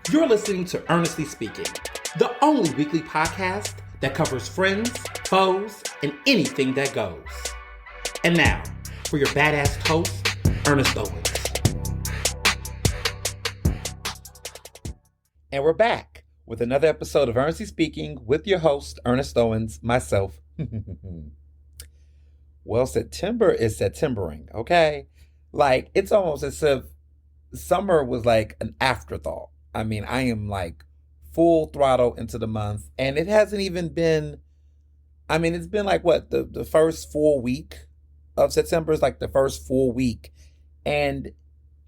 You're listening to Ernestly Speaking, the only weekly podcast that covers friends, foes, and anything that goes. And now, for your badass host, Ernest Owens. And we're back with another episode of Ernestly Speaking with your host, Ernest Owens, myself. Well, September is Septembering, okay? Like, it's almost as if summer was like an afterthought. I mean, I am like full throttle into the month, and it hasn't even been, it's been like what, the first full week of September is like the first full week. And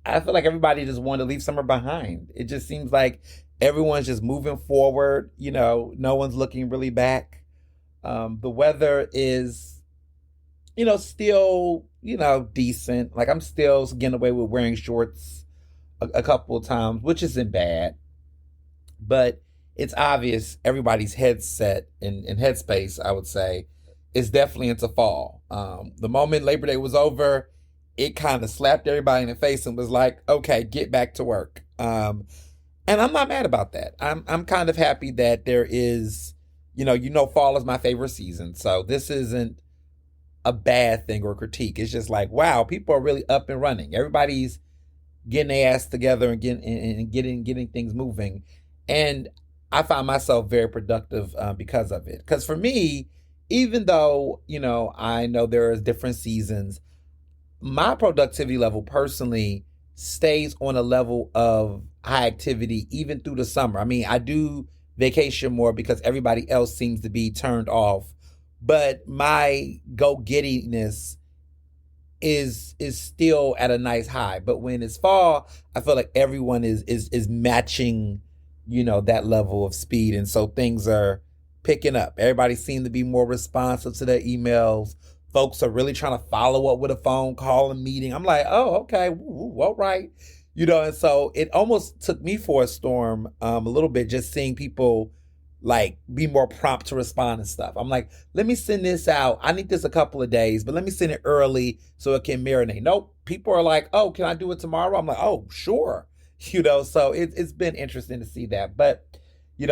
I feel like everybody just wanted to leave summer behind. It just seems like everyone's just moving forward. You know, no one's looking really back. The weather is, still, decent. Like I'm still getting away with wearing shorts a couple of times, which isn't bad. But it's obvious everybody's headset and headspace, I would say, is definitely into fall. The moment Labor Day was over, it kind of slapped everybody in the face and was like, okay, get back to work. And I'm not mad about that. I'm kind of happy that there is, fall is my favorite season. So this isn't a bad thing or critique. It's just like, wow, people are really up and running. Everybody's getting their ass together and getting things moving. And I find myself very productive because of it. Because for me, even though, I know there is different seasons, my productivity level personally stays on a level of high activity even through the summer. I mean, I do vacation more because everybody else seems to be turned off, but my go-gettiness is still at a nice high. But when it's fall, I feel like everyone is matching, that level of speed, and so things are picking up. Everybody seems to be more responsive to their emails. Folks are really trying to follow up with a phone call and meeting. I'm like, oh, okay, all right. And so it almost took me for a storm a little bit, just seeing people like be more prompt to respond and stuff. I'm like, let me send this out. I need this a couple of days, but let me send it early so it can marinate. Nope. People are like, oh, can I do it tomorrow? I'm like, oh, sure. So it's been interesting to see that. But,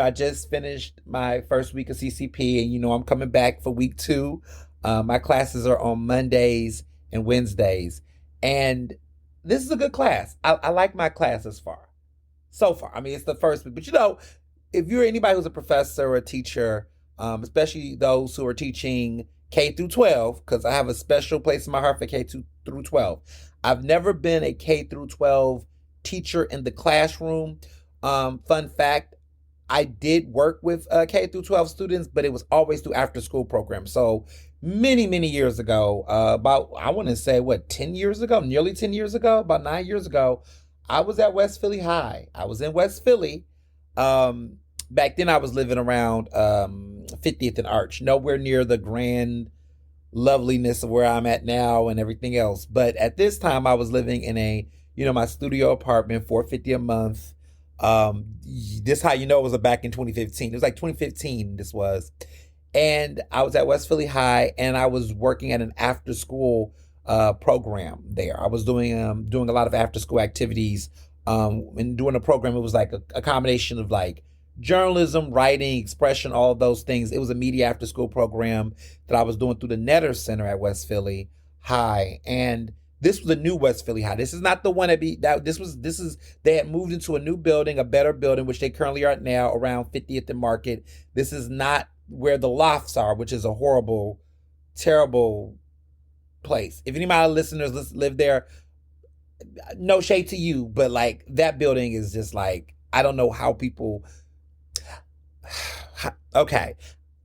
I just finished my first week of CCP, and, I'm coming back for week 2. My classes are on Mondays and Wednesdays. And this is a good class. I like my class so far. I mean, it's the first week. But, if you're anybody who's a professor or a teacher, especially those who are teaching K through 12, because I have a special place in my heart for K through 12. I've never been a K through 12 teacher in the classroom. Fun fact, I did work with K through 12 students, but it was always through after school programs. So many, many years ago, I want to say, 10 years ago, nearly 10 years ago, about 9 years ago, I was at West Philly High. I was in West Philly. Back then I was living around 50th and Arch, nowhere near the grand loveliness of where I'm at now and everything else. But at this time I was living in my studio apartment, $450 a month. This how it was back in 2015. It was like 2015 this was. And I was at West Philly High, and I was working at an after school program there. I was doing a lot of after school activities. And doing a program, it was like a combination of like journalism, writing, expression, all of those things. It was a media after school program that I was doing through the Netter Center at West Philly High. And this was a new West Philly High. This is not the one they had moved into a new building, a better building, which they currently are at now around 50th and Market. This is not where the lofts are, which is a horrible, terrible place. If any of my listeners live there, no shade to you, but like that building is just like, I don't know how people, okay.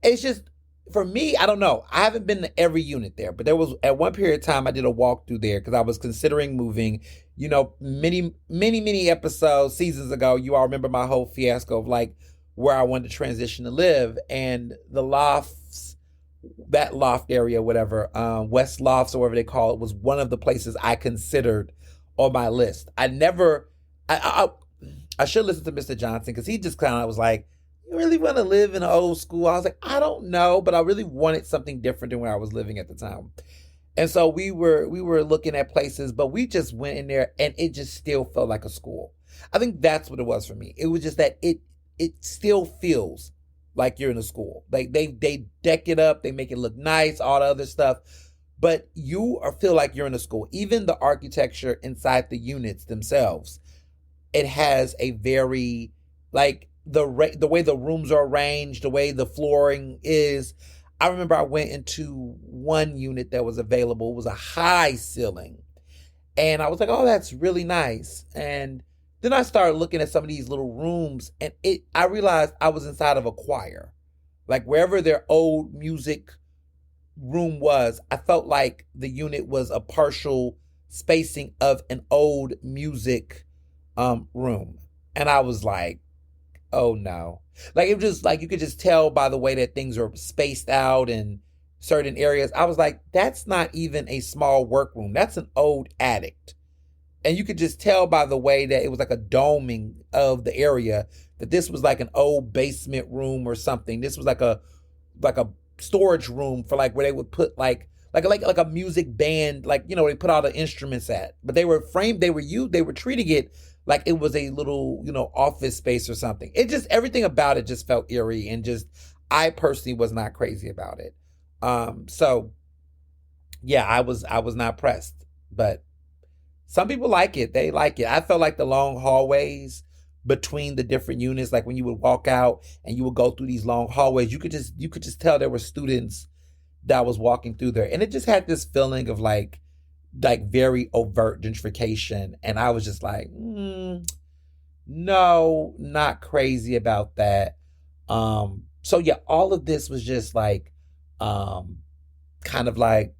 It's just, for me, I don't know. I haven't been to every unit there, but there was at one period of time I did a walkthrough there because I was considering moving, many, many, many episodes, seasons ago. You all remember my whole fiasco of like where I wanted to transition to live, and the lofts, that loft area, whatever, West Lofts or whatever they call it, was one of the places I considered on my list. I should listen to Mr. Johnson, because he just kind of was like, you really want to live in an old school? I was like, I don't know, but I really wanted something different than where I was living at the time. And so we were looking at places, but we just went in there and it just still felt like a school. I think that's what it was for me. It was just that it still feels like you're in a school. Like they deck it up, they make it look nice, all the other stuff, but feel like you're in a school. Even the architecture inside the units themselves, it has a very, like, the way the rooms are arranged, the way the flooring is. I remember I went into one unit that was available. It was a high ceiling. And I was like, oh, that's really nice. And then I started looking at some of these little rooms, and I realized I was inside of a choir. Like, wherever their old music room was, I felt like the unit was a partial spacing of an old music room. And I was like, oh no. Like, it was just like, you could just tell by the way that things are spaced out in certain areas. I was like, that's not even a small workroom. That's an old attic. And you could just tell by the way that it was like a doming of the area that this was like an old basement room or something. This was like a storage room for, like, where they would put like a music band, like, you know, they put all the instruments at. But they were treating it like it was a little, you know, office space or something. It just, everything about it just felt eerie, and just, I personally was not crazy about it. So yeah, I was not pressed, but some people like it. They like it. I felt like the long hallways between the different units, like when you would walk out and you would go through these long hallways, you could just tell there were students that was walking through there. And it just had this feeling of like very overt gentrification. And I was just like, no, not crazy about that. So yeah, all of this was just like, kind of like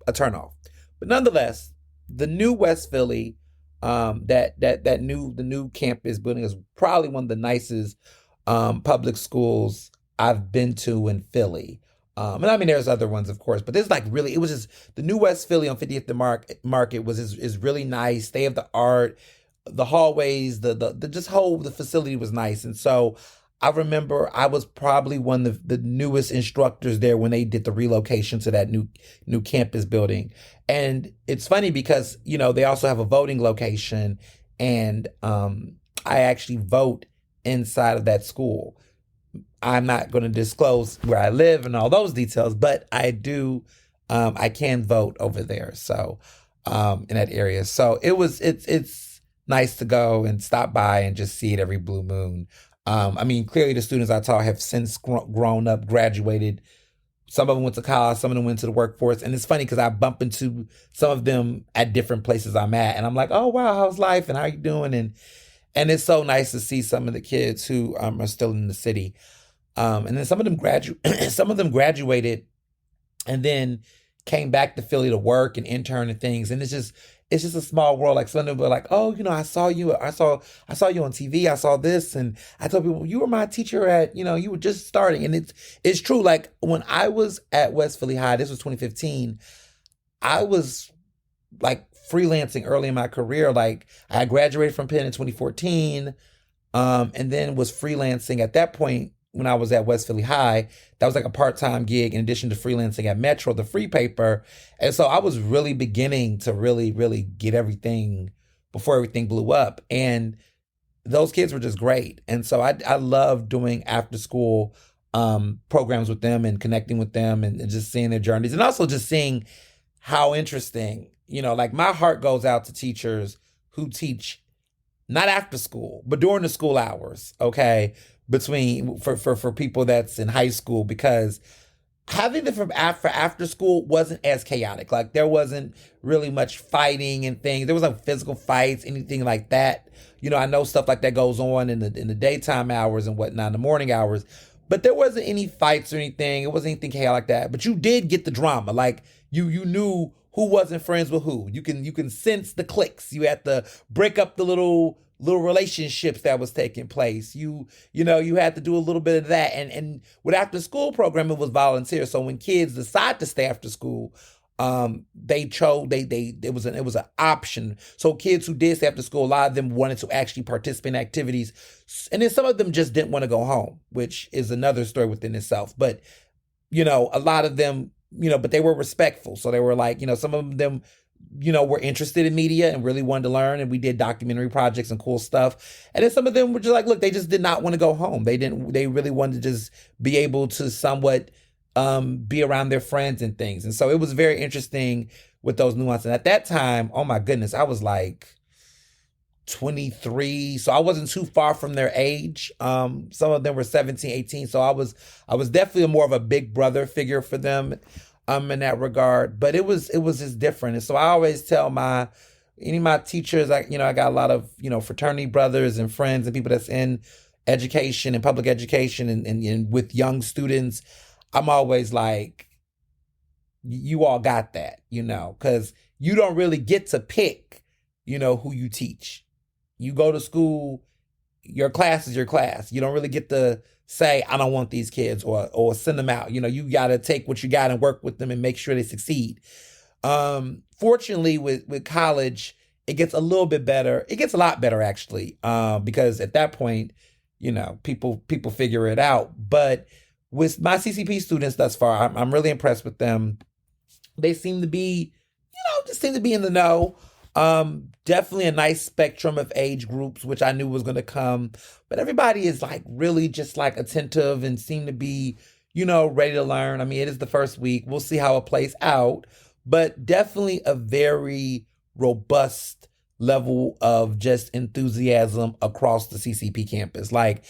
a turnoff. But nonetheless, the new West Philly, the new campus building is probably one of the nicest public schools I've been to in Philly. And I mean, there's other ones, of course, but this, like, really, it was just, the new West Philly on 50th Market is really nice. They have the art, the hallways, the facility was nice. And so I remember I was probably one of the newest instructors there when they did the relocation to that new campus building. And it's funny because, you know, they also have a voting location, and I actually vote inside of that school. I'm not going to disclose where I live and all those details, but I do, I can vote over there. So, in that area. So it's nice to go and stop by and just see it every blue moon. I mean, clearly the students I taught have since grown up, graduated. Some of them went to college, some of them went to the workforce. And it's funny because I bump into some of them at different places I'm at. And I'm like, oh, wow, how's life? And how you doing? And it's so nice to see some of the kids who are still in the city. And then some of them graduated and then came back to Philly to work and intern and things. And it's just a small world. Like, some of them were like, oh, you know, I saw you on TV. I saw this. And I told people, you were my teacher at, you know, you were just starting. And it's true. Like, when I was at West Philly High, this was 2015, I was like freelancing early in my career. Like, I graduated from Penn in 2014, and then was freelancing at that point. When I was at West Philly High, that was like a part-time gig in addition to freelancing at Metro, the free paper. And so I was really beginning to really, really get everything before everything blew up. And those kids were just great. And so I love doing after school programs with them and connecting with them and just seeing their journeys. And also just seeing how interesting, you know, like, my heart goes out to teachers who teach not after school, but during the school hours, okay? For people that's in high school, because having them for after school wasn't as chaotic. Like, there wasn't really much fighting and things. There wasn't physical fights, anything like that. You know, I know stuff like that goes on in the daytime hours and whatnot, in the morning hours, but there wasn't any fights or anything. It wasn't anything chaotic like that. But you did get the drama. Like, you knew who wasn't friends with who. You can sense the cliques. You had to break up the little relationships that was taking place. You had to do a little bit of that. And with after school program, it was volunteer. So when kids decide to stay after school, it was an option. So kids who did stay after school, a lot of them wanted to actually participate in activities. And then some of them just didn't want to go home, which is another story within itself. But, you know, a lot of them, you know, but they were respectful. So they were like, you know, some of them were interested in media and really wanted to learn, and we did documentary projects and cool stuff. And then some of them were just like, look, they just did not want to go home. They really wanted to just be able to somewhat be around their friends and things. And so it was very interesting with those nuances. And at that time, oh my goodness, I was like 23, so I wasn't too far from their age. Some of them were 17, 18, so I was definitely more of a big brother figure for them in that regard. But it was just different. And so I always tell any of my teachers, I got a lot of fraternity brothers and friends and people that's in education and public education and with young students. I'm always like, you all got that, because you don't really get to pick who you teach. You go to school, your class is your class. You don't really get to say, I don't want these kids or send them out. You got to take what you got and work with them and make sure they succeed. Fortunately, with college, it gets a little bit better. It gets a lot better, actually, because at that point, people figure it out. But with my CCP students thus far, I'm really impressed with them. They seem to be, just seem to be in the know. Definitely a nice spectrum of age groups, which I knew was going to come, but everybody is like really just like attentive and seem to be, ready to learn. I mean, it is the first week. We'll see how it plays out, but definitely a very robust level of just enthusiasm across the CCP campus. Like,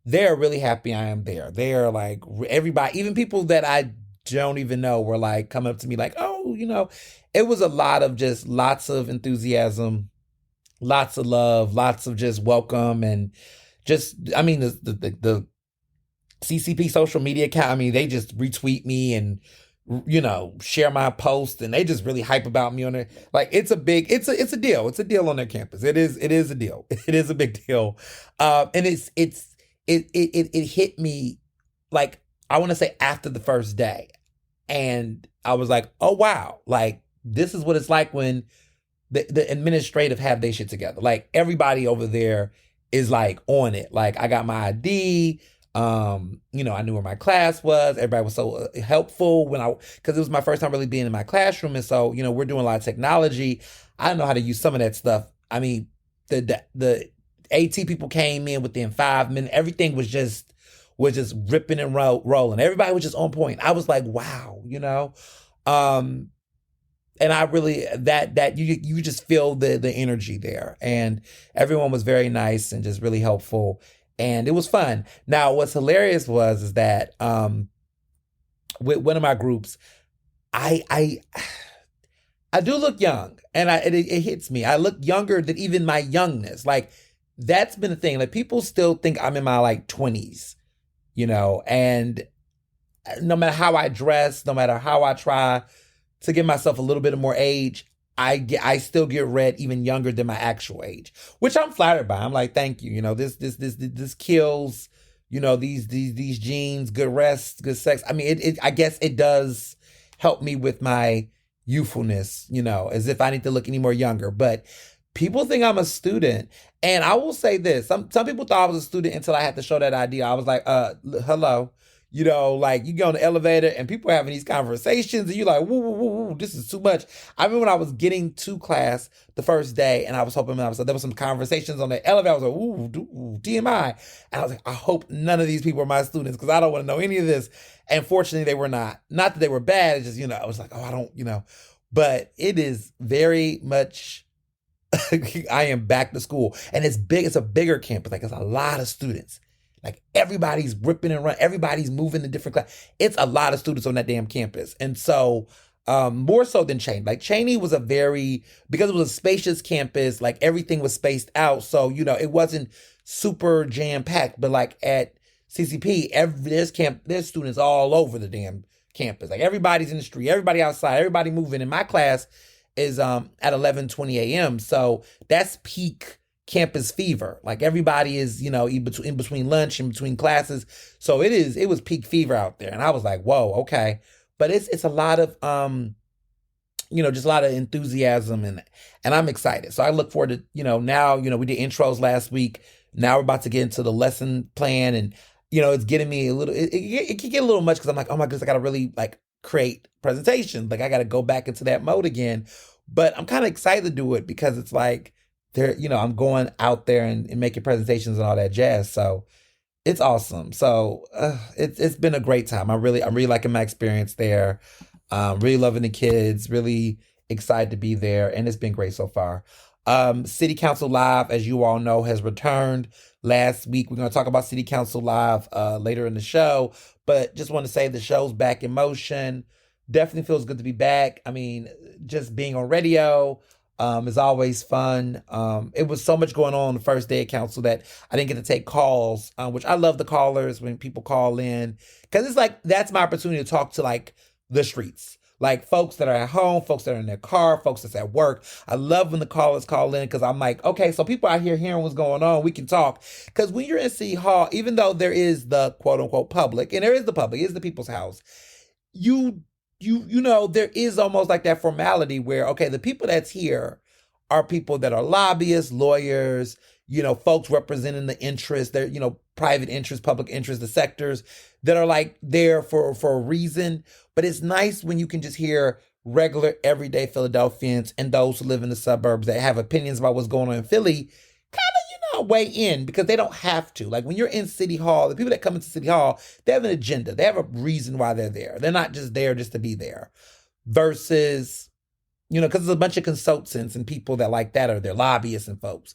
they're really happy I am there. They're like, everybody, even people that I don't even know were like coming up to me like, oh, it was a lot of just lots of enthusiasm, lots of love, lots of just welcome. And just, I mean, the CCP social media account, I mean, they just retweet me and, share my post, and they just really hype about me on there. Like, it's a deal. It's a deal on their campus. It is a deal. It is a big deal. And it hit me, like, I want to say after the first day. And I was like, oh, wow. Like, this is what it's like when the administrative have their shit together. Like, everybody over there is like on it. Like, I got my ID. I knew where my class was. Everybody was so helpful because it was my first time really being in my classroom. And so, we're doing a lot of technology. I don't know how to use some of that stuff. I mean, the AT people came in within 5 minutes. Everything was just ripping and rolling. Everybody was just on point. I was like, wow, and I really, that you just feel the energy there, and everyone was very nice and just really helpful, and it was fun. Now, what's hilarious is that with one of my groups, I do look young, and it hits me. I look younger than even my youngness. Like, that's been the thing. Like, people still think I'm in my like 20s, and no matter how I dress, no matter how I try to give myself a little bit of more age, I still get read even younger than my actual age, which I'm flattered by. I'm like, thank you. This kills, these genes, good rest, good sex. I mean, I guess it does help me with my youthfulness, as if I need to look any more younger. But people think I'm a student. And I will say this, some people thought I was a student until I had to show that ID. I was like, hello. Like, you go in the elevator and people are having these conversations and you're like, woo, woo, woo, woo, this is too much. I remember when I was getting to class the first day and I was hoping there was some conversations on the elevator. I was like, ooh, TMI. And I was like, I hope none of these people are my students because I don't want to know any of this. And fortunately, they were not. Not that they were bad. It's just, I was like, oh, I don't, but it is very much, I am back to school. And it's big. It's a bigger campus. Like, it's a lot of students. Like, everybody's ripping and running. Everybody's moving to different classes. It's a lot of students on that damn campus. And so, more so than Cheney. Like, Cheney was because it was a spacious campus, like, everything was spaced out. So, it wasn't super jam-packed. But, like, at CCP, there's students all over the damn campus. Like, everybody's in the street, everybody outside, everybody moving. And my class is at 11:20 a.m. So, that's peak campus fever. Like, everybody is, in between lunch and between classes. So it was peak fever out there. And I was like, whoa, okay. But it's a lot of, just a lot of enthusiasm and I'm excited. So I look forward to, now, we did intros last week. Now we're about to get into the lesson plan and, it's getting me a little, it can get a little much because I'm like, oh my goodness, I got to really like create presentations. Like, I got to go back into that mode again. But I'm kind of excited to do it because it's like I'm going out there and making presentations and all that jazz. So it's awesome. So it's been a great time. I'm really liking my experience there. Really loving the kids. Really excited to be there, and it's been great so far. City Council Live, as you all know, has returned last week. We're going to talk about City Council Live later in the show, but just want to say the show's back in motion. Definitely feels good to be back. I mean, just being on radio is always fun. It was so much going on the first day of council that I didn't get to take calls, which I love the callers when people call in, because it's like that's my opportunity to talk to like the streets. Like folks that are at home, folks that are in their car, folks that's at work. I love when the callers call in because I'm like, okay, so people out here hearing what's going on, we can talk. Because when you're in City Hall, even though there is the quote unquote public, and there is the public, it's the people's house, there is almost like that formality where, okay, the people that's here are people that are lobbyists, lawyers, folks representing the interests, their, private interests, public interests, the sectors that are like there for a reason. But it's nice when you can just hear regular, everyday Philadelphians and those who live in the suburbs that have opinions about what's going on in Philly weigh in, because they don't have to. Like when you're in City Hall, the people that come into City Hall, they have an agenda. They have a reason why they're there. They're not just there just to be there. Versus, because there's a bunch of consultants and people that like that are their lobbyists and folks.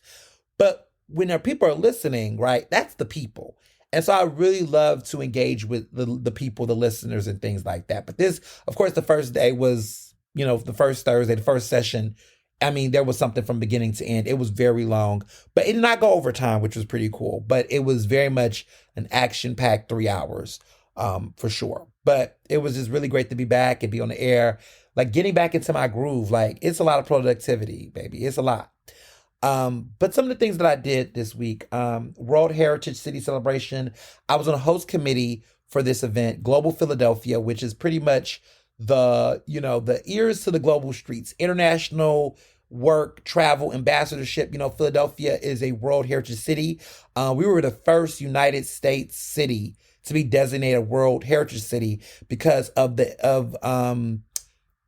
But when their people are listening, right, that's the people. And so I really love to engage with the people, the listeners and things like that. But this, of course, the first day was, the first Thursday, the first session. I mean, there was something from beginning to end. It was very long, but it did not go overtime, which was pretty cool. But it was very much an action-packed 3 hours, for sure. But it was just really great to be back and be on the air, like getting back into my groove. Like it's a lot of productivity, baby. It's a lot. But some of the things that I did this week, World Heritage City Celebration. I was on a host committee for this event, Global Philadelphia, which is pretty much the ears to the global streets, international work, travel, ambassadorship. Philadelphia is a World Heritage City. We were the first United States city to be designated a World Heritage City because of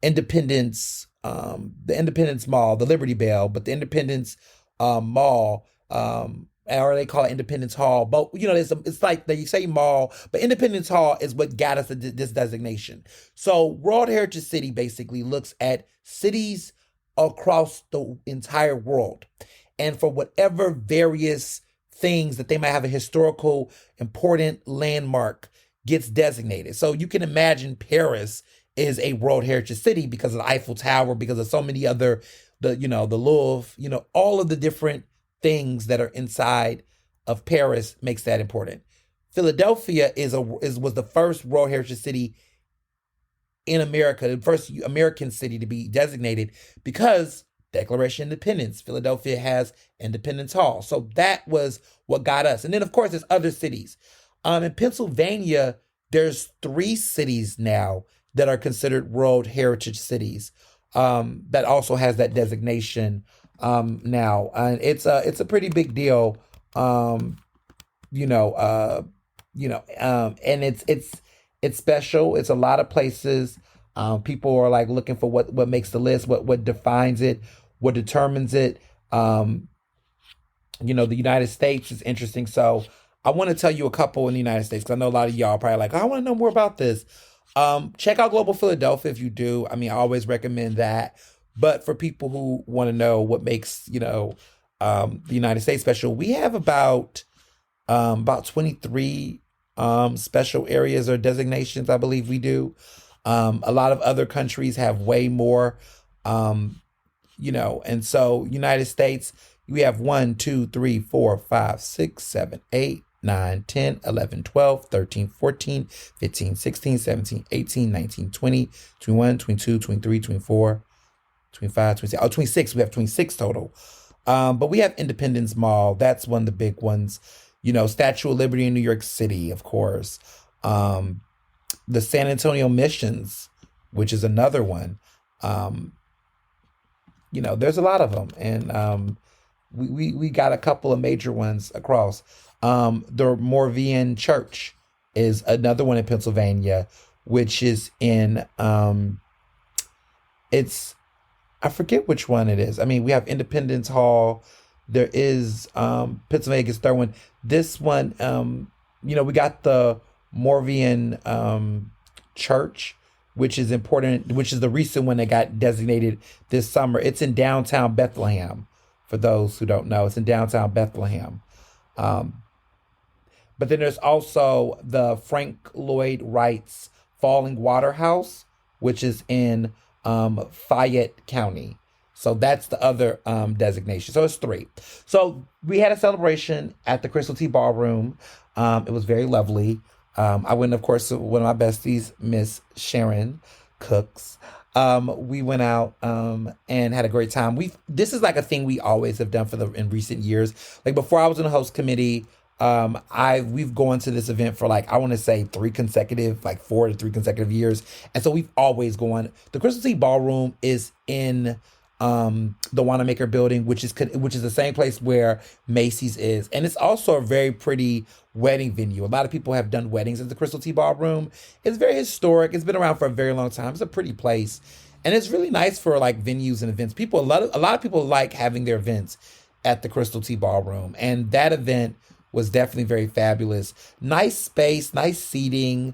Independence, the Independence Mall, the Liberty Bell, but the Independence Mall, or they call it Independence Hall. But it's like they say mall, but Independence Hall is what got us this designation. So World Heritage City basically looks at cities across the entire world, and for whatever various things that they might have a historical important landmark gets designated. So you can imagine Paris is a World Heritage City because of the Eiffel Tower, because of so many other, the Louvre, all of the different things that are inside of Paris makes that important. Philadelphia was the first World Heritage City in America, the first American city to be designated because Declaration of Independence. Philadelphia has Independence Hall. So that was what got us. And then, of course, there's other cities. In Pennsylvania, there's 3 cities now that are considered World Heritage Cities, that also has that designation now. And it's a pretty big deal, and it's special. It's a lot of places. People are like looking for what makes the list, what defines it, what determines it. The United States is interesting. So I want to tell you a couple in the United States, because I know a lot of y'all are probably like, I want to know more about this. Check out Global Philadelphia if you do. I mean, I always recommend that. But for people who want to know what makes, the United States special, we have about 23 special areas or designations, I believe we do. A lot of other countries have way more, and so United States, we have 1, 2, 3, 4, 5, 6, 7, 8, 9, 10, 11, 12, 13, 14, 15, 16, 17, 18, 19, 20, 21, 22, 23, 24, 25, 26. 26. We have 26 total. But we have Independence Mall. That's one of the big ones. Statue of Liberty in New York City, of course. The San Antonio Missions, which is another one. There's a lot of them. And we got a couple of major ones across. The Moravian Church is another one in Pennsylvania, which is in, it's I forget which one it is. I mean, we have Independence Hall. There is Pennsylvania gets third one. This one, we got the Moravian Church, which is important, which is the recent one that got designated this summer. It's in downtown Bethlehem. For those who don't know, it's in downtown Bethlehem. Um, but then there's also the Frank Lloyd Wright's Falling Water House, which is in Fayette County. So that's the other designation. So it's three. So we had a celebration at the Crystal Tea Ballroom. It was very lovely. I went, of course, to one of my besties, Miss Sharon Cooks. We went out and had a great time. This is like a thing we always have done in recent years. Like before I was in the host committee, we've gone to this event for like I want to say 4 to 3 consecutive years, and so we've always gone. The Crystal Tea Ballroom is in the Wanamaker building, which is the same place where Macy's is, and it's also a very pretty wedding venue. A lot of people have done weddings at the Crystal Tea Ballroom. It's very historic. It's been around for a very long time. It's a pretty place, and it's really nice for like venues and events. A lot of people like having their events at the Crystal Tea Ballroom, and that event was definitely very fabulous. Nice space, nice seating.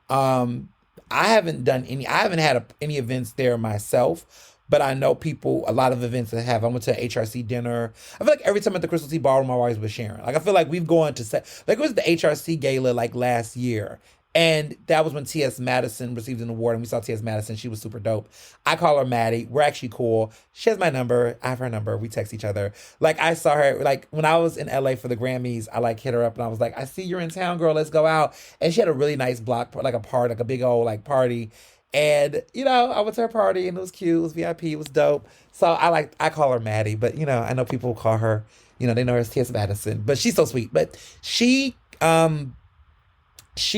I haven't had any events there myself, but I know a lot of events that have. I went to an HRC dinner. I feel like every time at the Crystal Tea Ballroom, I'm always with Sharon. Like I feel like we've gone to like it was the HRC gala like last year. And that was when T.S. Madison received an award, and we saw T.S. Madison. She was super dope. I call her Maddie. We're actually cool. She has my number. I have her number. We text each other. Like, I saw her, like, when I was in L.A. for the Grammys, I, like, hit her up, and I was like, I see you're in town, girl. Let's go out. And she had a really nice block, like, a party, like, a big old, like, party. And, I went to her party, and it was cute. It was VIP. It was dope. So, I call her Maddie. But, I know people call her, they know her as T.S. Madison. But she's so sweet. But she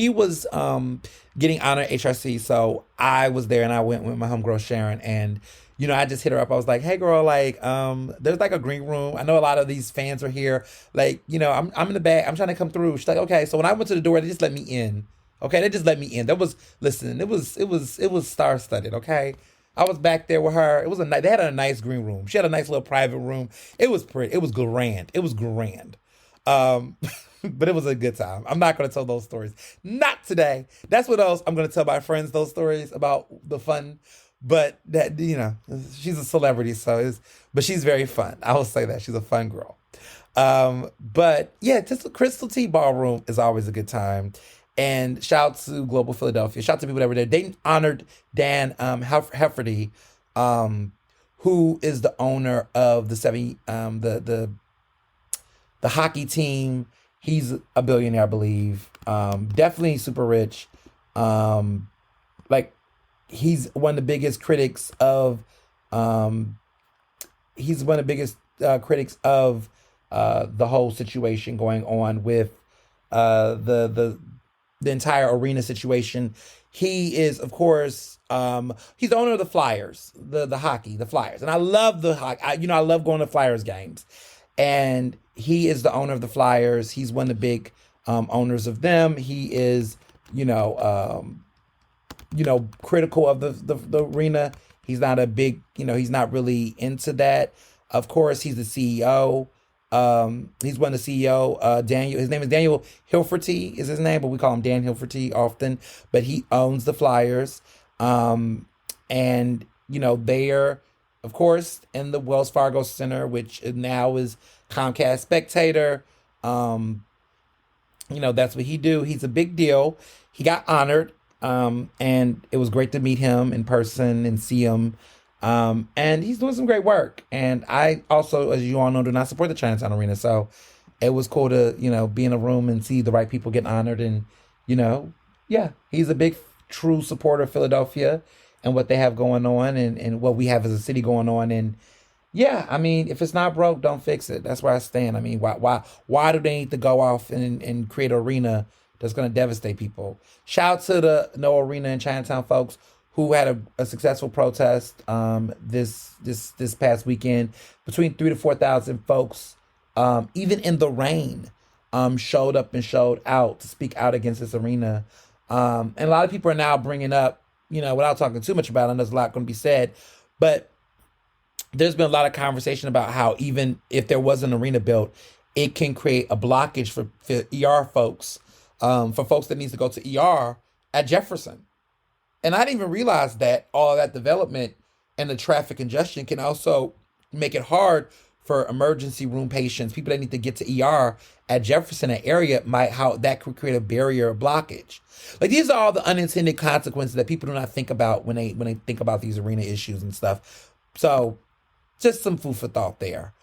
was getting honored at HRC, so I was there, and I went with my homegirl Sharon, and I just hit her up. I was like, "Hey, girl, like, there's like a green room. I know a lot of these fans are here. Like, I'm in the back. I'm trying to come through." She's like, "Okay." So when I went to the door, they just let me in. Okay, they just let me in. It was star studded. Okay. I was back there with her. They had a nice green room. She had a nice little private room. It was pretty. It was grand. It was grand. But it was a good time. I'm not going to tell those stories. Not today. That's what else I'm going to tell my friends, those stories about the fun. But that, she's a celebrity, but she's very fun. I will say that. She's a fun girl. But yeah, just the Crystal Tea Ballroom is always a good time. And shout out to Global Philadelphia. Shout out to people that were there. They honored Dan Hefferty, who is the owner of the hockey team. He's a billionaire, I believe. Definitely super rich. Like he's one of the biggest critics of. He's one of the biggest critics of the whole situation going on with the entire arena situation. He is, of course, he's the owner of the Flyers, the hockey, the Flyers, and I love the hockey. I love going to Flyers games. And he is the owner of the Flyers. He's one of the big owners of them. He is, critical of the arena. He's not a big, he's not really into that. Of course, he's the CEO. He's one of the CEO. Daniel. His name is Daniel Hilferty is his name, but we call him Dan Hilferty often. But he owns the Flyers, and they're, of course, in the Wells Fargo Center, which now is Comcast Spectator. That's what he do. He's a big deal. He got honored, and it was great to meet him in person and see him. And he's doing some great work. And I also, as you all know, do not support the Chinatown Arena. So it was cool to, be in a room and see the right people getting honored. And, he's a big, true supporter of Philadelphia and what they have going on and what we have as a city going on. And yeah, I mean, if it's not broke, don't fix it. That's where I stand. I mean, why do they need to go off and create an arena that's going to devastate people? Shout out to the No Arena in Chinatown folks who had a successful protest this past weekend. Between 3,000 to 4,000 folks, even in the rain, showed up and showed out to speak out against this arena. And a lot of people are now bringing up, without talking too much about it, and there's a lot going to be said, but there's been a lot of conversation about how even if there was an arena built, it can create a blockage for ER folks, for folks that needs to go to ER at Jefferson. And I didn't even realize that all of that development and the traffic congestion can also make it hard for emergency room patients, people that need to get to ER at Jefferson, that area, how that could create a barrier or blockage. Like, these are all the unintended consequences that people do not think about when they think about these arena issues and stuff. So just some food for thought there.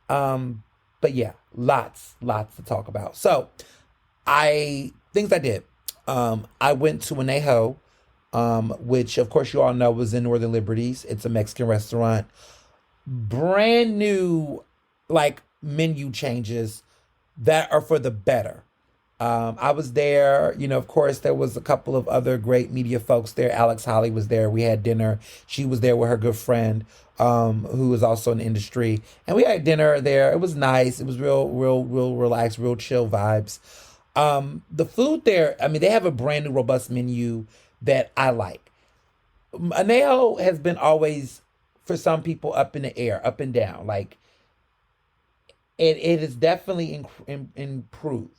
But yeah, lots to talk about. So things I did. I went to Anejo, which of course you all know was in Northern Liberties. It's a Mexican restaurant. Brand new, like, menu changes that are for the better. I was there, of course there was a couple of other great media folks there. Alex Holly was there. We had dinner. She was there with her good friend, who was also in the industry. And we had dinner there. It was nice. It was real relaxed, real chill vibes. The food there, I mean, they have a brand new robust menu that I like. Anejo has been always, for some people, up in the air, up and down. Like, it has definitely improved.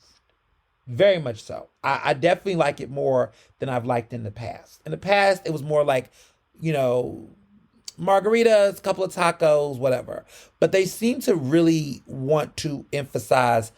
Very much so. I definitely like it more than I've liked in the past. In the past, it was more like, margaritas, a couple of tacos, whatever. But they seem to really want to emphasize,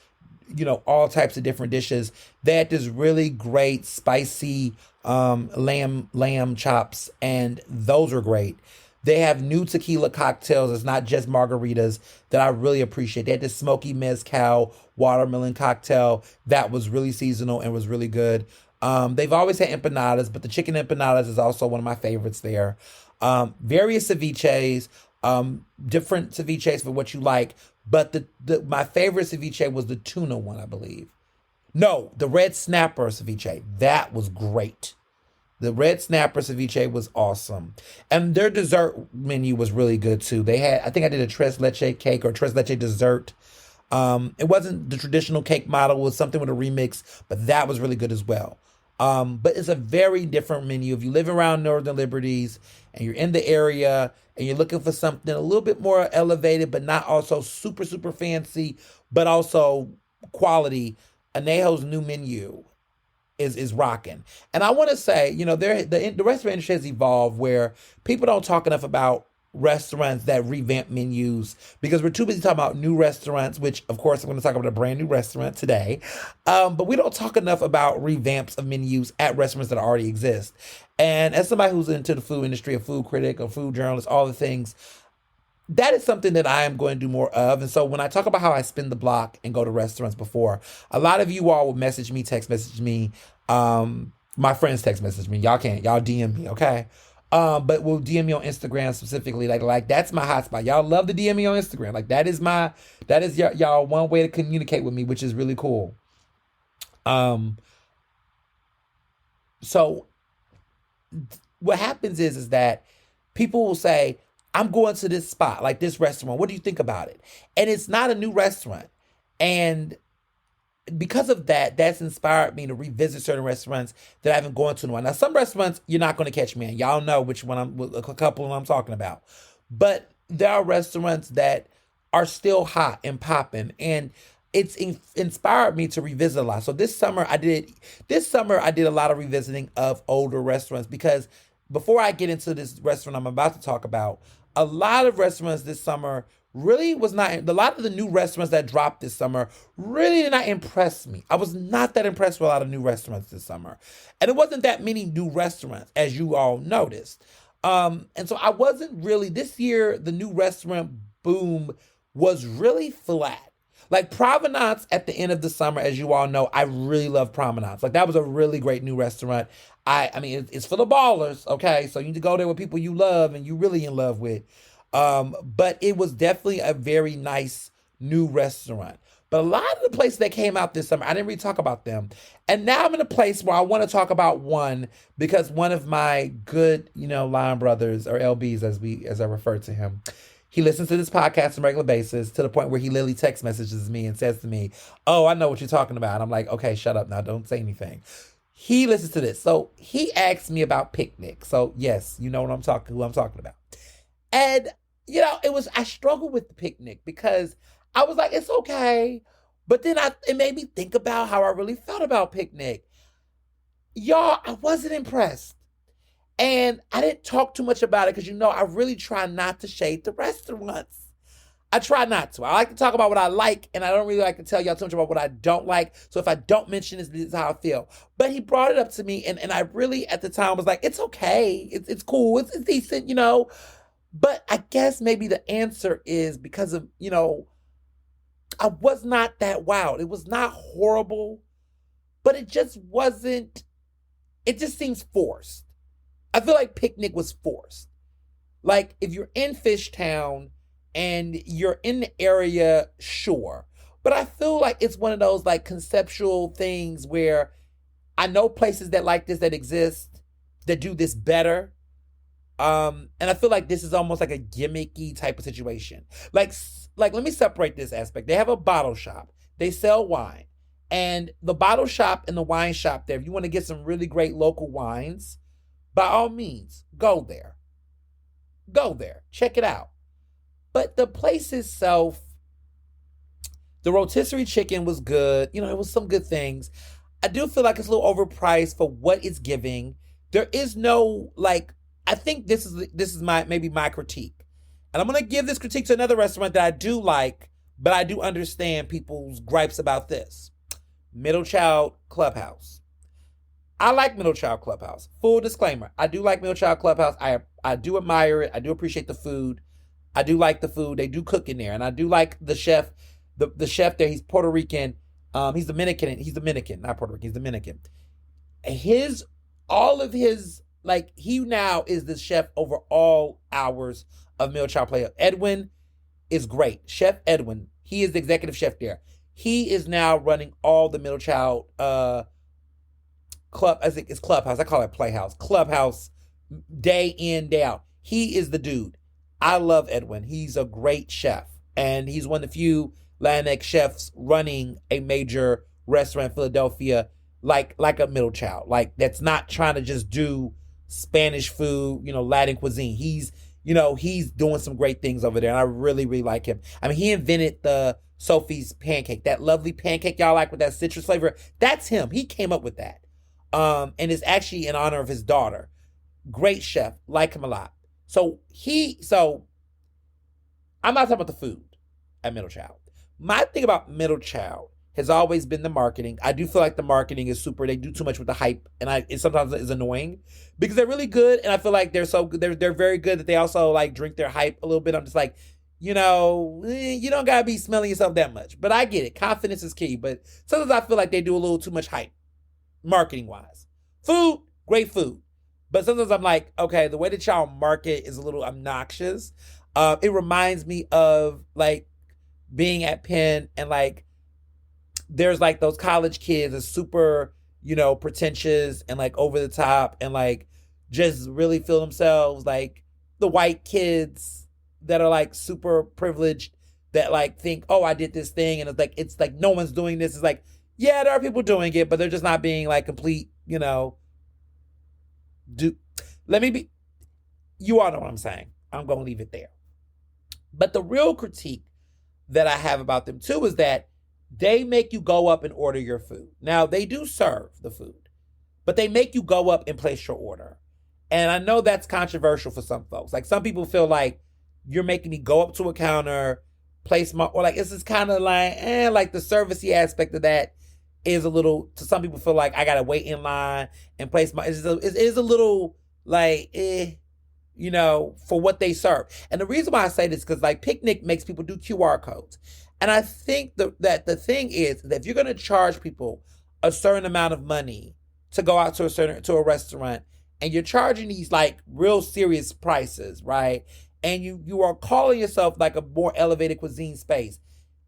all types of different dishes. They had this really great spicy lamb chops, and those are great. They have new tequila cocktails. It's not just margaritas, that I really appreciate. They had this smoky mezcal watermelon cocktail that was really seasonal and was really good. They've always had empanadas, but the chicken empanadas is also one of my favorites there. Various ceviches, different ceviches for what you like. But my favorite ceviche was the tuna one, I believe. No, the red snapper ceviche. That was great. The red snapper ceviche was awesome. And their dessert menu was really good too. They had, I think I did a tres leche cake or tres leche dessert. It wasn't the traditional cake model. It was something with a remix, but that was really good as well. But it's a very different menu. If you live around Northern Liberties and you're in the area and you're looking for something a little bit more elevated, but not also super, super fancy, but also quality, Anejo's new menu is rocking. And I want to say, the restaurant industry has evolved where people don't talk enough about restaurants that revamp menus because we're too busy talking about new restaurants, which of course I'm going to talk about a brand new restaurant today. But we don't talk enough about revamps of menus at restaurants that already exist. And as somebody who's into the food industry, a food critic, a food journalist, all the things, that is something that I am going to do more of. And so when I talk about how I spin the block and go to restaurants before, a lot of you all will message me, text message me. My friends text message me. Y'all DM me, okay? But will DM me on Instagram specifically. Like that's my hotspot. Y'all love to DM me on Instagram. Like that is y'all one way to communicate with me, which is really cool. So what happens is that people will say, I'm going to this spot, like this restaurant. What do you think about it? And it's not a new restaurant. And because of that, that's inspired me to revisit certain restaurants that I haven't gone to in a while. Now, some restaurants, you're not going to catch me in. Y'all know which one a couple I'm talking about. But there are restaurants that are still hot and popping. And it's inspired me to revisit a lot. So this summer I did a lot of revisiting of older restaurants because before I get into this restaurant I'm about to talk about, a lot of restaurants this summer really was not, a lot of the new restaurants that dropped this summer really did not impress me. I was not that impressed with a lot of new restaurants this summer. And it wasn't that many new restaurants, as you all noticed. And so I wasn't really, this year, the new restaurant boom was really flat. Like Provenance at the end of the summer, as you all know, I really love Provenance. Like that was a really great new restaurant. I mean, it's for the ballers, okay? So you need to go there with people you love and you really in love with. But it was definitely a very nice new restaurant. But a lot of the places that came out this summer, I didn't really talk about them. And now I'm in a place where I want to talk about one because one of my good, line brothers, or LBs as I refer to him, he listens to this podcast on a regular basis to the point where he literally text messages me and says to me, "Oh, I know what you're talking about." I'm like, "Okay, shut up now. Don't say anything." He listens to this. So he asked me about Picnic. So yes, you know who I'm talking about. And I struggled with the picnic because I was like, it's okay. But then it made me think about how I really felt about picnic. Y'all, I wasn't impressed. And I didn't talk too much about it because, I really try not to shade the restaurants. I try not to. I like to talk about what I like, and I don't really like to tell y'all too much about what I don't like. So if I don't mention this is how I feel. But he brought it up to me, and I really, at the time, was like, it's okay. It's cool. It's decent, But I guess maybe the answer is because of, I was not that wild. It was not horrible, but it just wasn't, it just seems forced. I feel like picnic was forced. Like, if you're in Fishtown and you're in the area, sure. But I feel like it's one of those, like, conceptual things where I know places that like this that exist, that do this better. And I feel like this is almost like a gimmicky type of situation. Like, let me separate this aspect. They have a bottle shop. They sell wine. And the bottle shop and the wine shop there, if you want to get some really great local wines, by all means, go there. Go there. Check it out. But the place itself, the rotisserie chicken was good. It was some good things. I do feel like it's a little overpriced for what it's giving. There is no, I think this is maybe my critique. And I'm going to give this critique to another restaurant that I do like, but I do understand people's gripes about this. Middle Child Clubhouse. I like Middle Child Clubhouse. Full disclaimer. I do like Middle Child Clubhouse. I do admire it. I do appreciate the food. I do like the food. They do cook in there. And I do like the chef. The chef there, he's Puerto Rican. He's Dominican. He's Dominican, not Puerto Rican. He's Dominican. All of his, he now is the chef over all hours of Middle Child Play. Edwin is great. Chef Edwin. He is the executive chef there. He is now running all the Middle Child club. I think it's Clubhouse. I call it Playhouse. Clubhouse, day in, day out. He is the dude. I love Edwin. He's a great chef. And he's one of the few Latinx chefs running a major restaurant in Philadelphia like a Middle Child. That's not trying to just do Spanish food, Latin cuisine. He's doing some great things over there. And I really, really like him. I mean, he invented the Sophie's pancake, that lovely pancake y'all like with that citrus flavor. That's him. He came up with that. And it's actually in honor of his daughter. Great chef. Like him a lot. So I'm not talking about the food at Middle Child. My thing about Middle Child has always been the marketing. I do feel like the marketing is super. They do too much with the hype, and it sometimes is annoying because they're really good, and I feel like they're so good. They're very good that they also drink their hype a little bit. I'm just like, you don't gotta be smelling yourself that much. But I get it. Confidence is key. But sometimes I feel like they do a little too much hype, marketing wise. Food, great food. But sometimes I'm like, okay, the way that y'all market is a little obnoxious. It reminds me of being at Penn and there's those college kids are super, pretentious and over the top and just really feel themselves the white kids that are super privileged that think, oh, I did this thing. And it's no one's doing this. It's yeah, there are people doing it, but they're just not being complete, you all know what I'm saying. I'm going to leave it there. But the real critique that I have about them too is that they make you go up and order your food. Now, they do serve the food, but they make you go up and place your order. And I know that's controversial for some folks. Some people feel like you're making me go up to a counter, place my, or it's just kind of the servicey aspect of that is a little, to some people feel like I got to wait in line and place my, it is a little for what they serve. And the reason why I say this is because Picnic makes people do QR codes. And I think that the thing is that if you're going to charge people a certain amount of money to go out to a restaurant, and you're charging these real serious prices, right? And you are calling yourself a more elevated cuisine space,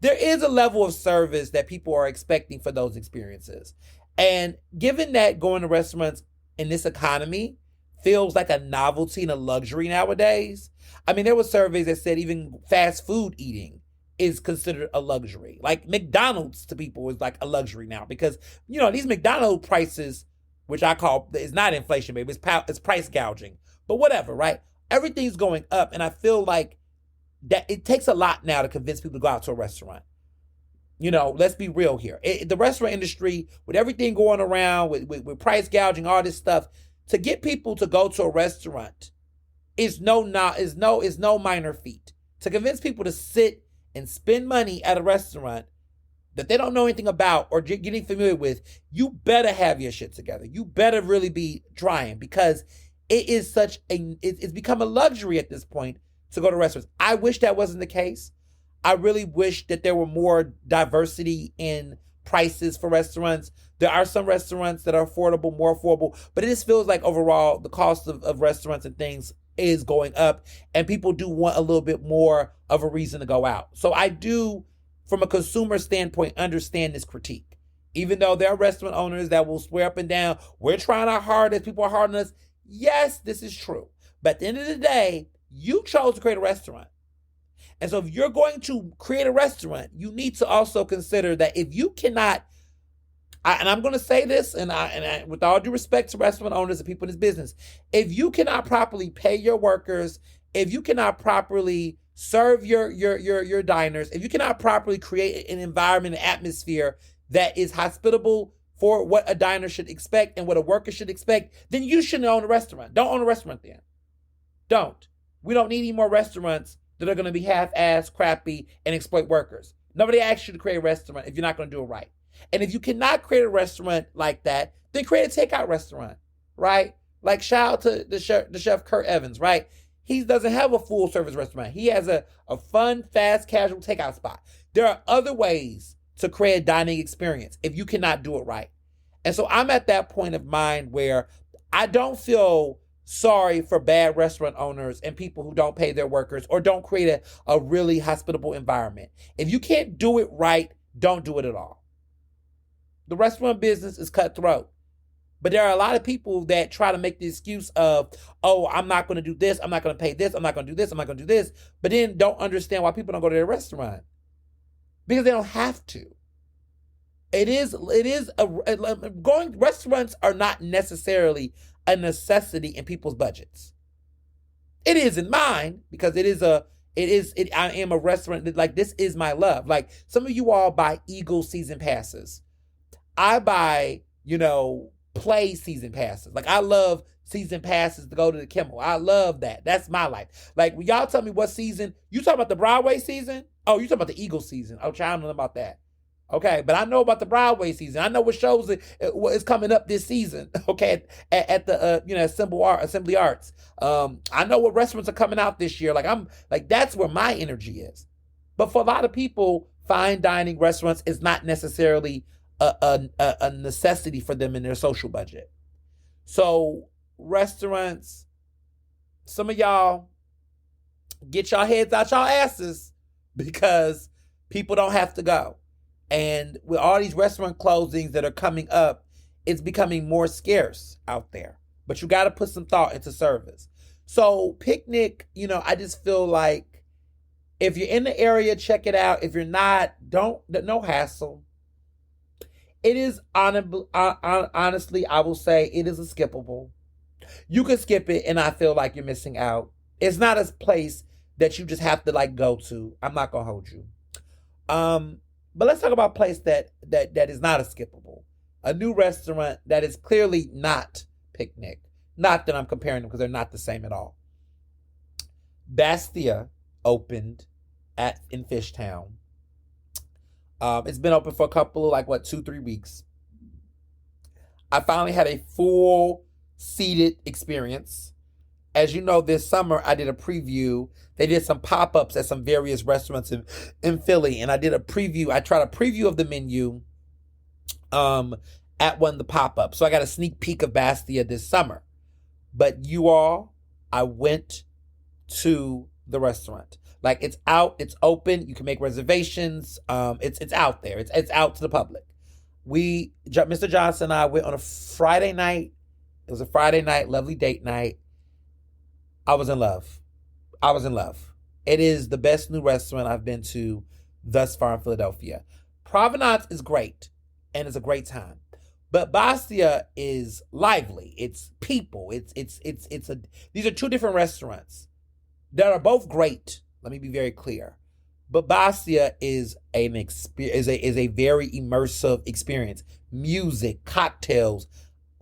there is a level of service that people are expecting for those experiences. And given that going to restaurants in this economy feels like a novelty and a luxury nowadays, I mean, there were surveys that said even fast food eating is considered a luxury. McDonald's to people is a luxury now because, these McDonald's prices, which I call, it's not inflation, baby, it's price gouging. But whatever, right? Everything's going up. And I feel like that it takes a lot now to convince people to go out to a restaurant. Let's be real here. The restaurant industry, with everything going around, with price gouging, all this stuff, to get people to go to a restaurant is no minor feat. To convince people to sit and spend money at a restaurant that they don't know anything about or getting familiar with, you better have your shit together. You better really be trying, because it's become a luxury at this point to go to restaurants. I wish that wasn't the case. I really wish that there were more diversity in prices for restaurants. There are some restaurants that are affordable, more affordable, but it just feels like overall the cost of restaurants and things is going up, and people do want a little bit more of a reason to go out. So I do, from a consumer standpoint, understand this critique. Even though there are restaurant owners that will swear up and down, we're trying our hardest, people are hard on us. Yes, this is true. But at the end of the day, you chose to create a restaurant. And so if you're going to create a restaurant, you need to also consider that if you cannot, and I'm going to say this, and I, with all due respect to restaurant owners and people in this business, if you cannot properly pay your workers, if you cannot properly serve your diners, if you cannot properly create an environment, an atmosphere that is hospitable for what a diner should expect and what a worker should expect, then you shouldn't own a restaurant. Don't own a restaurant then. Don't. We don't need any more restaurants that are going to be half-assed, crappy, and exploit workers. Nobody asked you to create a restaurant if you're not going to do it right. And if you cannot create a restaurant like that, then create a takeout restaurant, right? Like, shout out to the chef Kurt Evans, right? He doesn't have a full-service restaurant. He has a fun, fast, casual takeout spot. There are other ways to create a dining experience if you cannot do it right. And so I'm at that point of mind where I don't feel sorry for bad restaurant owners and people who don't pay their workers or don't create a really hospitable environment. If you can't do it right, don't do it at all. The restaurant business is cutthroat. But there are a lot of people that try to make the excuse of, oh, I'm not going to do this, I'm not going to pay this, I'm not going to do this, I'm not going to do this, but then don't understand why people don't go to their restaurant. Because they don't have to. Restaurants are not necessarily a necessity in people's budgets. It is in mine, because I am a restaurant, like, this is my love. Like, some of you all buy Eagle season passes. I buy, play season passes. Like, I love season passes to go to the Kimmel. I love that. That's my life. Like, when y'all tell me what season, you talking about the Broadway season? Oh, you talking about the Eagle season. Oh, child, I don't know about that. Okay, but I know about the Broadway season. I know what shows is coming up this season. Okay, at the Assembly Arts. I know what restaurants are coming out this year. Like that's where my energy is. But for a lot of people, fine dining restaurants is not necessarily a necessity for them in their social budget. So restaurants, some of y'all get y'all heads out y'all asses, because people don't have to go. And with all these restaurant closings that are coming up, it's becoming more scarce out there. But you got to put some thought into service. So Picnic, I just feel like if you're in the area, check it out. If you're not, no hassle. It is, honestly, I will say it is a skippable. You can skip it and I feel like you're missing out. It's not a place that you just have to go to. I'm not going to hold you. But let's talk about a place that is not a skippable. A new restaurant that is clearly not Picnic. Not that I'm comparing them, because they're not the same at all. Bastia opened in Fishtown. It's been open for a couple of 2-3 weeks. I finally had a full seated experience. As you know, this summer I did a preview. They did some pop-ups at some various restaurants in Philly, and I did a preview. I tried a preview of the menu at one of the pop-ups. So I got a sneak peek of Bastia this summer. But you all, I went to the restaurant. It's out, it's open, you can make reservations. It's out there. It's out to the public. Mr. Johnson and I went on a Friday night. It was a Friday night, lovely date night. I was in love. It is the best new restaurant I've been to thus far in Philadelphia. Provenance is great, and it's a great time. But Bastia is lively. It's people. These are two different restaurants that are both great. Let me be very clear. Babassia is is a very immersive experience. Music, cocktails,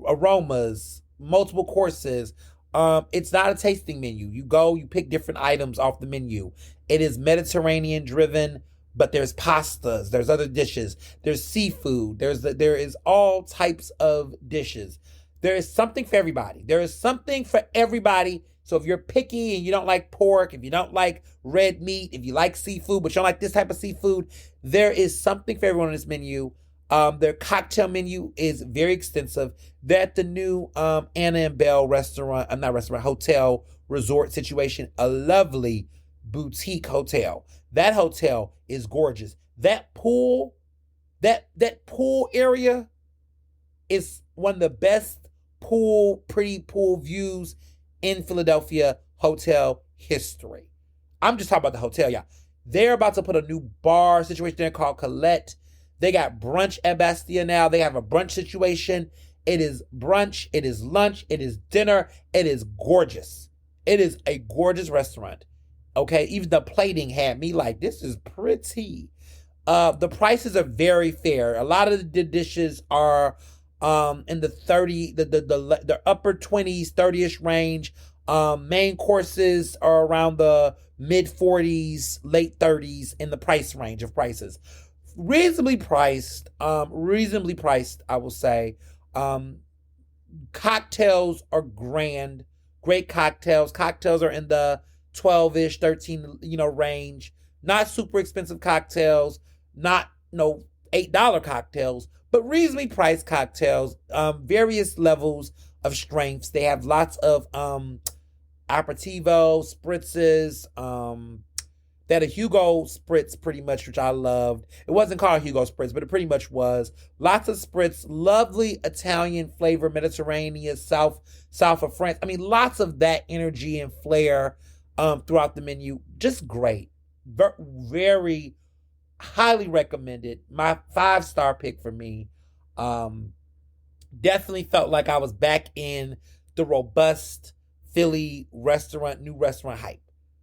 aromas, multiple courses. It's not a tasting menu. You go, you pick different items off the menu. It is Mediterranean driven, but there's pastas, there's other dishes, there's seafood, there is all types of dishes. There is something for everybody. There is something for everybody. So if you're picky and you don't like pork, if you don't like red meat, if you like seafood, but you don't like this type of seafood, there is something for everyone on this menu. Their cocktail menu is very extensive. They're at the new Anna and Belle hotel resort situation, a lovely boutique hotel. That hotel is gorgeous. That pool area is one of the best pretty pool views in Philadelphia hotel history. I'm just talking about the hotel, y'all. They're about to put a new bar situation there called Colette. They got brunch at Bastia now. They have a brunch situation. It is brunch. It is lunch. It is dinner. It is gorgeous. It is a gorgeous restaurant. Okay, even the plating had me like, this is pretty. The prices are very fair. A lot of the dishes are in the 30, the upper 20s, 30ish range. Main courses are around the mid 40s, late 30s in the price range of prices. Reasonably priced, I will say. Cocktails are great cocktails. Cocktails are in the 12-ish, 13, range. Not super expensive cocktails, not $8 cocktails, but reasonably priced cocktails. Various levels of strengths. They have lots of aperitivo, spritzes. They had a Hugo spritz pretty much, which I loved. It wasn't called Hugo spritz, but it pretty much was. Lots of spritz, lovely Italian flavor, Mediterranean, south of France. I mean, lots of that energy and flair throughout the menu. Just great. Very highly recommended. My 5-star pick for me. Definitely felt like I was back in the robust Philly new restaurant hype.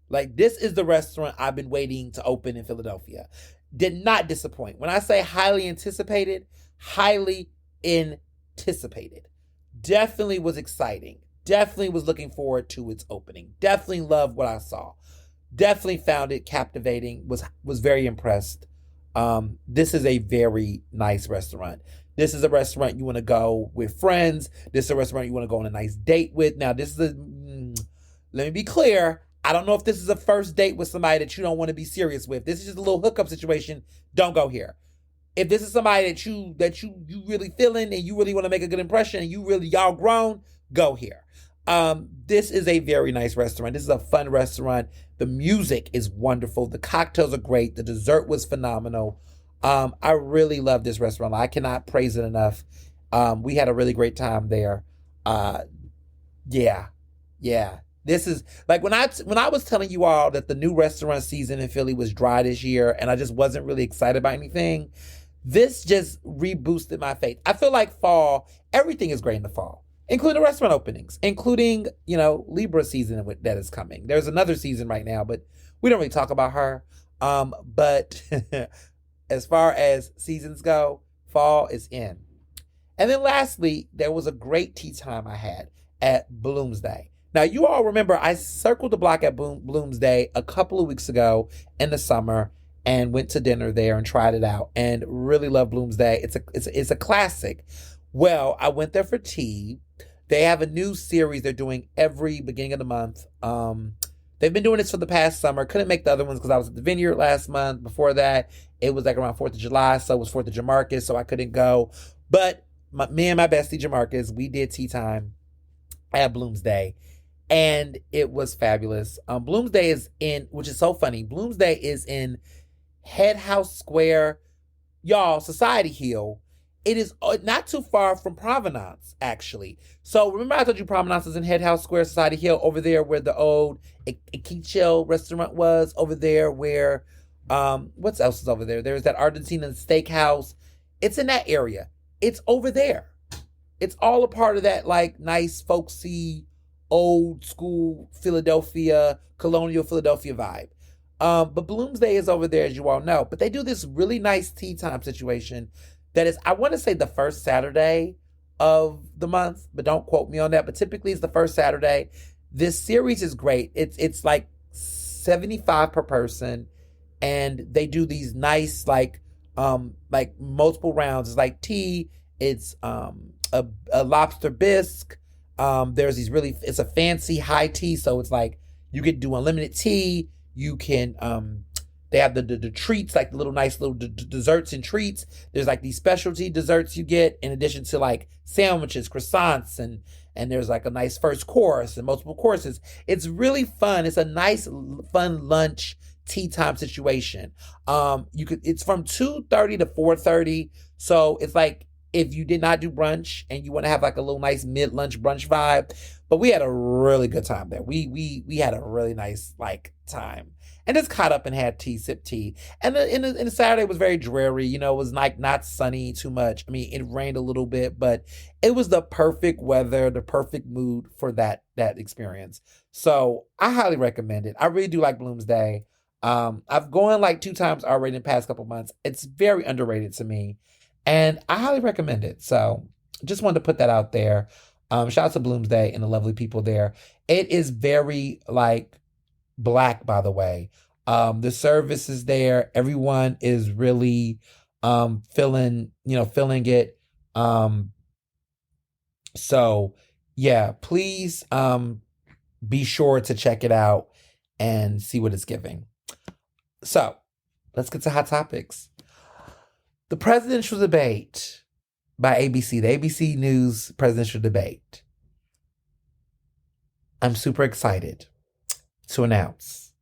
Like, this is the restaurant I've been waiting to open in Philadelphia. Did not disappoint. When I say highly anticipated. Definitely was exciting. Definitely was looking forward to its opening. Definitely loved what I saw. Definitely found it captivating. Was very impressed. This is a very nice restaurant. This is a restaurant you want to go with friends. This is a restaurant you want to go on a nice date with. Now, let me be clear. I don't know if this is a first date with somebody that you don't want to be serious with. This is just a little hookup situation. Don't go here. If this is somebody that you really feeling and you really want to make a good impression and y'all grown, go here. This is a very nice restaurant. This is a fun restaurant. The music is wonderful. The cocktails are great. The dessert was phenomenal. I really love this restaurant. I cannot praise it enough. We had a really great time there. Yeah. This is like when I was telling you all that the new restaurant season in Philly was dry this year and I just wasn't really excited about anything. This just reboosted my faith. I feel like fall, everything is great in the fall, including restaurant openings, including, Libra season that is coming. There's another season right now, but we don't really talk about her. But as far as seasons go, fall is in. And then lastly, there was a great tea time I had at Bloomsday. Now, you all remember I circled the block at Bloomsday a couple of weeks ago in the summer and went to dinner there and tried it out and really love Bloomsday. It's a classic. Well, I went there for tea. They have a new series they're doing every beginning of the month. They've been doing this for the past summer. Couldn't make the other ones because I was at the Vineyard last month. Before that, it was like around 4th of July, so it was 4th of Jamarcus, so I couldn't go. But me and my bestie Jamarcus, we did tea time at Bloomsday. And it was fabulous. Bloomsday which is so funny, Bloomsday is in Head House Square, y'all, Society Hill. It is not too far from Provenance, actually. So remember I told you Provenance is in Head House Square, Society Hill, over there where the old Iquichel restaurant was, over there where, what else is over there? There's that Argentinian steakhouse. It's in that area. It's over there. It's all a part of that, like, nice, folksy, old school Philadelphia, colonial Philadelphia vibe. But Bloomsday is over there, as you all know. But they do this really nice tea time situation that is, I want to say, the first Saturday of the month, but don't quote me on that. But typically it's the first Saturday. This series is great. It's like 75 per person, and they do these nice like multiple rounds. It's like tea. It's a lobster bisque. There's these really, it's a fancy high tea, so it's like you can do unlimited tea. You can they have the treats, like the little nice little desserts and treats. There's like these specialty desserts you get in addition to like sandwiches, croissants, and there's like a nice first course and multiple courses. It's really fun. It's a nice fun lunch tea time situation. It's from 2:30 to 4:30. So it's like if you did not do brunch and you want to have like a little nice mid-lunch brunch vibe. But we had a really good time there. We had a really nice like time. And just caught up and had tea, sip tea. And the Saturday was very dreary. You know, it was like not sunny too much. I mean, it rained a little bit, but it was the perfect weather, the perfect mood for that experience. So I highly recommend it. I really do like Bloomsday. I've gone like 2 times already in the past couple months. It's very underrated to me, and I highly recommend it. So just wanted to put that out there. Shout out to Bloomsday and the lovely people there. It is very like Black, by the way. The service is there. Everyone is really feeling it. So yeah, please be sure to check it out and see what it's giving. So let's get to hot topics. The presidential debate by ABC, the ABC News presidential debate. I'm super excited to announce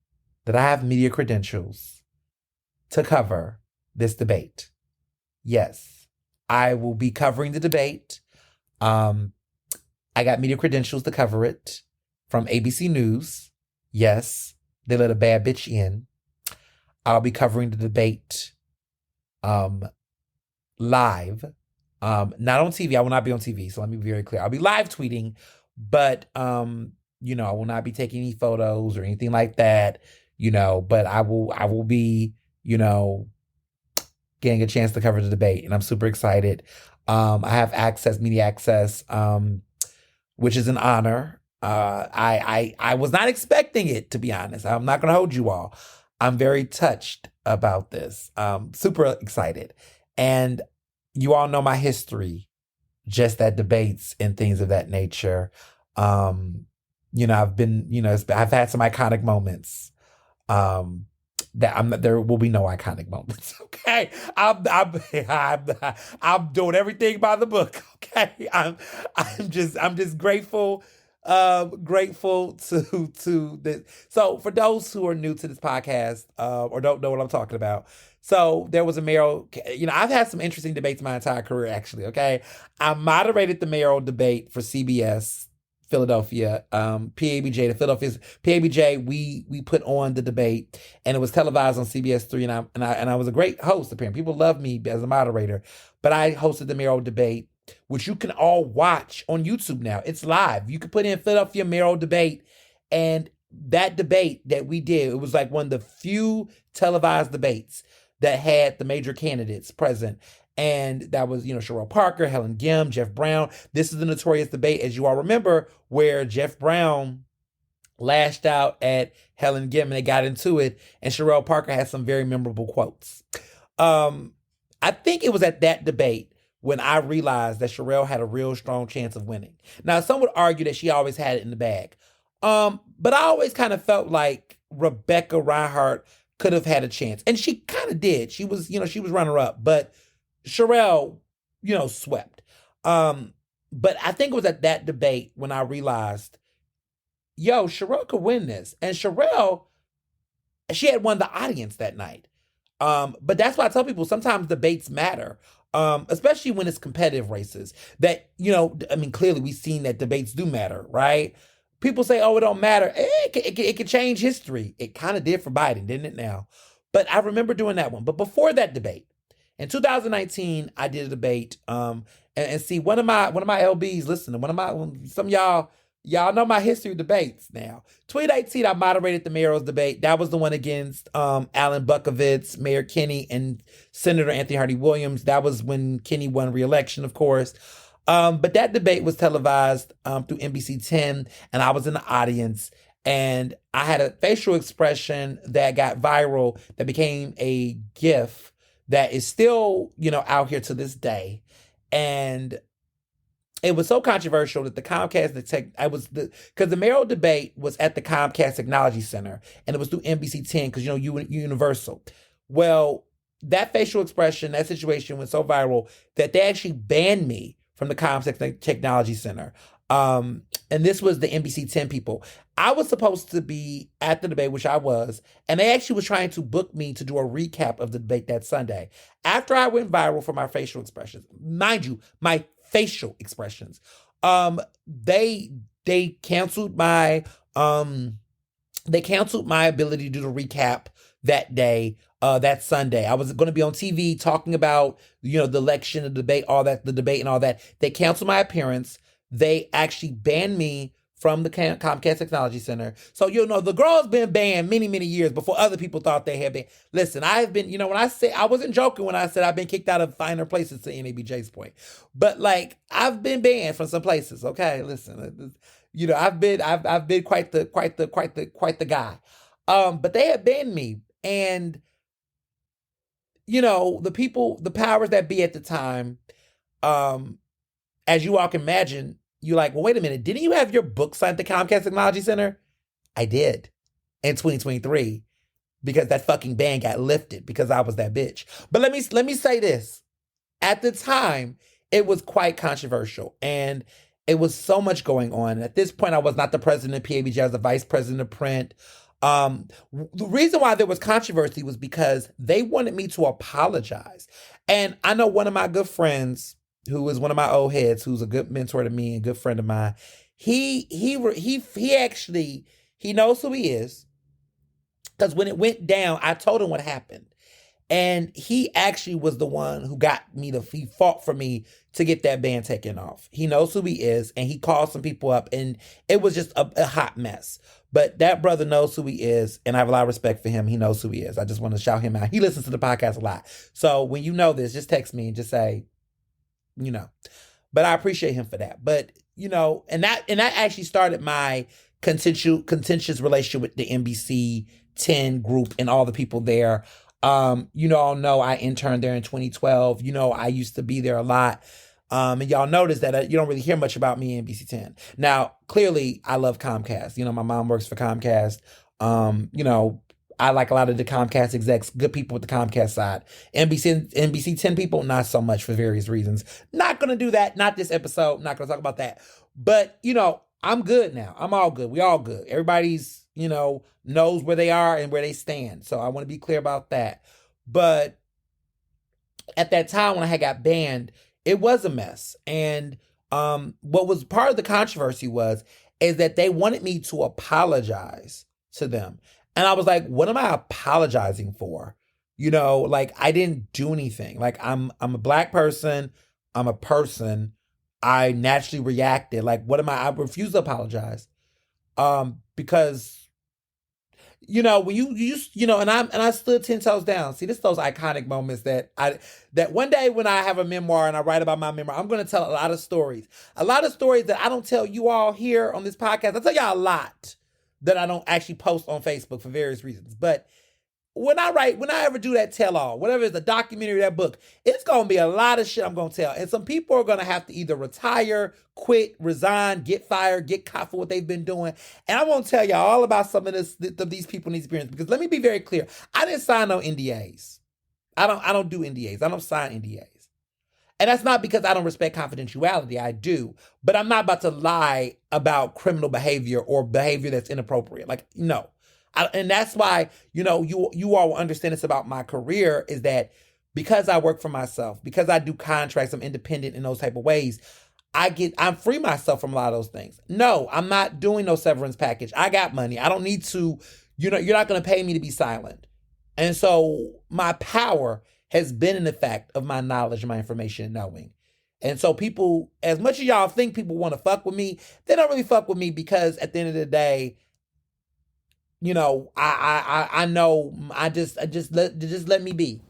that I have media credentials to cover this debate. Yes, I will be covering the debate. I got media credentials to cover it from ABC News. Yes, they let a bad bitch in. I'll be covering the debate live. Not on TV. I will not be on TV. So let me be very clear. I'll be live tweeting, but I will not be taking any photos or anything like that. But I will be, getting a chance to cover the debate, and I'm super excited. I have media access, which is an honor. I was not expecting it, to be honest. I'm not going to hold you all. I'm very touched about this. Super excited. And you all know my history, just at debates and things of that nature. I've been, I've had some iconic moments. There will be no iconic moments. Okay. I'm doing everything by the book. Okay. I'm just grateful to this. So for those who are new to this podcast, or don't know what I'm talking about. So there was a mayoral, I've had some interesting debates my entire career, actually. Okay. I moderated the mayoral debate for CBS Philadelphia, PABJ, the Philadelphia PABJ. We put on the debate, and it was televised on CBS 3, and I was a great host. Apparently, people love me as a moderator. But I hosted the mayoral debate, which you can all watch on YouTube now. It's live. You can put in Philadelphia mayoral debate, and that debate that we did, it was like one of the few televised debates that had the major candidates present. And that was, Sherelle Parker, Helen Gim, Jeff Brown. This is the notorious debate, as you all remember, where Jeff Brown lashed out at Helen Gim and they got into it. And Sherelle Parker had some very memorable quotes. I think it was at that debate when I realized that Sherelle had a real strong chance of winning. Now, some would argue that she always had it in the bag. But I always kind of felt like Rebecca Reinhardt could have had a chance. And she kind of did. She was, she was runner up. But Sherelle, swept. But I think it was at that debate when I realized, Sherelle could win this. And Sherelle, she had won the audience that night. But that's why I tell people sometimes debates matter, especially when it's competitive races. That, clearly we've seen that debates do matter, right? People say, oh, it don't matter. It could change history. It kind of did for Biden, didn't it now? But I remember doing that one. But before that debate, in 2019, I did a debate. And see, one of my LBs, listen, some of y'all, Y'all know my history of debates now. 2018, I moderated the mayoral's debate. That was the one against Alan Buckovitz, Mayor Kenny, and Senator Anthony Hardy Williams. That was when Kenny won re-election, of course. But that debate was televised through NBC 10, and I was in the audience. And I had a facial expression that got viral that became a GIF that is still, out here to this day. And it was so controversial that the Comcast, because the mayoral debate was at the Comcast Technology Center, and it was through NBC 10 because, Universal. Well, that facial expression, that situation went so viral that they actually banned me from the Comcast Technology Center. And this was the NBC 10 people. I was supposed to be at the debate, which I was, and they actually was trying to book me to do a recap of the debate that Sunday. After I went viral for my facial expressions, mind you, my facial expressions, they canceled my ability to do the recap that day. That Sunday, I was going to be on TV talking about, the election, the debate and all that. They canceled my appearance. They actually banned me from the Comcast Technology Center. So, the girl's been banned many, many years before other people thought they had been. Listen, I've been, when I say, I wasn't joking when I said I've been kicked out of finer places, to NABJ's point. But I've been banned from some places. Okay, listen, I've been quite the guy. But they had banned me, and the powers that be at the time, as you all can imagine, you're like, well, wait a minute, didn't you have your book signed at the Comcast Technology Center? I did in 2023 because that fucking ban got lifted because I was that bitch. But let me say this. At the time, it was quite controversial and it was so much going on. At this point, I was not the president of PABJ, I was the vice president of print. The reason why there was controversy was because they wanted me to apologize. And I know one of my good friends, who was one of my old heads, who's a good mentor to me and good friend of mine, he actually knows who he is. Because when it went down, I told him what happened. And he actually was the one who he fought for me to get that ban taken off. He knows who he is, and he called some people up, and it was just a hot mess. But that brother knows who he is, and I have a lot of respect for him. He knows who he is. I just want to shout him out. He listens to the podcast a lot. So when you know this, just text me and just say, but I appreciate him for that. But, and that actually started my contentious relationship with the NBC 10 group and all the people there. All know I interned there in 2012. I used to be there a lot. And y'all notice that you don't really hear much about me in NBC 10. Now, clearly, I love Comcast. My mom works for Comcast. I like a lot of the Comcast execs, good people with the Comcast side. NBC 10 people, not so much for various reasons. Not going to do that. Not this episode. Not going to talk about that. But, I'm good now. I'm all good. We all good. Everybody's, knows where they are and where they stand. So I want to be clear about that. But at that time when I had got banned, it was a mess. And what was part of the controversy is that they wanted me to apologize to them. And I was like, what am I apologizing for? I didn't do anything. I'm a Black person. I'm a person. I naturally reacted. I refuse to apologize. Because, when and I stood 10 toes down. See, this is those iconic moments that one day when I have a memoir and I write about my memoir, I'm going to tell a lot of stories that I don't tell you all here on this podcast. I tell y'all a lot that I don't actually post on Facebook for various reasons. But when I ever do that tell-all, whatever it's a documentary, that book, it's going to be a lot of shit I'm going to tell. And some people are going to have to either retire, quit, resign, get fired, get caught for what they've been doing. And I'm going to tell y'all all about some of these people and these experiences. Because let me be very clear. I didn't sign no NDAs. I don't do NDAs. I don't sign NDAs. And that's not because I don't respect confidentiality. I do. But I'm not about to lie about criminal behavior or behavior that's inappropriate. No. And that's why, you all will understand this about my career, is that because I work for myself, because I do contracts, I'm independent in those type of ways, I'm free myself from a lot of those things. No, I'm not doing no severance package. I got money. I don't need to, you're not going to pay me to be silent. And so my power has been in the fact of my knowledge and my information and knowing. And so people, as much as y'all think people want to fuck with me, they don't really fuck with me because at the end of the day, I know I just let me be.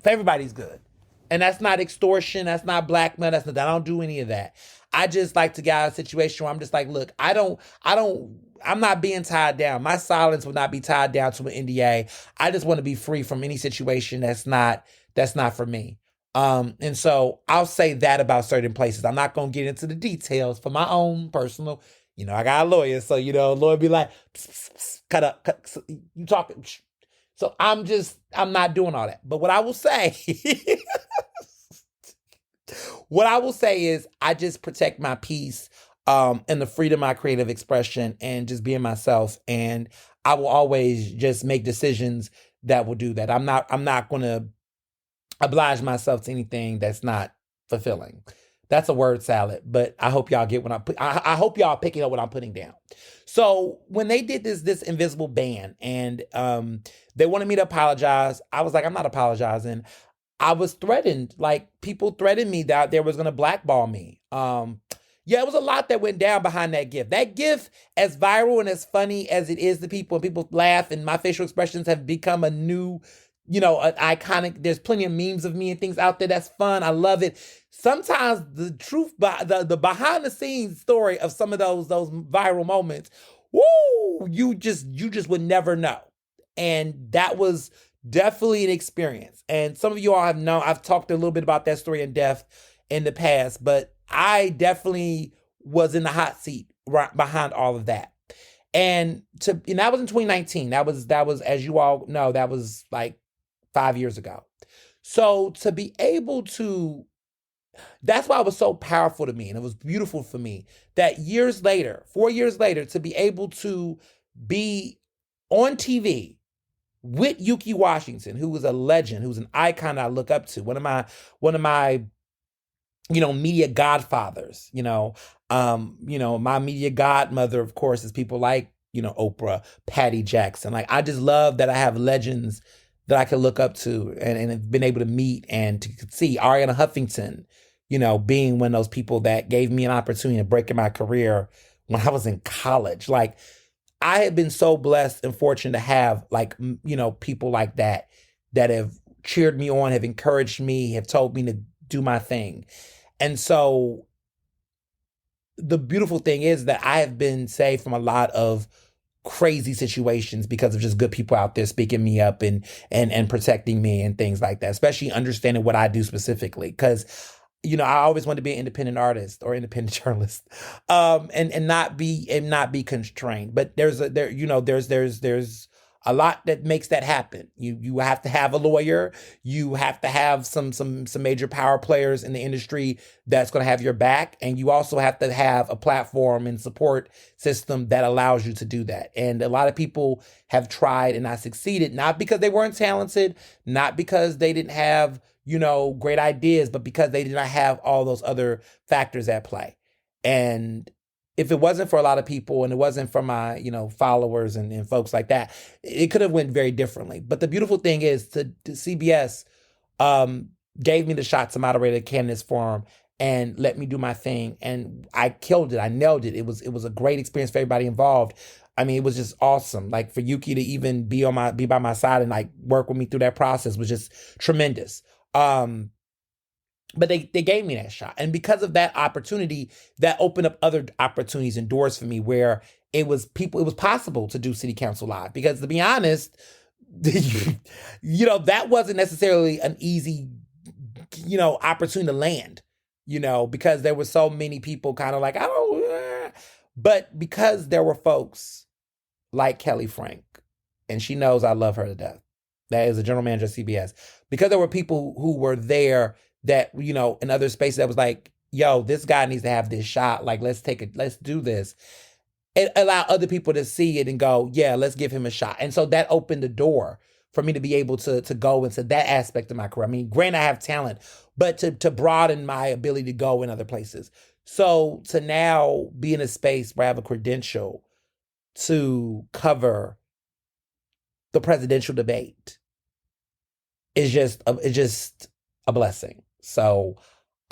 For everybody's good. And that's not extortion, that's not blackmail, I don't do any of that. I just like to get out of a situation where I'm just like, look, I'm not being tied down. My silence will not be tied down to an NDA. I just want to be free from any situation that's not for me. And so I'll say that about certain places. I'm not going to get into the details for my own personal, I got a lawyer. So, lawyer be like, pss, pss, pss, cut, you talking. So I'm not doing all that. But what I will say, is I just protect my peace, and the freedom of my creative expression and just being myself. And I will always just make decisions that will do that. I'm not going to oblige myself to anything that's not fulfilling. That's a word salad, but I hope y'all get what I hope y'all picking up what I'm putting down. So when they did this invisible ban and they wanted me to apologize, I was like, I'm not apologizing. I was threatened. Like, people threatened me that they was going to blackball me. It was a lot that went down behind that gift. That gift, as viral and as funny as it is to people, and people laugh, and my facial expressions have become a new, an iconic. There's plenty of memes of me and things out there. That's fun. I love it. Sometimes the truth, the behind the scenes story of some of those viral moments, woo, you just would never know. And that was definitely an experience. And some of you all have known, I've talked a little bit about that story in depth in the past, but I definitely was in the hot seat right behind all of that. And that was in 2019. That was, as you all know, that was like 5 years ago. So to be able to, that's why it was so powerful to me. And it was beautiful for me that 4 years later, to be able to be on TV with Yuki Washington, who was a legend, who's an icon I look up to, one of my media godfathers, my media godmother, of course, is people like, Oprah, Patty Jackson. Like, I just love that I have legends that I can look up to and have been able to meet and to see. Ariana Huffington, being one of those people that gave me an opportunity to break in my career when I was in college. Like, I have been so blessed and fortunate to have, like, people like that have cheered me on, have encouraged me, have told me to do my thing. And so the beautiful thing is that I have been saved from a lot of crazy situations because of just good people out there speaking me up and protecting me and things like that, especially understanding what I do specifically. Because, I always wanted to be an independent artist or independent journalist, and not be constrained. But there's a lot that makes that happen. You have to have a lawyer. You have to have some major power players in the industry that's going to have your back. And you also have to have a platform and support system that allows you to do that. And a lot of people have tried and not succeeded, not because they weren't talented, not because they didn't have, great ideas, but because they did not have all those other factors at play. And if it wasn't for a lot of people and it wasn't for my, followers and folks like that, it could have went very differently. But the beautiful thing is to CBS gave me the shot to moderate a candidates forum and let me do my thing. And I killed it. I nailed it. It was a great experience for everybody involved. I mean, it was just awesome. Like, for Yuki to even be by my side and like work with me through that process was just tremendous. But they gave me that shot. And because of that opportunity, that opened up other opportunities and doors for me where it was possible to do City Council Live. Because to be honest, that wasn't necessarily an easy, opportunity to land, because there were so many people kind of like, but because there were folks like Kelly Frank, and she knows I love her to death. That is a general manager of CBS. Because there were people who were there that, in other spaces that was like, yo, this guy needs to have this shot. Like, let's do this. It allowed other people to see it and go, yeah, let's give him a shot. And so that opened the door for me to be able to go into that aspect of my career. I mean, granted, I have talent, but to broaden my ability to go in other places. So to now be in a space where I have a credential to cover the presidential debate is just a blessing. So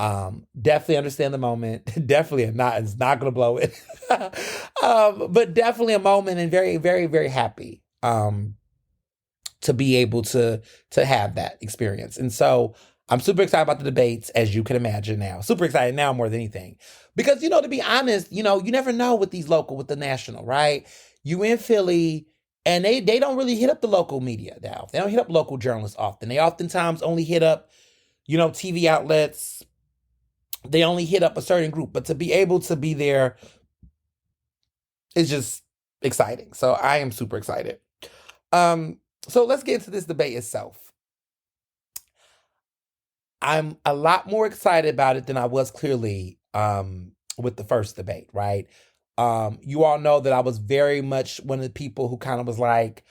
Definitely understand the moment. Definitely not. It's not going to blow it. But definitely a moment, and very, very, very happy to be able to have that experience. And so I'm super excited about the debates, as you can imagine now. Super excited now more than anything. Because, to be honest, you never know with these local, with the national, right? You in Philly, and they don't really hit up the local media now. They don't hit up local journalists often. They oftentimes only hit up, TV outlets. They only hit up a certain group. But to be able to be there is just exciting. So I am super excited. So let's get into this debate itself. I'm a lot more excited about it than I was clearly with the first debate, right? You all know that I was very much one of the people who kind of was like,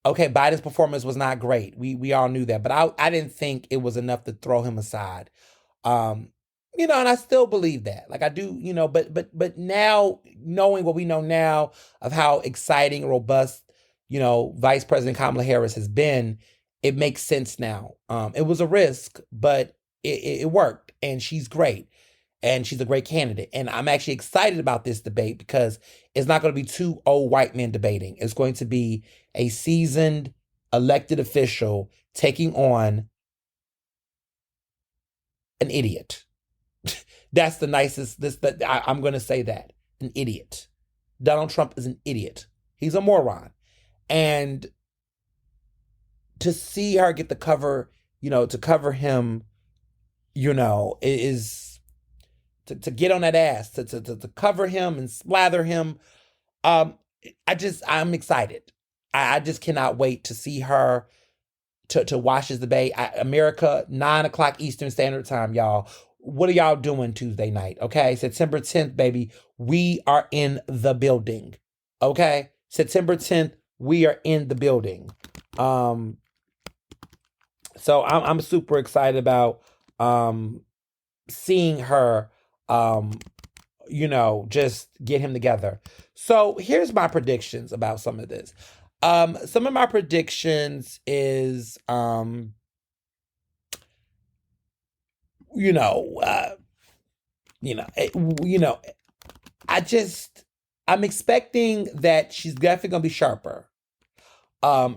okay, Biden's performance was not great. We all knew that, but I didn't think it was enough to throw him aside. And I still believe that. Like I do, but now knowing what we know now of how exciting, robust, Vice President Kamala Harris has been, it makes sense now. It was a risk, but it worked, and she's great. And she's a great candidate. And I'm actually excited about this debate because it's not going to be two old white men debating. It's going to be a seasoned elected official taking on an idiot. That's the nicest. I'm going to say that. An idiot. Donald Trump is an idiot. He's a moron. And to see her get the cover, to cover him, is... To get on that ass, to cover him and slather him. I'm excited. I just cannot wait to see her, to watch this debate. America, 9:00 Eastern Standard Time, y'all. What are y'all doing Tuesday night? Okay, September 10th, baby. We are in the building. Okay, September 10th, we are in the building. So I'm super excited about seeing her. Just get him together. So here's my predictions about some of this. Some of my predictions is, I'm expecting that she's definitely going to be sharper.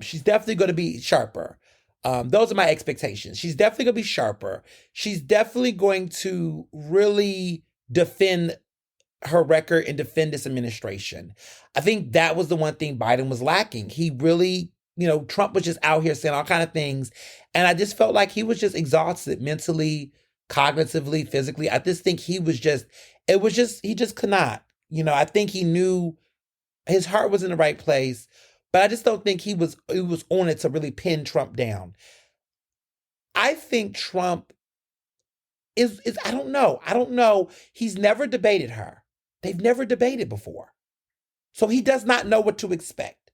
She's definitely going to be sharper. Those are my expectations. She's definitely going to be sharper. She's definitely going to really defend her record and defend this administration. I think that was the one thing Biden was lacking. He really, Trump was just out here saying all kind of things. And I just felt like he was just exhausted mentally, cognitively, physically. I just think he just could not. I think he knew his heart was in the right place. But I just don't think he was on it to really pin Trump down. I think Trump is I don't know. He's never debated her. They've never debated before. So he does not know what to expect.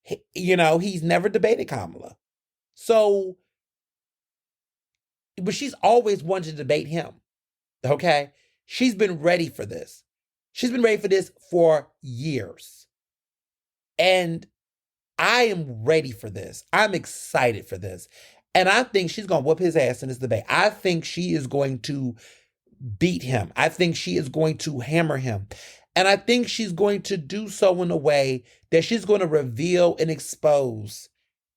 He's never debated Kamala. So, but she's always wanted to debate him. Okay? She's been ready for this. She's been ready for this for years. And I am ready for this. I'm excited for this. And I think she's going to whoop his ass in this debate. I think she is going to beat him. I think she is going to hammer him. And I think she's going to do so in a way that she's going to reveal and expose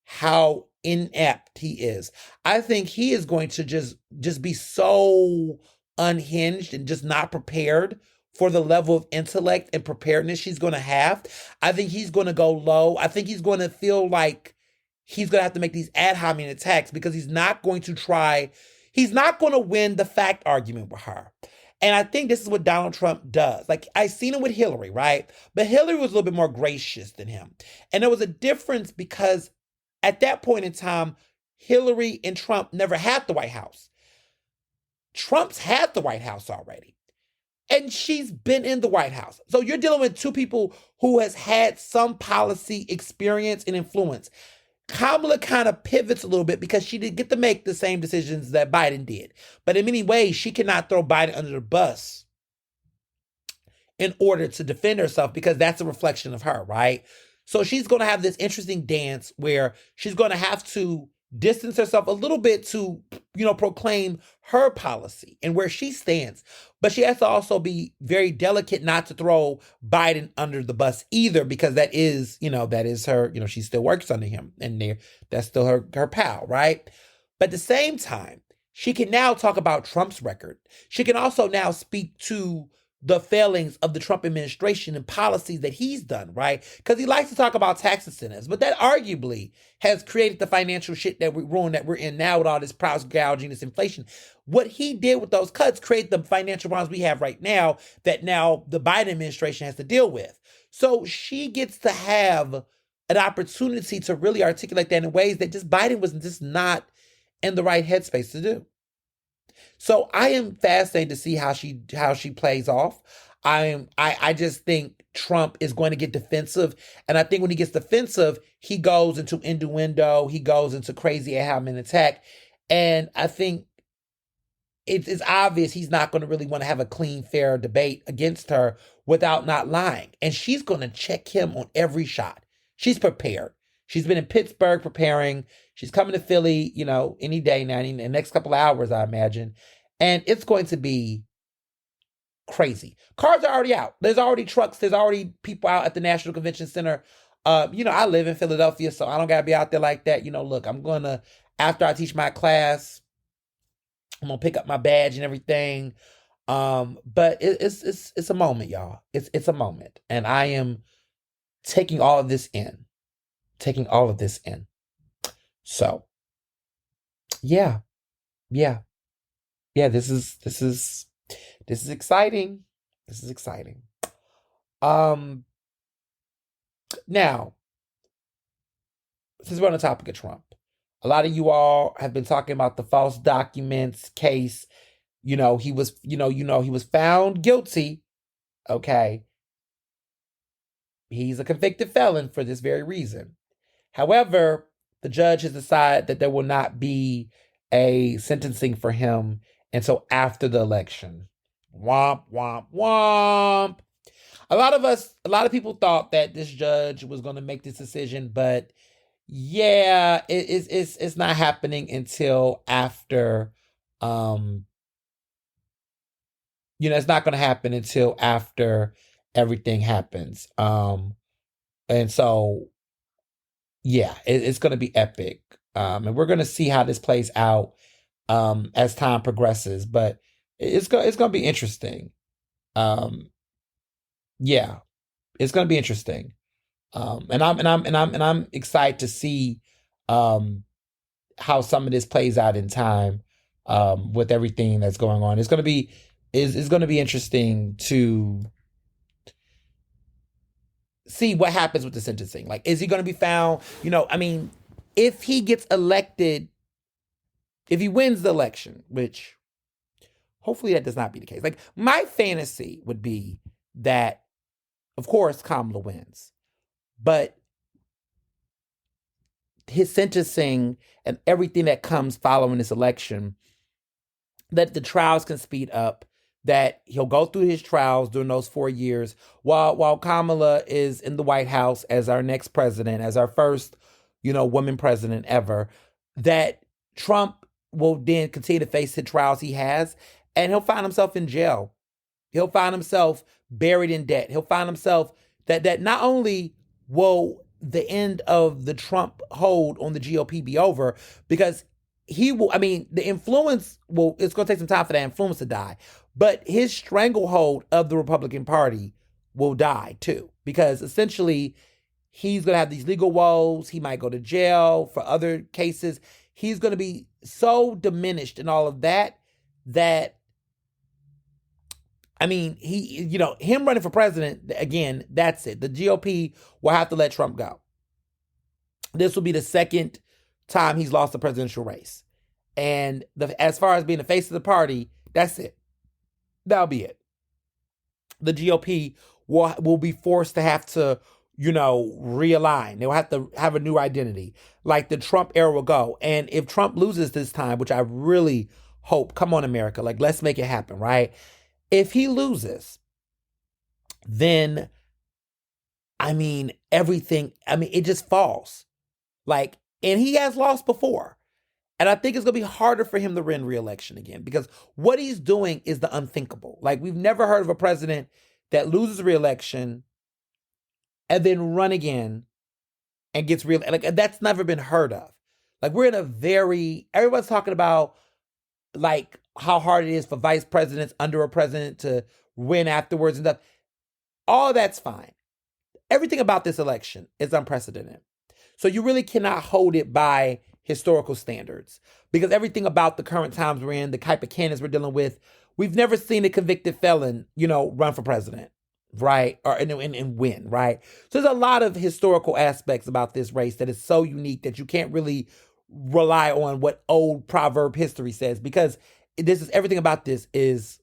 how inept he is. I think he is going to just be so unhinged and just not prepared for the level of intellect and preparedness she's going to have. I think he's going to go low. I think he's going to feel like he's going to have to make these ad hominem attacks because he's not going to win the fact argument with her. And I think this is what Donald Trump does. Like, I seen him with Hillary, right? But Hillary was a little bit more gracious than him. And there was a difference because at that point in time, Hillary and Trump never had the White House. Trump's had the White House already. And she's been in the White House. So you're dealing with two people who has had some policy experience and influence. Kamala kind of pivots a little bit because she didn't get to make the same decisions that Biden did. But in many ways, she cannot throw Biden under the bus in order to defend herself because that's a reflection of her, right? So she's going to have this interesting dance where she's going to have to distance herself a little bit to, proclaim her policy and where she stands. But she has to also be very delicate not to throw Biden under the bus either, because that is her, she still works under him, and that's still her pal, right? But at the same time, she can now talk about Trump's record. She can also now speak to the failings of the Trump administration and policies that he's done, right? Because he likes to talk about tax incentives, but that arguably has created the financial shit that we're in now with all this price gouging, this inflation. What he did with those cuts created the financial problems we have right now that now the Biden administration has to deal with. So she gets to have an opportunity to really articulate that in ways that just Biden was just not in the right headspace to do. So I am fascinated to see how she plays off. I just think Trump is going to get defensive. And I think when he gets defensive, he goes into innuendo, he goes into crazy ad hominem attack. And I think it's obvious he's not going to really want to have a clean, fair debate against her without not lying. And she's going to check him on every shot. She's prepared. She's been in Pittsburgh preparing. She's coming to Philly, any day now, in the next couple of hours, I imagine. And it's going to be crazy. Cars are already out. There's already trucks. There's already people out at the National Convention Center. I live in Philadelphia, so I don't got to be out there like that. Look, I'm going to, after I teach my class, I'm going to pick up my badge and everything. But it's a moment, y'all. It's a moment. And I am taking all of this in. So, yeah. This is exciting. This is exciting. Now, since we're on the topic of Trump, a lot of you all have been talking about the false documents case. He was found guilty. Okay. He's a convicted felon for this very reason. However, the judge has decided that there will not be a sentencing for him until after the election. Womp, womp, womp. A lot of people thought that this judge was going to make this decision, but yeah, it's not happening until after, it's not going to happen until after everything happens. And so, yeah, it's going to be epic. And we're going to see how this plays out as time progresses, but it's going to be interesting. Yeah, it's going to be interesting. And I'm excited to see how some of this plays out in time with everything that's going on. It's going to be interesting to see what happens with the sentencing. Like, is he going to be found? If he gets elected, if he wins the election, which hopefully that does not be the case. Like, my fantasy would be that, of course, Kamala wins, but his sentencing and everything that comes following this election, that the trials can speed up, that he'll go through his trials during those 4 years while Kamala is in the White House as our next president, as our first, woman president ever, that Trump will then continue to face the trials he has, and he'll find himself in jail. He'll find himself buried in debt. He'll find himself that not only will the end of the Trump hold on the GOP be over, because the influence it's going to take some time for that influence to die, but his stranglehold of the Republican Party will die too, because essentially he's going to have these legal woes. He might go to jail for other cases. He's going to be so diminished in all of that, him running for president, again, that's it. The GOP will have to let Trump go. This will be the second time he's lost the presidential race. And as far as being the face of the party, that's it. That'll be it. The GOP will be forced to have to, realign. They'll have to have a new identity, like the Trump era will go. And if Trump loses this time, which I really hope, come on, America, like, let's make it happen, right? If he loses, then, everything, it just falls. Like, and he has lost before. And I think it's going to be harder for him to win re-election again because what he's doing is the unthinkable. Like, we've never heard of a president that loses re-election and then run again and gets real. Like, that's never been heard of. Like, we're in a everyone's talking about like how hard it is for vice presidents under a president to win afterwards and stuff. All that's fine. Everything about this election is unprecedented. So you really cannot hold it by historical standards because everything about the current times we're in, the type of candidates we're dealing with, we've never seen a convicted felon, run for president, right? Or and win, right? So there's a lot of historical aspects about this race that is so unique that you can't really rely on what old proverb history says because everything about this is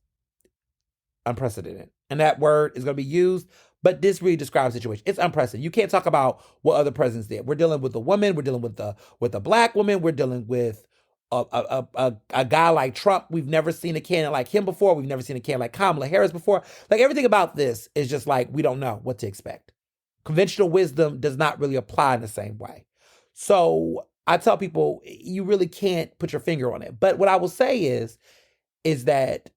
unprecedented. And that word is going to be used, but this really describes the situation. It's unprecedented. You can't talk about what other presidents did. We're dealing with a woman. We're dealing with a black woman. We're dealing with a guy like Trump. We've never seen a candidate like him before. We've never seen a candidate like Kamala Harris before. Like, everything about this is just like, we don't know what to expect. Conventional wisdom does not really apply in the same way. So I tell people, you really can't put your finger on it. But what I will say is that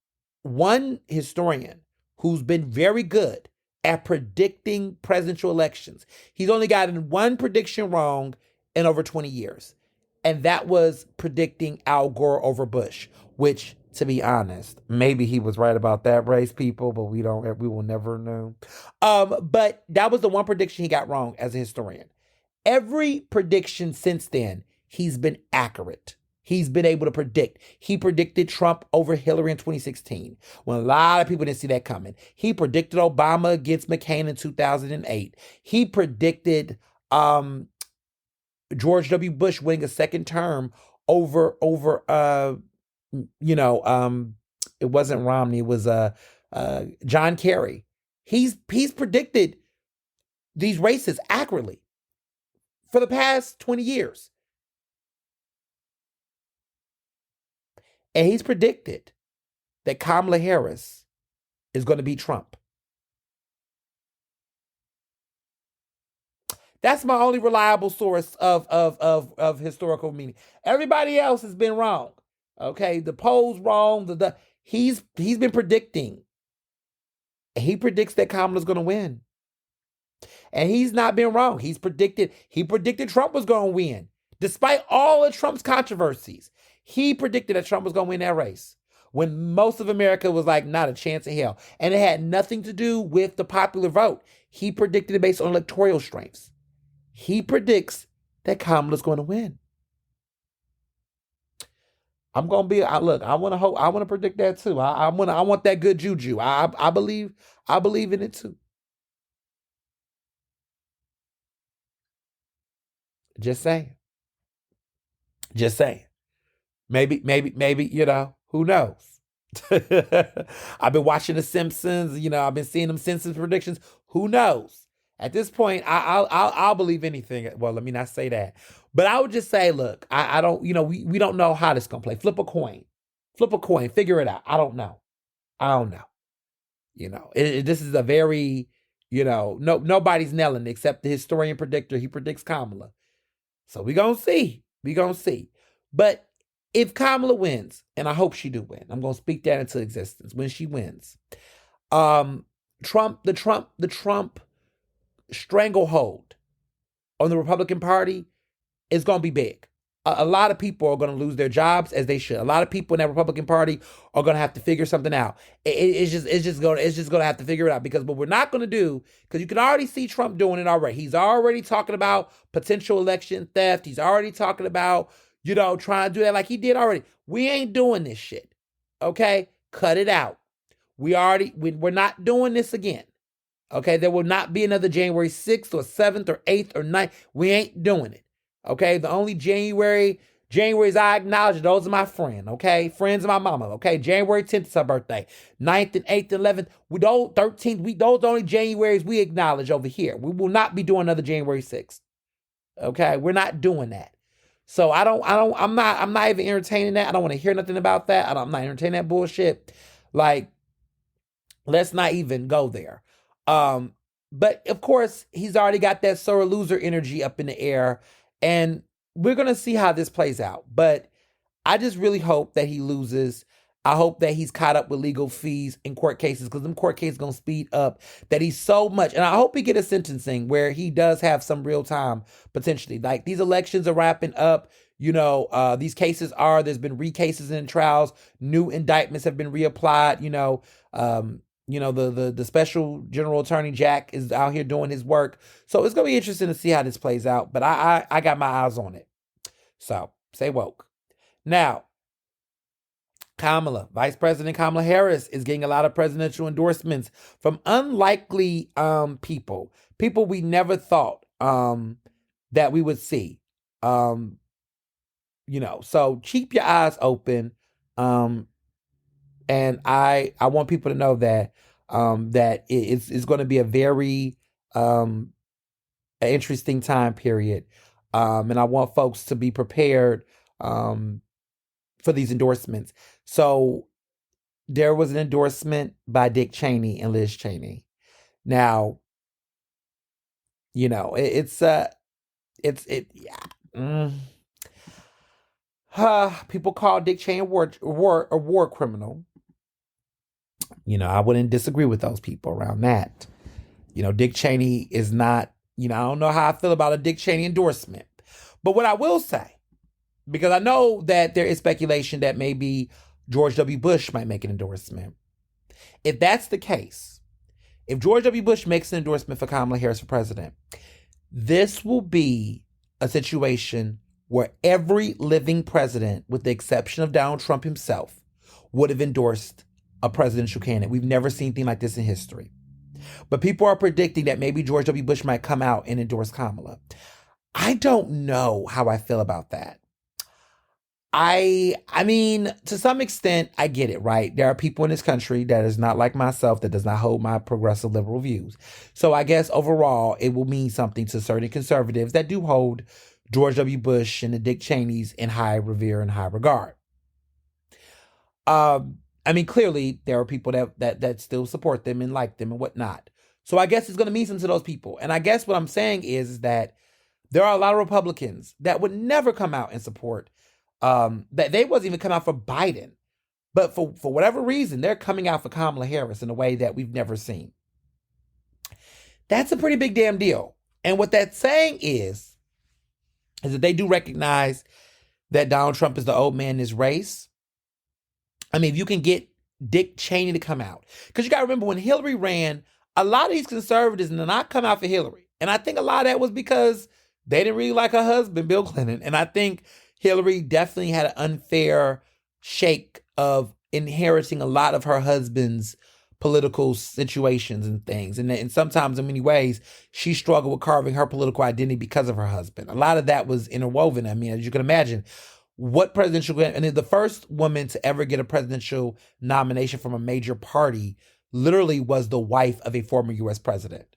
one historian who's been very good at predicting presidential elections, he's only gotten one prediction wrong in over 20 years. And that was predicting Al Gore over Bush, which, to be honest, maybe he was right about that race, people, but we will never know. But that was the one prediction he got wrong as a historian. Every prediction since then, he's been accurate. He's been able to predict. He predicted Trump over Hillary in 2016, when a lot of people didn't see that coming. He predicted Obama against McCain in 2008. He predicted George W. Bush winning a second term over it wasn't Romney, it was John Kerry. He's predicted these races accurately for the past 20 years. And he's predicted that Kamala Harris is going to beat Trump. That's my only reliable source of historical meaning. Everybody else has been wrong. Okay, the polls wrong. He's been predicting. He predicts that Kamala's going to win. And he's not been wrong. He predicted Trump was going to win. Despite all of Trump's controversies, he predicted that Trump was going to win that race when most of America was like, not a chance in hell. And it had nothing to do with the popular vote. He predicted it based on electoral strengths. He predicts that Kamala's going to win. I'm going to be, I want to predict that too. I want that good juju. I believe in it too. Just saying. Maybe, who knows? I've been watching The Simpsons, I've been seeing them Simpsons predictions. Who knows? At this point, I'll believe anything. Well, let me not say that. But I would just say, look, I don't, we don't know how this is going to play. Flip a coin, figure it out. I don't know. This is a very, nobody's nailing it except the historian predictor. He predicts Kamala. So we're going to see. But if Kamala wins, and I hope she do win, I'm going to speak that into existence when she wins. The Trump stranglehold on the Republican Party is going to be big. A lot of people are going to lose their jobs, as they should. A lot of people in that Republican Party are going to have to figure something out. It's just going to have to figure it out, because what we're not going to do, because you can already see Trump doing it already. He's already talking about potential election theft. He's already talking about, trying to do that like he did already. We ain't doing this shit. Okay? Cut it out. We're not doing this again. Okay? There will not be another January 6th or 7th or 8th or 9th. We ain't doing it. Okay? The only Januaries I acknowledge, those are my friends. Okay? Friends of my mama. Okay? January 10th is her birthday. 9th and 8th and 11th. Those 13th, those are the only Januaries we acknowledge over here. We will not be doing another January 6th. Okay? We're not doing that. So I'm not even entertaining that. I don't want to hear nothing about that. I'm not entertaining that bullshit. Like, let's not even go there. But of course, he's already got that sore loser energy up in the air, and we're going to see how this plays out. But I just really hope that he loses. I hope that he's caught up with legal fees in court cases, because them court cases going to speed up, that he's so much. And I hope he get a sentencing where he does have some real time, potentially. Like, these elections are wrapping up. These cases there's been recases and trials. New indictments have been reapplied. The special general attorney Jack is out here doing his work. So it's going to be interesting to see how this plays out. But I got my eyes on it. So stay woke. Now, Vice President Kamala Harris is getting a lot of presidential endorsements from unlikely people we never thought that we would see. So keep your eyes open. And I want people to know that it's going to be a very interesting time period. And I want folks to be prepared for these endorsements. So there was an endorsement by Dick Cheney and Liz Cheney. Now, people call Dick Cheney a war criminal. I wouldn't disagree with those people around that. Dick Cheney is not, I don't know how I feel about a Dick Cheney endorsement. But what I will say, because I know that there is speculation that maybe George W. Bush might make an endorsement. If that's the case, if George W. Bush makes an endorsement for Kamala Harris for president, this will be a situation where every living president, with the exception of Donald Trump himself, would have endorsed a presidential candidate. We've never seen anything like this in history. But people are predicting that maybe George W. Bush might come out and endorse Kamala. I don't know how I feel about that. I mean, to some extent, I get it, right? There are people in this country that is not like myself, that does not hold my progressive liberal views. So I guess overall, it will mean something to certain conservatives that do hold George W. Bush and the Dick Cheneys in high revere and high regard. Clearly, there are people that still support them and like them and whatnot. So I guess it's going to mean something to those people. And I guess what I'm saying is that there are a lot of Republicans that would never come out and support, that they wasn't even come out for Biden. But for whatever reason, they're coming out for Kamala Harris in a way that we've never seen. That's a pretty big damn deal. And what that's saying is that they do recognize that Donald Trump is the old man in this race. I mean, if you can get Dick Cheney to come out. Because you got to remember, when Hillary ran, a lot of these conservatives did not come out for Hillary. And I think a lot of that was because they didn't really like her husband, Bill Clinton. And I think Hillary definitely had an unfair shake of inheriting a lot of her husband's political situations and things. And sometimes, in many ways, she struggled with carving her political identity because of her husband. A lot of that was interwoven. I mean, as you can imagine, the first woman to ever get a presidential nomination from a major party literally was the wife of a former U.S. president.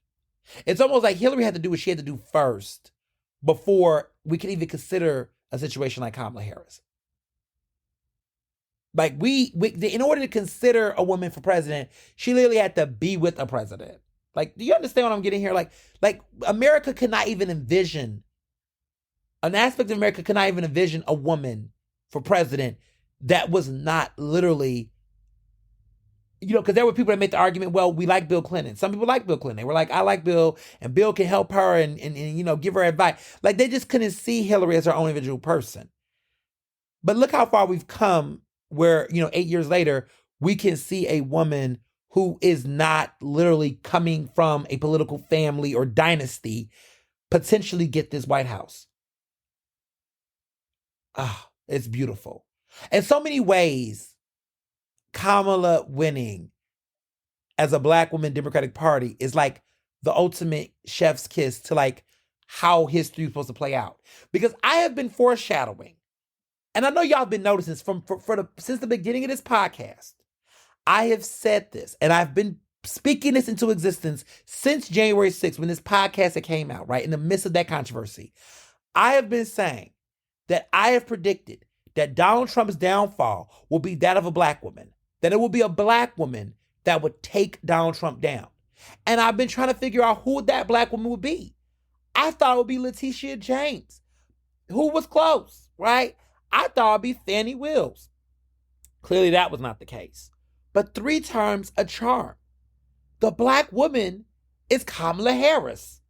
It's almost like Hillary had to do what she had to do first before we could even consider a situation like Kamala Harris. Like in order to consider a woman for president, she literally had to be with a president. Like, do you understand what I'm getting here? Like America could not even envision, an aspect of America could not even envision a woman for president that was not literally, because there were people that made the argument, well, we like Bill Clinton. Some people like Bill Clinton. They were like, I like Bill, and Bill can help her and give her advice. Like, they just couldn't see Hillary as her own individual person. But look how far we've come, where, 8 years later, we can see a woman who is not literally coming from a political family or dynasty potentially get this White House. It's beautiful. In so many ways, Kamala winning as a Black woman Democratic Party is like the ultimate chef's kiss to like how history is supposed to play out. Because I have been foreshadowing, and I know y'all have been noticing this since the beginning of this podcast. I have said this, and I've been speaking this into existence since January 6th, when this podcast had came out, right in the midst of that controversy. I have been saying that I have predicted that Donald Trump's downfall will be that of a Black woman, that it will be a Black woman that would take Donald Trump down. And I've been trying to figure out who that Black woman would be. I thought it would be Letitia James, who was close, right? I thought it'd be Fannie Wills. Clearly that was not the case. But 3 terms a charm. The black woman is Kamala Harris.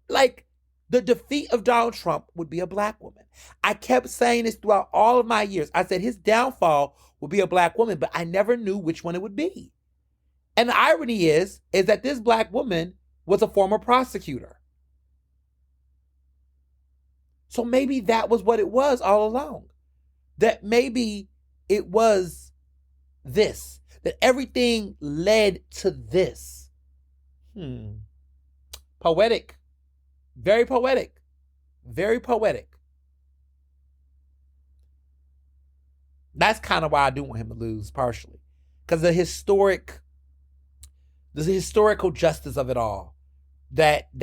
Like, the defeat of Donald Trump would be a black woman. I kept saying this throughout all of my years. I said his downfall would be a black woman, but I never knew which one it would be. And the irony is that this black woman was a former prosecutor. So maybe that was what it was all along. That maybe it was this. That everything led to this. Poetic. Very poetic. Very poetic. That's kind of why I do want him to lose, partially. Because the historical justice of it all. That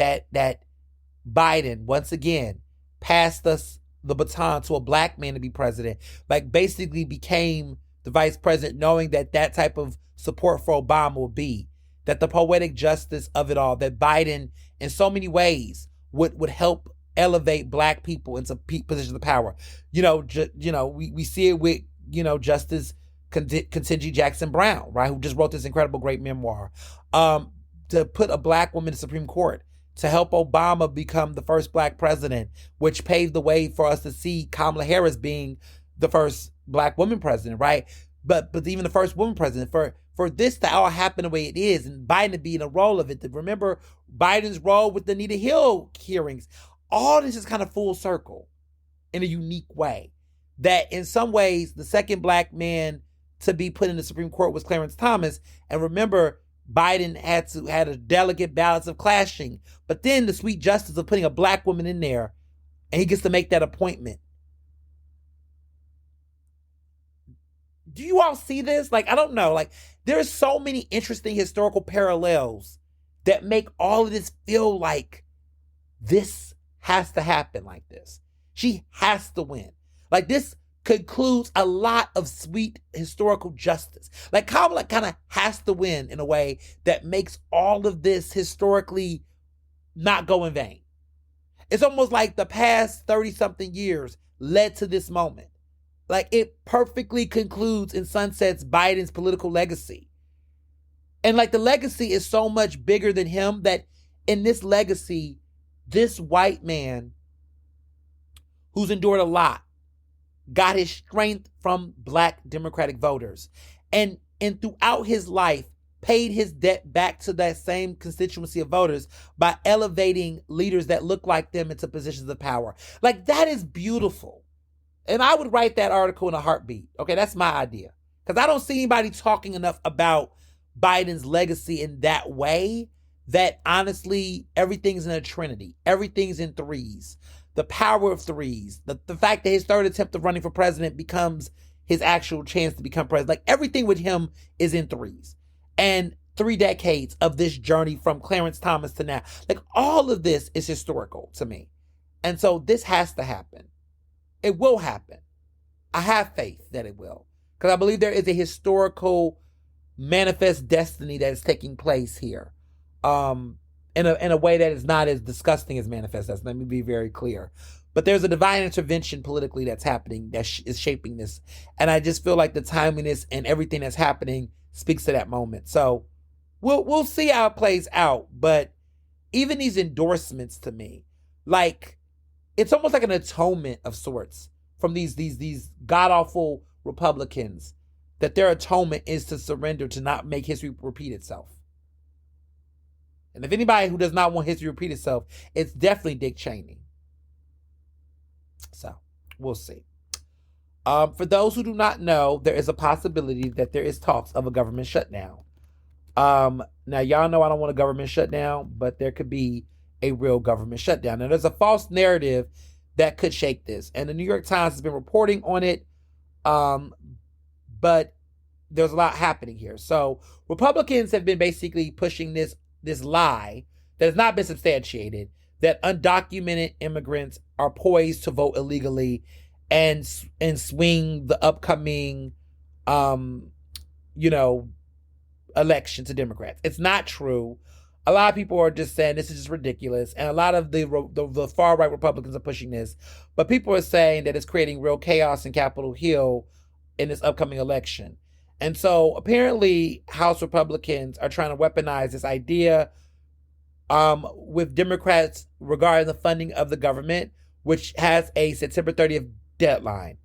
Biden, once again, passed us the baton to a black man to be president. Like, basically became the vice president, knowing that type of support for Obama would be. That the poetic justice of it all. That Biden, in so many ways, would help elevate black people into positions of power. We see it with, Justice Ketanji Jackson Brown, right? Who just wrote this incredible, great memoir. To put a black woman in the Supreme Court, to help Obama become the first black president, which paved the way for us to see Kamala Harris being the first black woman president, right? But even the first woman president, for this to all happen the way it is, and Biden to be in a role of it, to remember Biden's role with the Anita Hill hearings, all this is kind of full circle in a unique way. That in some ways, the second black man to be put in the Supreme Court was Clarence Thomas. And remember, Biden had a delicate balance of clashing, but then the sweet justice of putting a black woman in there, and he gets to make that appointment. Do you all see this? Like, I don't know. Like, there's so many interesting historical parallels that make all of this feel like this has to happen like this. She has to win. Like, this concludes a lot of sweet historical justice. Like, Kamala kind of has to win in a way that makes all of this historically not go in vain. It's almost like the past 30-something years led to this moment. Like, it perfectly concludes and sunsets Biden's political legacy. And like, the legacy is so much bigger than him that in this legacy, this white man who's endured a lot got his strength from black Democratic voters. And throughout his life, paid his debt back to that same constituency of voters by elevating leaders that look like them into positions of power. Like, that is beautiful. And I would write that article in a heartbeat. Okay, that's my idea. Because I don't see anybody talking enough about Biden's legacy in that way, that honestly, everything's in a trinity. Everything's in threes. The power of threes. The fact that his third attempt of running for president becomes his actual chance to become president. Like, everything with him is in threes. And 3 decades of this journey from Clarence Thomas to now. Like, all of this is historical to me. And so this has to happen. It will happen. I have faith that it will. Because I believe there is a historical manifest destiny that is taking place here. In a way that is not as disgusting as manifest destiny. Let me be very clear. But there's a divine intervention politically that's happening that is shaping this. And I just feel like the timeliness and everything that's happening speaks to that moment. So we'll see how it plays out. But even these endorsements, to me, like, it's almost like an atonement of sorts from these god-awful Republicans, that their atonement is to surrender, to not make history repeat itself. And if anybody who does not want history to repeat itself, it's definitely Dick Cheney. So, we'll see. For those who do not know, there is a possibility that there is talks of a government shutdown. Now, y'all know I don't want a government shutdown, but there could be a real government shutdown. Now, there's a false narrative that could shake this. And the New York Times has been reporting on it. But there's a lot happening here. So Republicans have been basically pushing this lie that has not been substantiated, that undocumented immigrants are poised to vote illegally and swing the upcoming, election to Democrats. It's not true. A lot of people are just saying this is just ridiculous, and a lot of the far right Republicans are pushing this. But people are saying that it's creating real chaos in Capitol Hill in this upcoming election. And so apparently House Republicans are trying to weaponize this idea with Democrats regarding the funding of the government, which has a September 30th deadline.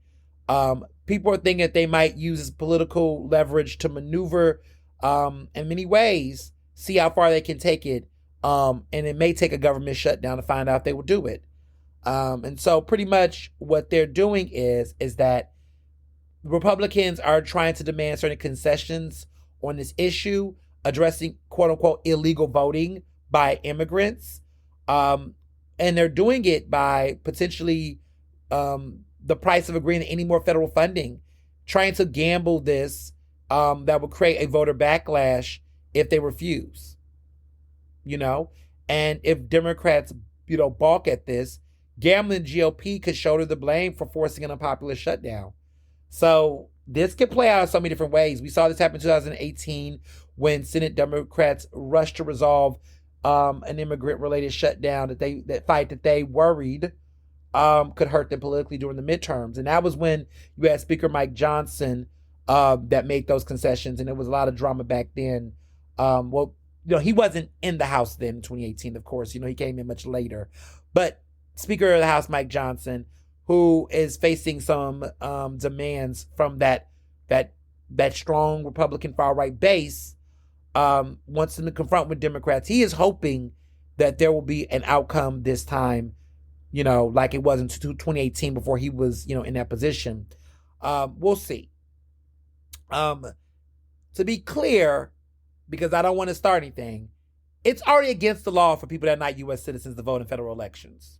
People are thinking that they might use this political leverage to maneuver in many ways, see how far they can take it, and it may take a government shutdown to find out if they will do it. And so pretty much what they're doing is that Republicans are trying to demand certain concessions on this issue, addressing quote-unquote illegal voting by immigrants. And they're doing it by potentially the price of agreeing to any more federal funding, trying to gamble this that would create a voter backlash if they refuse. And if Democrats, balk at this, gambling GOP could shoulder the blame for forcing an unpopular shutdown. So this could play out in so many different ways. We saw this happen in 2018 when Senate Democrats rushed to resolve an immigrant-related shutdown that they worried could hurt them politically during the midterms. And that was when you had Speaker Mike Johnson that made those concessions, and there was a lot of drama back then. He wasn't in the House then in 2018, of course. He came in much later. But Speaker of the House Mike Johnson, who is facing some demands from that strong Republican far-right base, wants them to confront with Democrats. He is hoping that there will be an outcome this time, like it was in 2018 before he was, in that position. We'll see. To be clear, because I don't want to start anything, it's already against the law for people that are not U.S. citizens to vote in federal elections.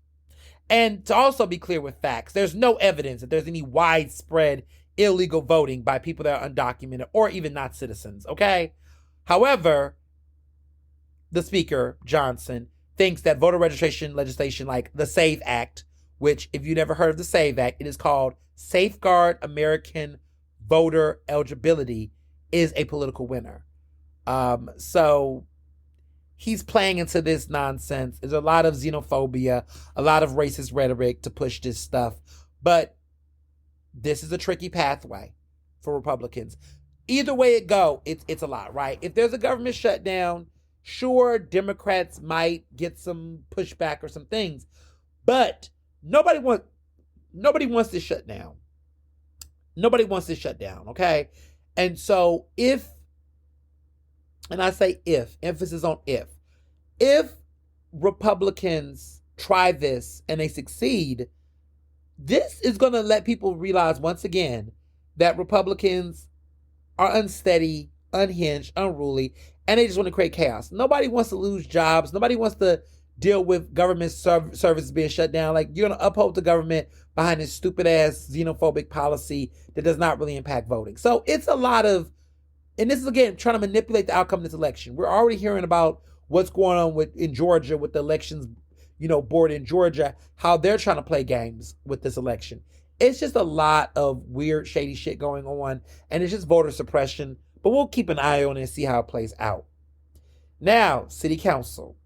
And to also be clear with facts, there's no evidence that there's any widespread illegal voting by people that are undocumented or even not citizens, okay? However, the Speaker, Johnson, thinks that voter registration legislation like the SAVE Act, which if you've never heard of the SAVE Act, it is called Safeguard American Voter Eligibility, is a political winner. So he's playing into this nonsense. There's a lot of xenophobia, a lot of racist rhetoric to push this stuff. But this is a tricky pathway for Republicans. Either way it go, it's a lot, right? If there's a government shutdown, sure, Democrats might get some pushback or some things. But nobody wants this shut down. Nobody wants this shut down, okay? And so and I say if, emphasis on if Republicans try this and they succeed, this is going to let people realize once again that Republicans are unsteady, unhinged, unruly, and they just want to create chaos. Nobody wants to lose jobs. Nobody wants to deal with government services being shut down. Like, you're going to uphold the government behind this stupid-ass xenophobic policy that does not really impact voting. So it's a lot of, and this is, again, trying to manipulate the outcome of this election. We're already hearing about what's going on in Georgia with the elections, board in Georgia, how they're trying to play games with this election. It's just a lot of weird, shady shit going on, and it's just voter suppression. But we'll keep an eye on it and see how it plays out. Now, City Council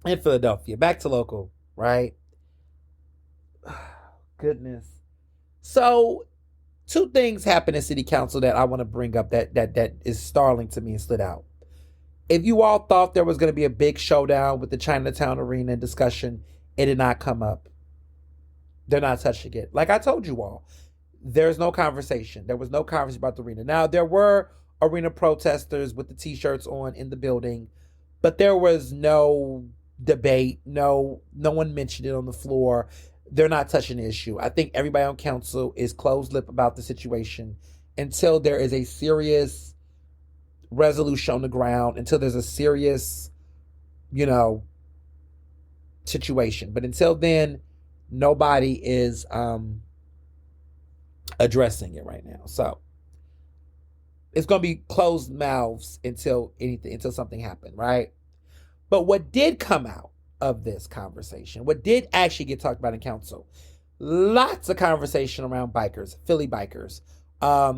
in Philadelphia. Back to local, right? Goodness. So, two things happened in City Council that I want to bring up that is startling to me and stood out. If you all thought there was going to be a big showdown with the Chinatown Arena discussion, it did not come up. They're not touching it. Like I told you all, there's no conversation. There was no conversation about the arena. Now, there were arena protesters with the T-shirts on in the building, but there was no debate. No one mentioned it on the floor. They're not touching the issue. I think everybody on council is closed-lipped about the situation until there is a serious resolution on the ground, until there's a serious, situation. But until then, nobody is addressing it right now. So it's going to be closed mouths until something happened, right? But what did come out of this conversation, what did actually get talked about in council, lots of conversation around bikers, Philly bikers, a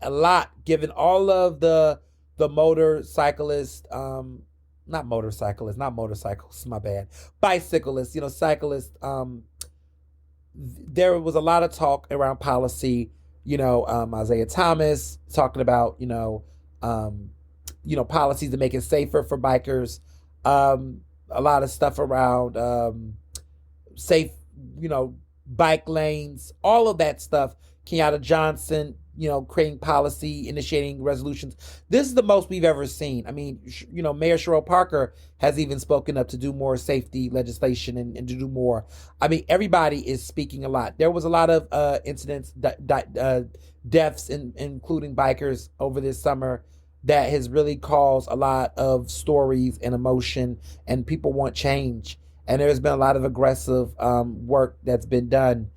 lot, given all of the the motorcyclist, not motorcyclists, not motorcycles, my bad, bicyclists, cyclists. There was a lot of talk around policy. Isaiah Thomas talking about policies to make it safer for bikers. A lot of stuff around safe, bike lanes, all of that stuff. Kenyatta Johnson, creating policy, initiating resolutions. This is the most we've ever seen. I mean, Mayor Cheryl Parker has even spoken up to do more safety legislation and to do more. I mean, everybody is speaking a lot. There was a lot of incidents, deaths, including bikers over this summer, that has really caused a lot of stories and emotion, and people want change. And there's been a lot of aggressive work that's been done.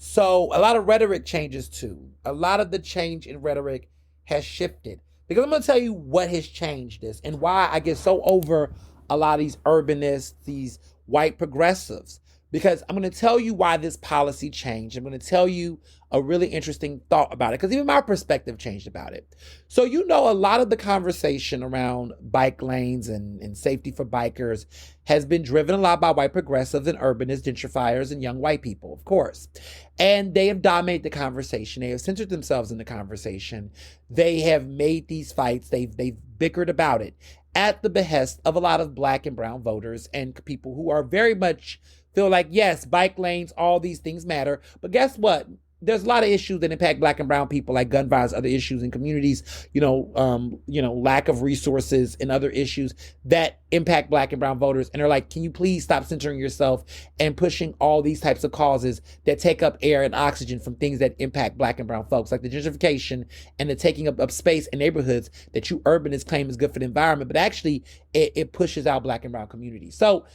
So a lot of rhetoric changes too. A lot of the change in rhetoric has shifted. Because I'm going to tell you what has changed this and why I get so over a lot of these urbanists, these white progressives. Because I'm going to tell you why this policy changed. I'm going to tell you a really interesting thought about it, because even my perspective changed about it. So, a lot of the conversation around bike lanes and safety for bikers has been driven a lot by white progressives and urbanists, gentrifiers, and young white people, of course. And they have dominated the conversation. They have centered themselves in the conversation. They have made these fights. They've bickered about it at the behest of a lot of Black and brown voters and people who are very much feel like, yes, bike lanes, all these things matter. But guess what? There's a lot of issues that impact Black and brown people, like gun violence, other issues in communities, lack of resources and other issues that impact Black and brown voters. And they're like, can you please stop centering yourself and pushing all these types of causes that take up air and oxygen from things that impact Black and brown folks, like the gentrification and the taking up of space in neighborhoods that you urbanists claim is good for the environment, but actually it pushes out Black and brown communities. So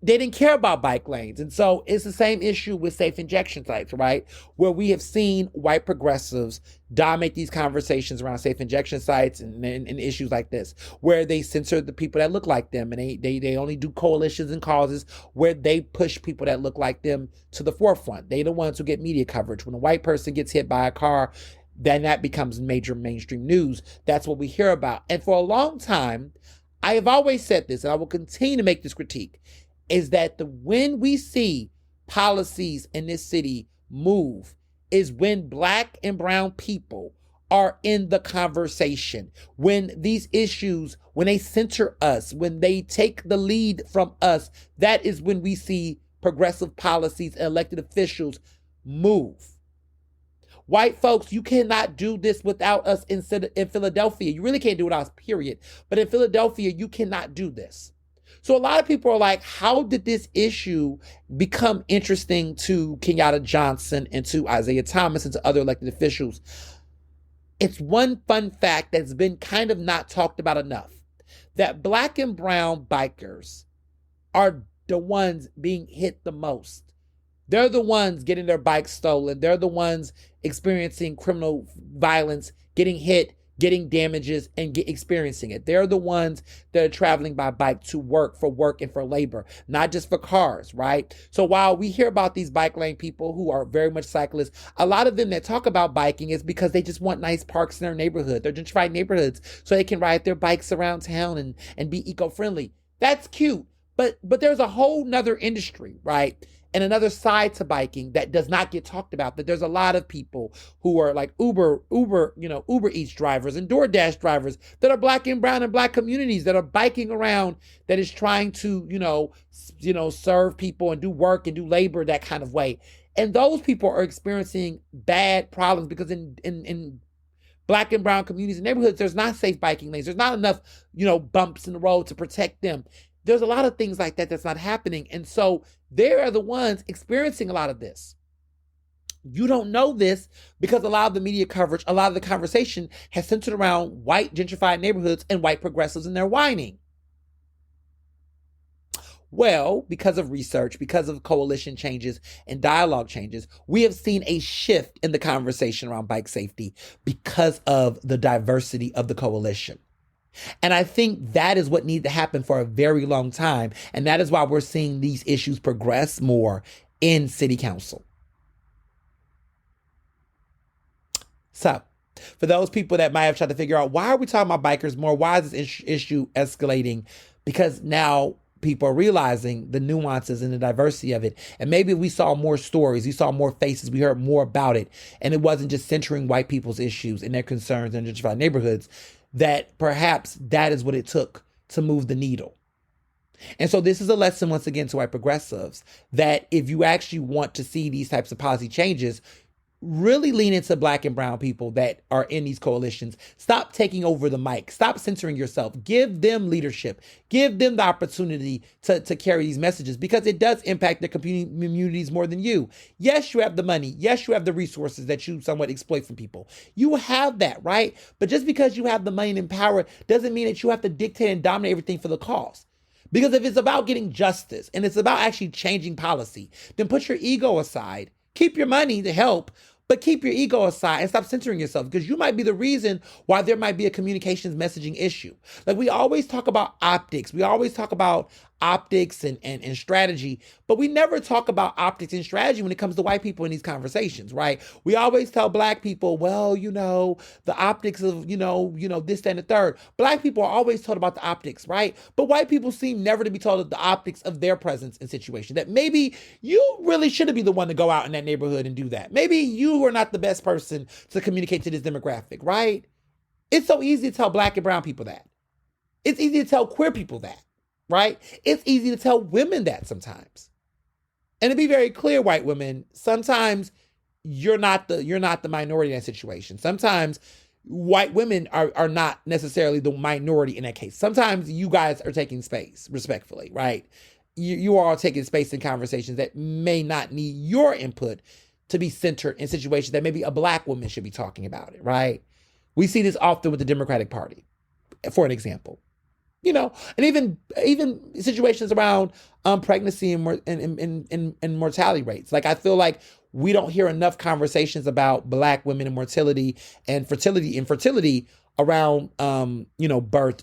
they didn't care about bike lanes. And so it's the same issue with safe injection sites, right? Where we have seen white progressives dominate these conversations around safe injection sites and issues like this, where they censor the people that look like them, and they only do coalitions and causes where they push people that look like them to the forefront. They're the ones who get media coverage. When a white person gets hit by a car, then that becomes major mainstream news. That's what we hear about. And for a long time, I have always said this, and I will continue to make this critique, is that when we see policies in this city move is when Black and brown people are in the conversation. When these issues, when they center us, when they take the lead from us, that is when we see progressive policies and elected officials move. White folks, you cannot do this without us in Philadelphia. You really can't do it without us, period. But in Philadelphia, you cannot do this. So a lot of people are like, how did this issue become interesting to Kenyatta Johnson and to Isaiah Thomas and to other elected officials? It's one fun fact that's been kind of not talked about enough, that Black and brown bikers are the ones being hit the most. They're the ones getting their bikes stolen. They're the ones experiencing criminal violence, getting hit, getting damages, and experiencing it. They're the ones that are traveling by bike to work and for labor, not just for cars, right? So while we hear about these bike lane people who are very much cyclists, a lot of them that talk about biking is because they just want nice parks in their neighborhood. They're gentrified neighborhoods so they can ride their bikes around town and be eco-friendly. That's cute. But there's a whole nother industry, right? And another side to biking that does not get talked about, that there's a lot of people who are like Uber Eats drivers and DoorDash drivers that are Black and brown and Black communities that are biking around, that is trying to, serve people and do work and do labor that kind of way. And those people are experiencing bad problems because in Black and brown communities and neighborhoods, there's not safe biking lanes. There's not enough, bumps in the road to protect them. There's a lot of things like that that's not happening. And so they are the ones experiencing a lot of this. You don't know this because a lot of the media coverage, a lot of the conversation has centered around white gentrified neighborhoods and white progressives and their whining. Well, because of research, because of coalition changes and dialogue changes, we have seen a shift in the conversation around bike safety because of the diversity of the coalition. And I think that is what needs to happen for a very long time. And that is why we're seeing these issues progress more in city council. So For those people that might have tried to figure out, why are we talking about bikers more? Why is this issue escalating? Because now people are realizing the nuances and the diversity of it. And maybe we saw more stories, we saw more faces, we heard more about it. And it wasn't just centering white people's issues and their concerns in gentrified neighborhoods, that perhaps that is what it took to move the needle. And so this is a lesson, once again, to white progressives, that if you actually want to see these types of policy changes, really lean into Black and brown people that are in these coalitions. Stop taking over the mic. Stop censoring yourself. Give them leadership. Give them the opportunity to carry these messages, because it does impact their communities more than you. Yes, you have the money. Yes, you have the resources that you somewhat exploit from people. You have that, right? But just because you have the money and power doesn't mean that you have to dictate and dominate everything for the cause. Because if it's about getting justice and it's about actually changing policy, then put your ego aside. Keep your money to help, but keep your ego aside and stop censoring yourself, because you might be the reason why there might be a communications messaging issue. Like, we always talk about optics. We always talk about optics and strategy, but we never talk about optics and strategy when it comes to white people in these conversations, right? We always tell Black people, well, the optics of, this, that, and the third. Black people are always told about the optics, right? But white people seem never to be told the optics of their presence in situations, that maybe you really shouldn't be the one to go out in that neighborhood and do that. Maybe you are not the best person to communicate to this demographic, right? It's so easy to tell Black and brown people that. It's easy to tell queer people that. Right? It's easy to tell women that sometimes. And to be very clear, white women, sometimes you're not the minority in that situation. Sometimes white women are not necessarily the minority in that case. Sometimes you guys are taking space, respectfully, right? You are all taking space in conversations that may not need your input to be centered in situations that maybe a Black woman should be talking about it, right? We see this often with the Democratic Party, for an example. And even situations around pregnancy and mortality rates. Like, I feel like we don't hear enough conversations about Black women and mortality and infertility around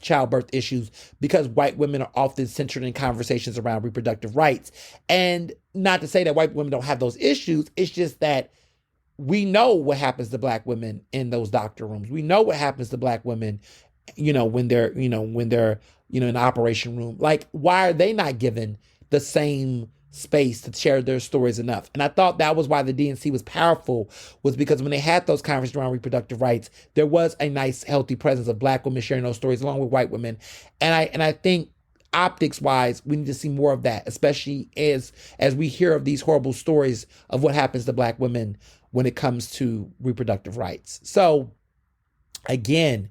childbirth issues, because white women are often centered in conversations around reproductive rights. And not to say that white women don't have those issues, it's just that we know what happens to Black women in those doctor rooms. We know what happens to Black women when they're in the operation room. Like, why are they not given the same space to share their stories enough? And I thought that was why the DNC was powerful, was because when they had those conversations around reproductive rights, there was a nice, healthy presence of Black women sharing those stories along with white women. And I think optics wise, we need to see more of that, especially as we hear of these horrible stories of what happens to Black women when it comes to reproductive rights. So again,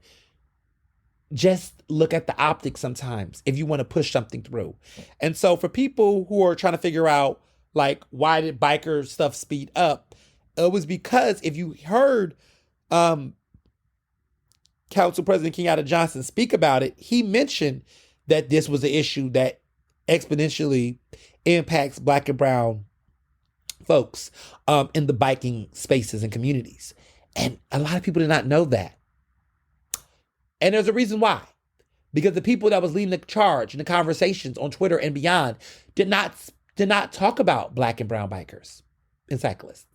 just look at the optics sometimes if you want to push something through. And so for people who are trying to figure out, like, why did biker stuff speed up? It was because if you heard Council President Kenyatta Johnson speak about it, he mentioned that this was an issue that exponentially impacts Black and brown folks in the biking spaces and communities. And a lot of people did not know that. And there's a reason why. Because the people that was leading the charge in the conversations on Twitter and beyond did not talk about Black and brown bikers and cyclists.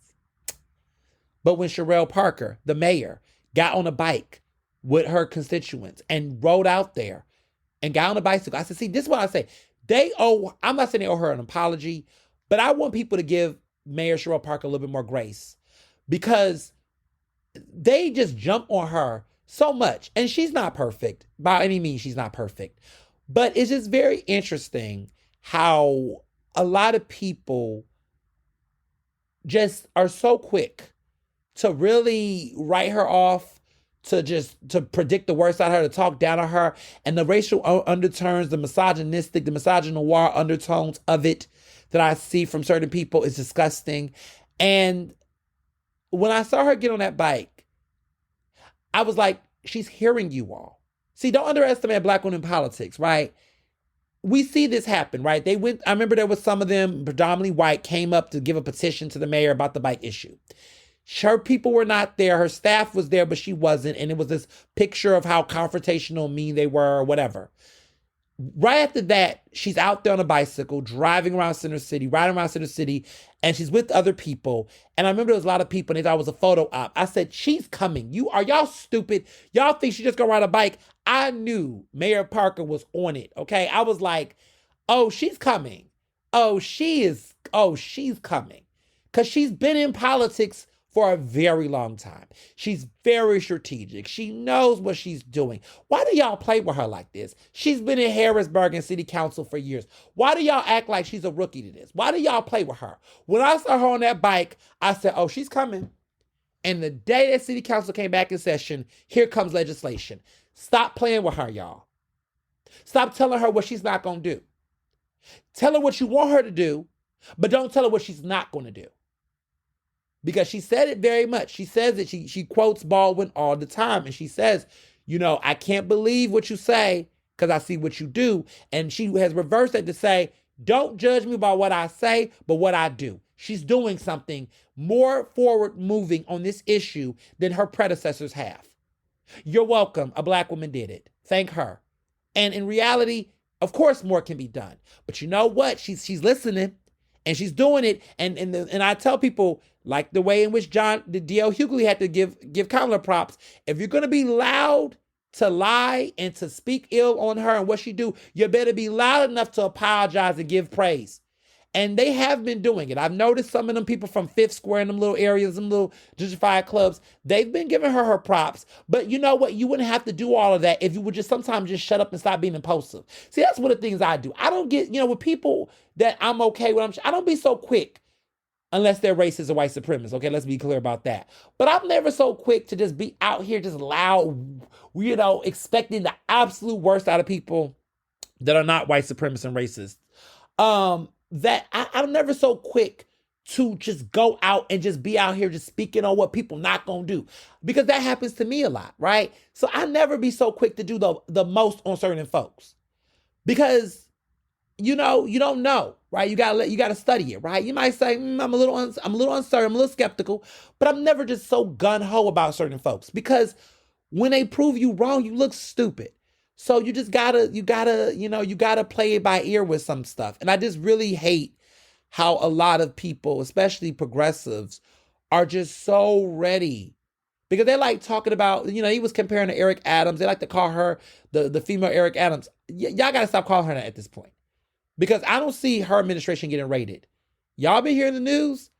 But when Sherelle Parker, the mayor, got on a bike with her constituents and rode out there and got on a bicycle, I said, see, this is what I say. I'm not saying they owe her an apology, but I want people to give Mayor Sherelle Parker a little bit more grace, because they just jump on her so much. And she's not perfect. By any means, she's not perfect. But it's just very interesting how a lot of people just are so quick to really write her off, to predict the worst out of her, to talk down on her. And the racial undertones, the misogynoir undertones of it that I see from certain people is disgusting. And when I saw her get on that bike, I was like, she's hearing you all. See, don't underestimate Black women in politics, right? We see this happen, right? I remember there was some of them, predominantly white, came up to give a petition to the mayor about the bike issue. Her people were not there. Her staff was there, but she wasn't. And it was this picture of how confrontational, mean they were, or whatever. Right after that, she's out there on a bicycle, driving around Center City, riding around Center City, and she's with other people. And I remember there was a lot of people, and they thought it was a photo op. I said, she's coming. Are y'all stupid? Y'all think she just gonna ride a bike? I knew Mayor Parker was on it, okay? I was like, oh, she's coming. She's coming. Because she's been in politics for a very long time. She's very strategic. She knows what she's doing. Why do y'all play with her like this? She's been in Harrisburg and City Council for years. Why do y'all act like she's a rookie to this? Why do y'all play with her? When I saw her on that bike, I said, oh, she's coming. And the day that City Council came back in session, here comes legislation. Stop playing with her, y'all. Stop telling her what she's not going to do. Tell her what you want her to do, but don't tell her what she's not going to do. Because she said it very much. She says that she quotes Baldwin all the time. And she says, I can't believe what you say because I see what you do. And she has reversed it to say, don't judge me by what I say, but what I do. She's doing something more forward moving on this issue than her predecessors have. You're welcome. A Black woman did it. Thank her. And in reality, of course, more can be done. But you know what? She's listening. And she's doing it, and I tell people, like the way in which D.L. Hughley had to give Kamala props, if you're going to be loud to lie and to speak ill on her and what she do, you better be loud enough to apologize and give praise. And they have been doing it. I've noticed some of them people from Fifth Square in them little areas, them little gentrified clubs, they've been giving her props. But you know what? You wouldn't have to do all of that if you would just sometimes just shut up and stop being impulsive. See, that's one of the things I do. I don't get, with people that I'm okay with, I don't be so quick unless they're racist or white supremacists. Okay, let's be clear about that. But I'm never so quick to just be out here just loud, expecting the absolute worst out of people that are not white supremacists and racists. That I'm never so quick to just go out and just be out here just speaking on what people not gonna do, because that happens to me a lot, right? So I never be so quick to do the most on certain folks, because you don't know, right? You gotta study it, right? You might say I'm a little uncertain, I'm a little skeptical, but I'm never just so gun ho about certain folks, because when they prove you wrong, you look stupid. So you just gotta play it by ear with some stuff. And I just really hate how a lot of people, especially progressives, are just so ready. Because they like talking about, he was comparing to Eric Adams. They like to call her the female Eric Adams. Y'all gotta stop calling her that at this point. Because I don't see her administration getting raided. Y'all been hearing the news?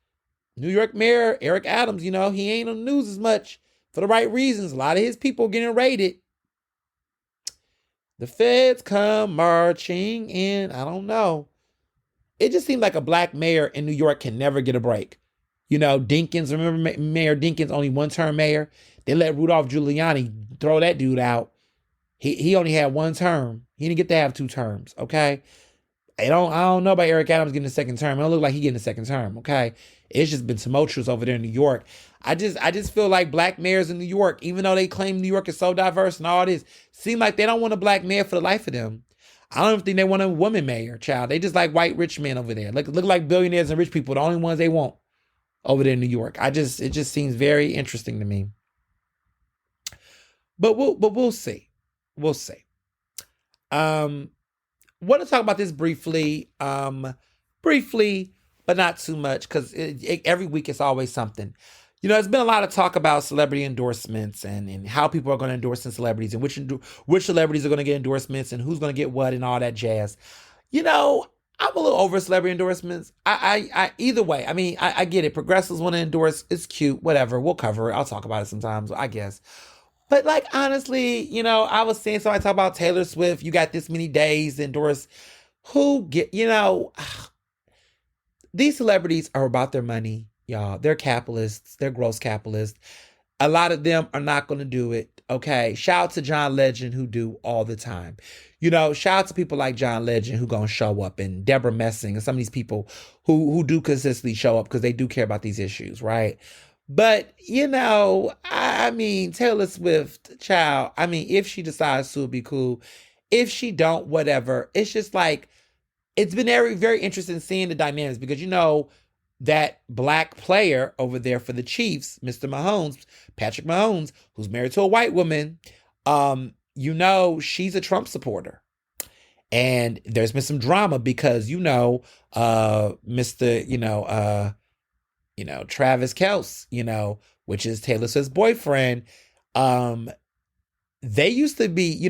New York Mayor Eric Adams, he ain't on the news as much for the right reasons. A lot of his people getting raided. The feds come marching in. I don't know. It just seems like a Black mayor in New York can never get a break. Dinkins, remember Mayor Dinkins, only one-term mayor? They let Rudolph Giuliani throw that dude out. He only had one term. He didn't get to have 2 terms, okay? I don't know about Eric Adams getting a second term. It don't look like he getting a second term, okay? It's just been tumultuous over there in New York. I just feel like Black mayors in New York, even though they claim New York is so diverse and all this, seem like they don't want a Black mayor for the life of them. I don't even think they want a woman mayor, child. They just like white rich men over there. Look like billionaires and rich people, the only ones they want over there in New York. It just seems very interesting to me. But we'll see. We'll see. Want to talk about this briefly, but not too much, because every week it's always something. There's been a lot of talk about celebrity endorsements and how people are going to endorse some celebrities and which celebrities are going to get endorsements and who's going to get what and all that jazz. I'm a little over celebrity endorsements. I either way. I mean, I get it. Progressives want to endorse. It's cute. Whatever. We'll cover it. I'll talk about it sometimes, I guess. But honestly, I was seeing somebody talk about Taylor Swift. You got this many days to endorse. These celebrities are about their money, y'all. They're capitalists. They're gross capitalists. A lot of them are not going to do it. Okay. Shout out to John Legend, who do all the time. Shout out to people like John Legend who going to show up, and Deborah Messing and some of these people who do consistently show up because they do care about these issues, right? But, I mean, Taylor Swift, child, I mean, if she decides to, it'll be cool. If she don't, whatever. It's just it's been very, very interesting seeing the dynamics, because, that Black player over there for the Chiefs, Mr. Mahomes, Patrick Mahomes, who's married to a white woman, she's a Trump supporter. And there's been some drama because, Mr., Travis Kelce, which is Taylor Swift's boyfriend. They used to be,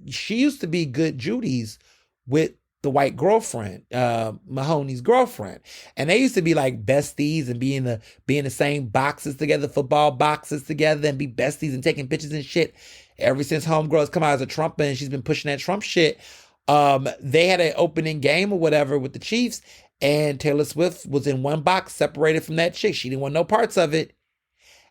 she used to be good Judy's with the white girlfriend, Mahoney's girlfriend. And they used to be like besties and be in the same boxes together, football boxes together, and be besties and taking pictures and shit. Ever since Homegirl's come out as a Trump and she's been pushing that Trump shit. They had an opening game or whatever with the Chiefs, and Taylor Swift was in one box separated from that chick. She didn't want no parts of it.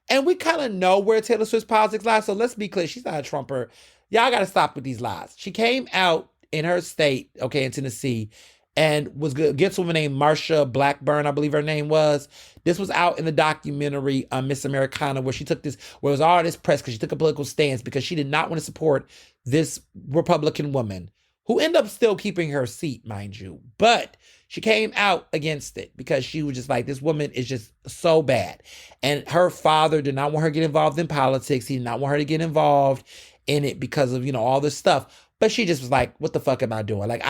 And we kind of know where Taylor Swift's politics lie, so let's be clear. She's not a Trumper. Y'all got to stop with these lies. She came out in her state, in Tennessee, and was against a woman named Marsha Blackburn, I believe her name was. This was out in the documentary Miss Americana, where it was all this press because she took a political stance because she did not want to support this Republican woman who ended up still keeping her seat, mind you. But she came out against it because she was just like, this woman is just so bad. And her father did not want her to get involved in politics. He did not want her to get involved in it because of, all this stuff. But she just was like, what the fuck am I doing? Like,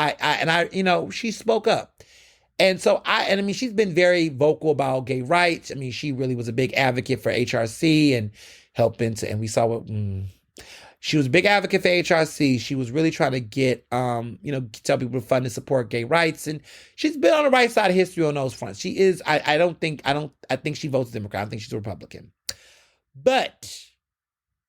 she spoke up. And so she's been very vocal about gay rights. I mean, she really was a big advocate for HRC and helping to, and we saw what, she was a big advocate for HRC. She was really trying to get, tell people to fund and support gay rights. And she's been on the right side of history on those fronts. She is, I think she votes Democrat. I think she's a Republican. But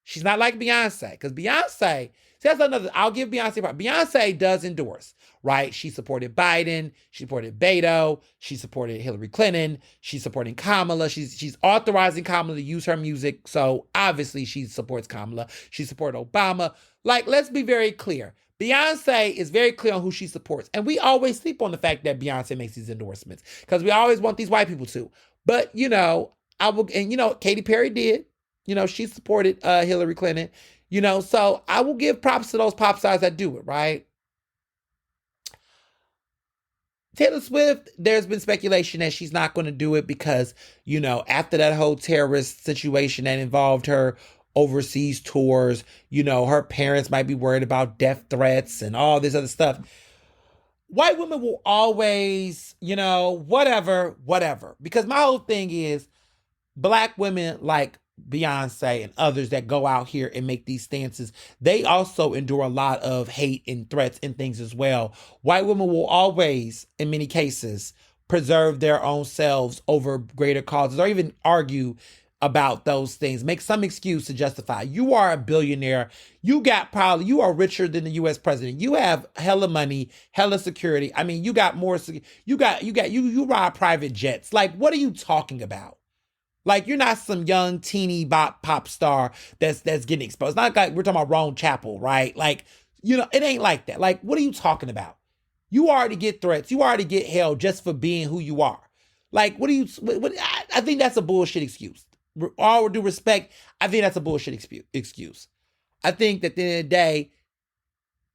she's not like Beyonce, because Beyonce, that's another, I'll give Beyonce part. Beyonce does endorse, right? She supported Biden. She supported Beto. She supported Hillary Clinton. She's supporting Kamala. She's authorizing Kamala to use her music. So obviously she supports Kamala. She supported Obama. Like, let's be very clear. Beyonce is very clear on who she supports. And we always sleep on the fact that Beyonce makes these endorsements because we always want these white people to. But, Katy Perry did. She supported Hillary Clinton. So I will give props to those pop stars that do it, right? Taylor Swift, there's been speculation that she's not going to do it because, after that whole terrorist situation that involved her overseas tours, her parents might be worried about death threats and all this other stuff. White women will always, whatever. Because my whole thing is Black women like Beyonce and others that go out here and make these stances, they also endure a lot of hate and threats and things as well. White women will always, in many cases, preserve their own selves over greater causes or even argue about those things, make some excuse to justify. You are a billionaire. You are richer than the U.S. president. You have hella money, hella security. I mean, you got more, you ride private jets. Like, what are you talking about? Like, you're not some young teeny pop star that's getting exposed. It's not like we're talking about Ron Chapel, right? Like, it ain't like that. Like, what are you talking about? You already get threats. You already get held just for being who you are. Like, I think that's a bullshit excuse. All due respect, I think that's a bullshit excuse. I think that at the end of the day,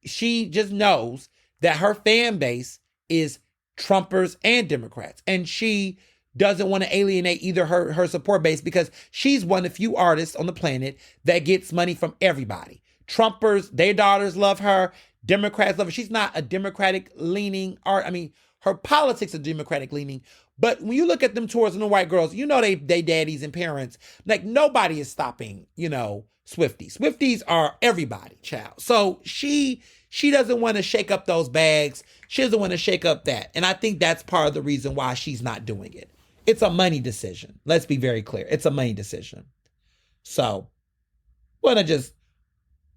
she just knows that her fan base is Trumpers and Democrats. And she doesn't want to alienate either her support base because she's one of the few artists on the planet that gets money from everybody. Trumpers, their daughters love her. Democrats love her. She's not a Democratic leaning art. I mean, her politics are Democratic leaning. But when you look at them tours and the white girls, they daddies and parents. Like, nobody is stopping, Swifties. Swifties are everybody, child. So she doesn't want to shake up those bags. She doesn't want to shake up that. And I think that's part of the reason why she's not doing it. It's a money decision. Let's be very clear. It's a money decision. So I want to just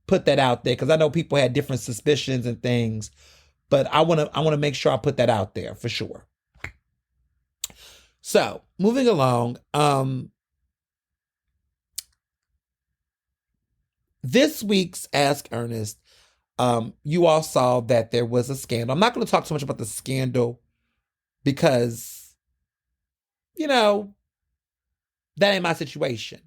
put that out there because I know people had different suspicions and things, but I want to make sure I put that out there for sure. So moving along, this week's Ask Ernest, you all saw that there was a scandal. I'm not going to talk so much about the scandal because, that ain't my situation.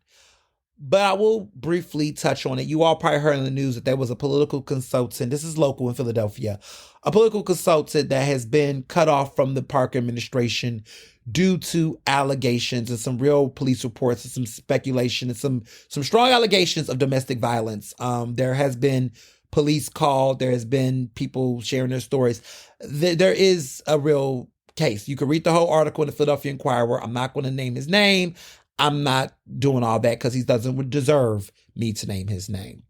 But I will briefly touch on it. You all probably heard in the news that there was a political consultant. This is local in Philadelphia. A political consultant that has been cut off from the Park administration due to allegations and some real police reports and some speculation and some strong allegations of domestic violence. There has been police called. There has been people sharing their stories. There is a real case. You can read the whole article in the Philadelphia Inquirer. I'm not going to name his name. I'm not doing all that because he doesn't deserve me to name his name.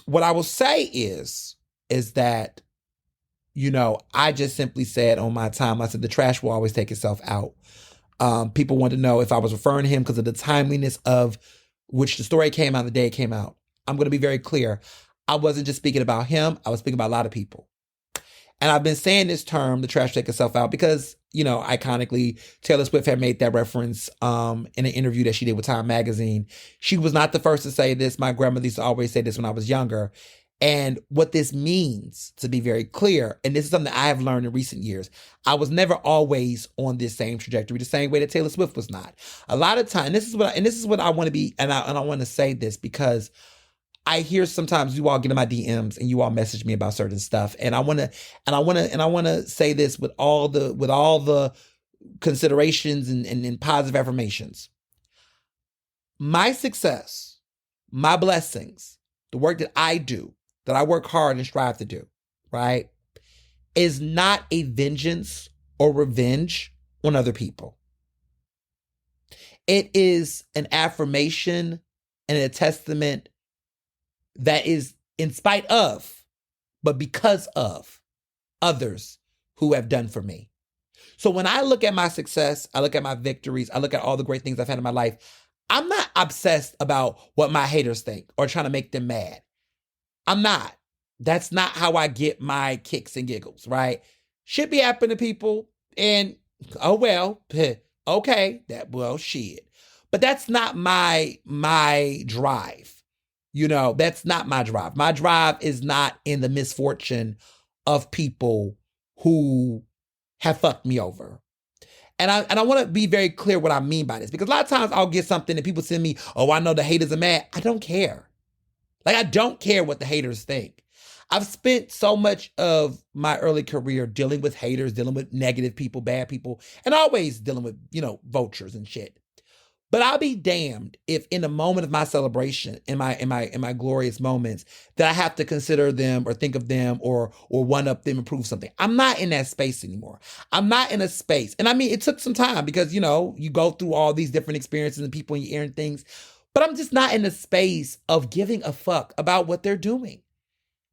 What I will say is that, I just simply said on my time, I said the trash will always take itself out. People wanted to know if I was referring to him because of the timeliness of which the story came out, the day it came out. I'm going to be very clear. I wasn't just speaking about him. I was speaking about a lot of people. And I've been saying this term, the trash take itself out, because, iconically, Taylor Swift had made that reference in an interview that she did with Time Magazine. She was not the first to say this. My grandmother used to always say this when I was younger. And what this means, to be very clear, and this is something I have learned in recent years, I was never always on this same trajectory, the same way that Taylor Swift was not. A lot of time, this is what I want to be, and I want to say this because I hear sometimes you all get in my DMs and you all message me about certain stuff, and I want to say this with all the considerations and positive affirmations. My success, my blessings, the work that I do, that I work hard and strive to do, right, is not a vengeance or revenge on other people. It is an affirmation and a testament that is in spite of, but because of others who have done for me. So when I look at my success, I look at my victories, I look at all the great things I've had in my life, I'm not obsessed about what my haters think or trying to make them mad. I'm not. That's not how I get my kicks and giggles, right? Shit be happening to people and, oh well, okay, shit. But that's not my drive. That's not my drive. My drive is not in the misfortune of people who have fucked me over. And I want to be very clear what I mean by this, because a lot of times I'll get something and people send me, oh, I know the haters are mad. I don't care. I don't care what the haters think. I've spent so much of my early career dealing with haters, dealing with negative people, bad people, and always dealing with, vultures and shit. But I'll be damned if in the moment of my celebration, in my glorious moments, that I have to consider them or think of them or one up them and prove something. I'm not in that space anymore. I'm not in a space. And I mean, it took some time because, you go through all these different experiences and people in your ear and things. But I'm just not in the space of giving a fuck about what they're doing.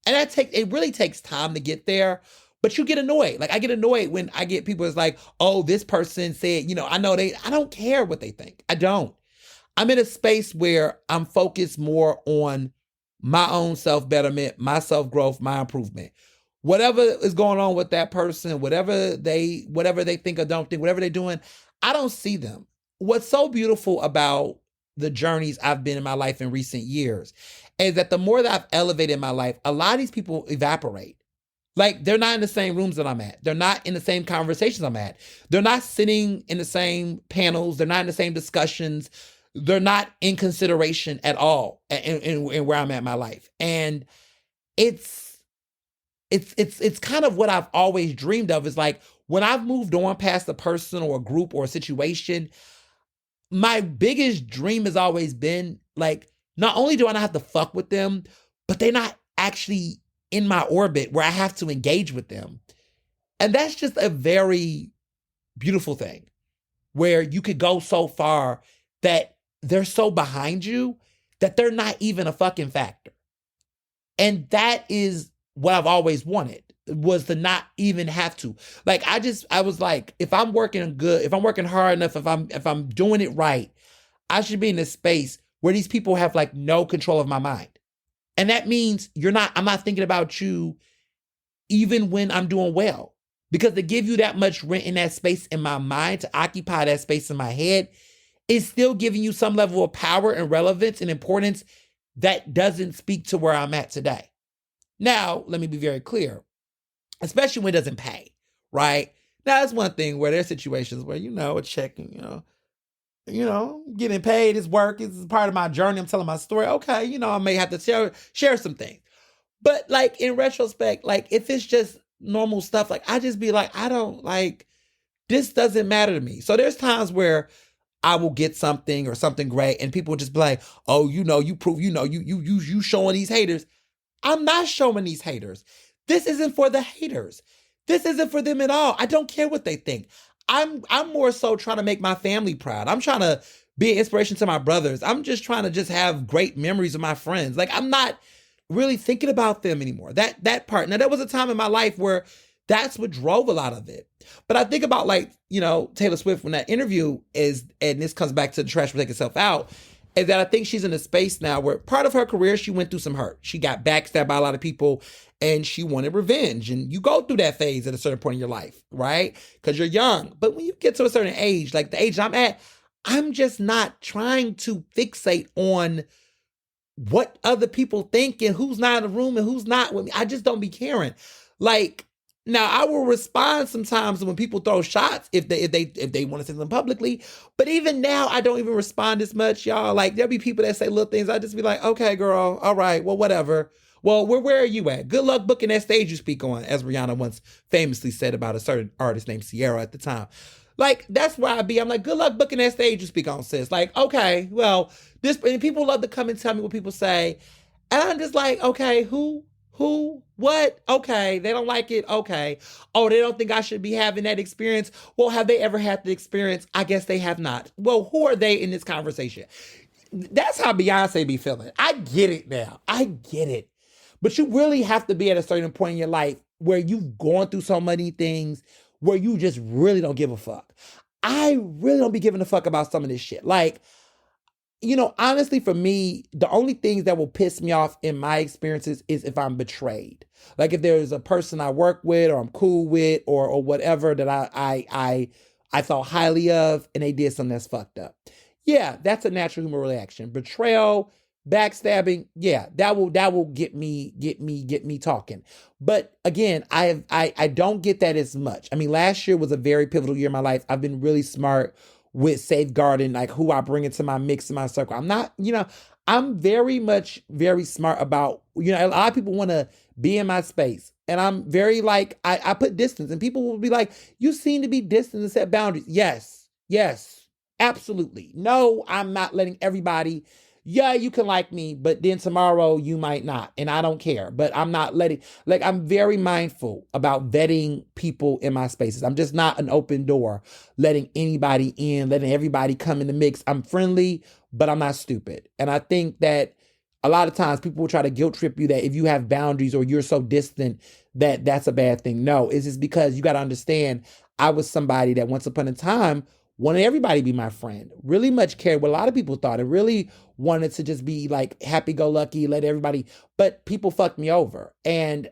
And it really takes time to get there. But you get annoyed. I get annoyed when I get people that's like, oh, this person said, I don't care what they think. I don't. I'm in a space where I'm focused more on my own self-betterment, my self-growth, my improvement. Whatever is going on with that person, whatever they think or don't think, whatever they're doing, I don't see them. What's so beautiful about the journeys I've been in my life in recent years is that the more that I've elevated my life, a lot of these people evaporate. They're not in the same rooms that I'm at. They're not in the same conversations I'm at. They're not sitting in the same panels. They're not in the same discussions. They're not in consideration at all in where I'm at in my life. And it's kind of what I've always dreamed of, is when I've moved on past a person or a group or a situation, my biggest dream has always been not only do I not have to fuck with them, but they're not actually in my orbit where I have to engage with them. And that's just a very beautiful thing, where you could go so far that they're so behind you that they're not even a fucking factor. And that is what I've always wanted, was to not even have to. I was like, if I'm working good, if I'm working hard enough, if I'm doing it right, I should be in a space where these people have no control of my mind. And that means I'm not thinking about you even when I'm doing well. Because to give you that much rent in that space in my mind, to occupy that space in my head, is still giving you some level of power and relevance and importance that doesn't speak to where I'm at today. Now, let me be very clear, especially when it doesn't pay, right? Now, that's one thing where there's situations where, a check, getting paid is work. It's part of my journey. I'm telling my story. Okay, I may have to share some things. But in retrospect, if it's just normal stuff, I just be I don't this doesn't matter to me. So there's times where I will get something or something great, and people will just be like, "Oh, you prove, you showing these haters." I'm not showing these haters. This isn't for the haters. This isn't for them at all. I don't care what they think. I'm more so trying to make my family proud. I'm trying to be an inspiration to my brothers. I'm just trying to just have great memories of my friends. Like, I'm not really thinking about them anymore. That part. Now, there was a time in my life where that's what drove a lot of it. But I think about, like, Taylor Swift, when that interview is, and this comes back to the trash will take itself out, is that I think she's in a space now where part of her career, she went through some hurt. She got backstabbed by a lot of people and she wanted revenge. And you go through that phase at a certain point in your life, right? Because you're young. But when you get to a certain age, like the age I'm at, I'm just not trying to fixate on what other people think and who's not in the room and who's not with me. I just don't be caring. Like, now I will respond sometimes when people throw shots if they want to say them publicly. But even now, I don't even respond as much, y'all. Like, there'll be people that say little things. I just be like, okay, girl, all right, well, whatever. Well, where are you at? Good luck booking that stage you speak on, as Rihanna once famously said about a certain artist named Sierra at the time. Like, that's where I be. I'm like, good luck booking that stage you speak on, sis. Like, okay, well, and people love to come and tell me what people say. And I'm just like, okay, who, what? Okay, they don't like it. Okay. Oh, they don't think I should be having that experience. Well, have they ever had the experience? I guess they have not. Well, who are they in this conversation? That's how Beyonce be feeling. I get it now. I get it. But you really have to be at a certain point in your life where you've gone through so many things where you just really don't give a fuck. I really don't be giving a fuck about some of this shit. Like, honestly, for me, the only things that will piss me off in my experiences is if I'm betrayed. Like, if there's a person I work with or I'm cool with or whatever that I thought highly of and they did something that's fucked up. Yeah, that's a natural human reaction. Betrayal, backstabbing, yeah, that will get me talking. But again, I don't get that as much. I mean, last year was a very pivotal year in my life. I've been really smart with safeguarding, like, who I bring into my mix, in my circle. I'm not, I'm very smart about, a lot of people want to be in my space. And I'm very, like, I put distance, and people will be like, you seem to be distant and set boundaries. Yes, absolutely. No, I'm not letting everybody, yeah, you can like me, but then tomorrow you might not. And I don't care, but I'm not letting, like, I'm very mindful about vetting people in my spaces. I'm just not an open door, letting anybody in, letting everybody come in the mix. I'm friendly, but I'm not stupid. And I think that a lot of times people will try to guilt trip you that if you have boundaries or you're so distant that that's a bad thing. No, it's just because you got to understand, I was somebody that once upon a time wanted everybody to be my friend, really much cared what a lot of people thought, and really wanted to just be like happy-go-lucky, let everybody, but people fucked me over. And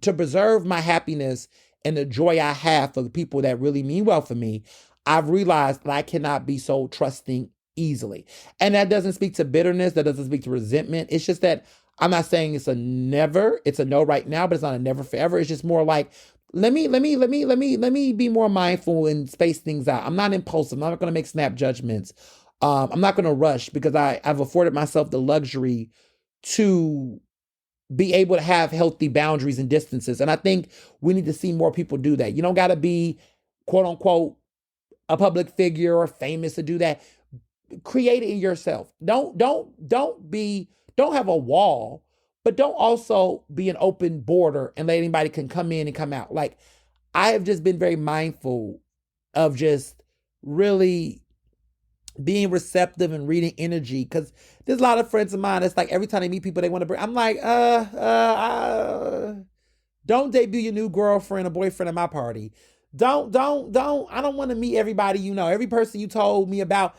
to preserve my happiness and the joy I have for the people that really mean well for me, I've realized that I cannot be so trusting easily. And that doesn't speak to bitterness, that doesn't speak to resentment. It's just that I'm not saying it's a never, it's a no right now, but it's not a never forever. It's just more like, let me be more mindful and space things out. I'm not impulsive. I'm not going to make snap judgments. I'm not going to rush because I've afforded myself the luxury to be able to have healthy boundaries and distances. And I think we need to see more people do that. You don't got to be, quote unquote, a public figure or famous to do that. Create it in yourself. Don't have a wall, but don't also be an open border and let anybody can come in and come out. Like, I have just been very mindful of just really being receptive and reading energy, because there's a lot of friends of mine that's like, every time they meet people they want to bring, I'm like, don't debut your new girlfriend or boyfriend at my party. Don't, I don't want to meet everybody, every person you told me about.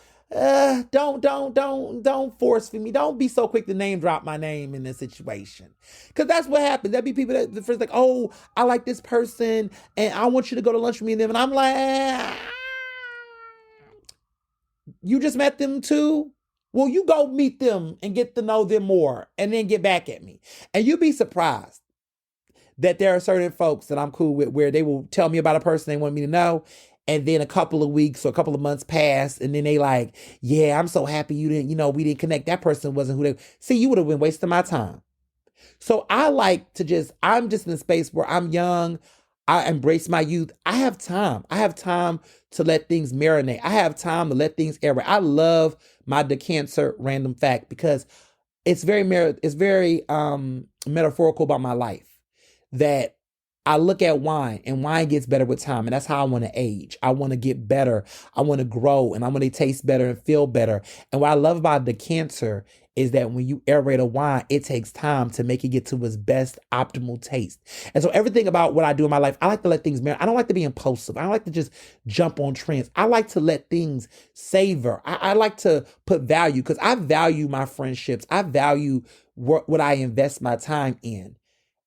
Don't force feed me. Don't be so quick to name drop my name in this situation. Cause that's what happens. There'll be people that the first like, oh, I like this person and I want you to go to lunch with me and them. And I'm like, you just met them too? Well, you go meet them and get to know them more and then get back at me. And you'd be surprised that there are certain folks that I'm cool with where they will tell me about a person they want me to know. And then a couple of weeks or a couple of months pass, and then they like, yeah, I'm so happy you didn't, we didn't connect. That person wasn't who they, see, you would have been wasting my time. So I like to I'm just in a space where I'm young. I embrace my youth. I have time. I have time to let things marinate. I have time to let things aerate. I love my decanter random fact because it's very metaphorical about my life that I look at wine and wine gets better with time, and that's how I want to age. I want to get better. I want to grow, and I want to taste better and feel better. And what I love about decanter is that when you aerate a wine, it takes time to make it get to its best optimal taste. And so everything about what I do in my life, I like to let things marinate. I don't like to be impulsive. I don't like to just jump on trends. I like to let things savor. I like to put value because I value my friendships. I value what I invest my time in.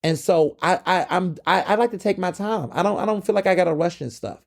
And so I like to take my time. I don't feel like I gotta rush and stuff.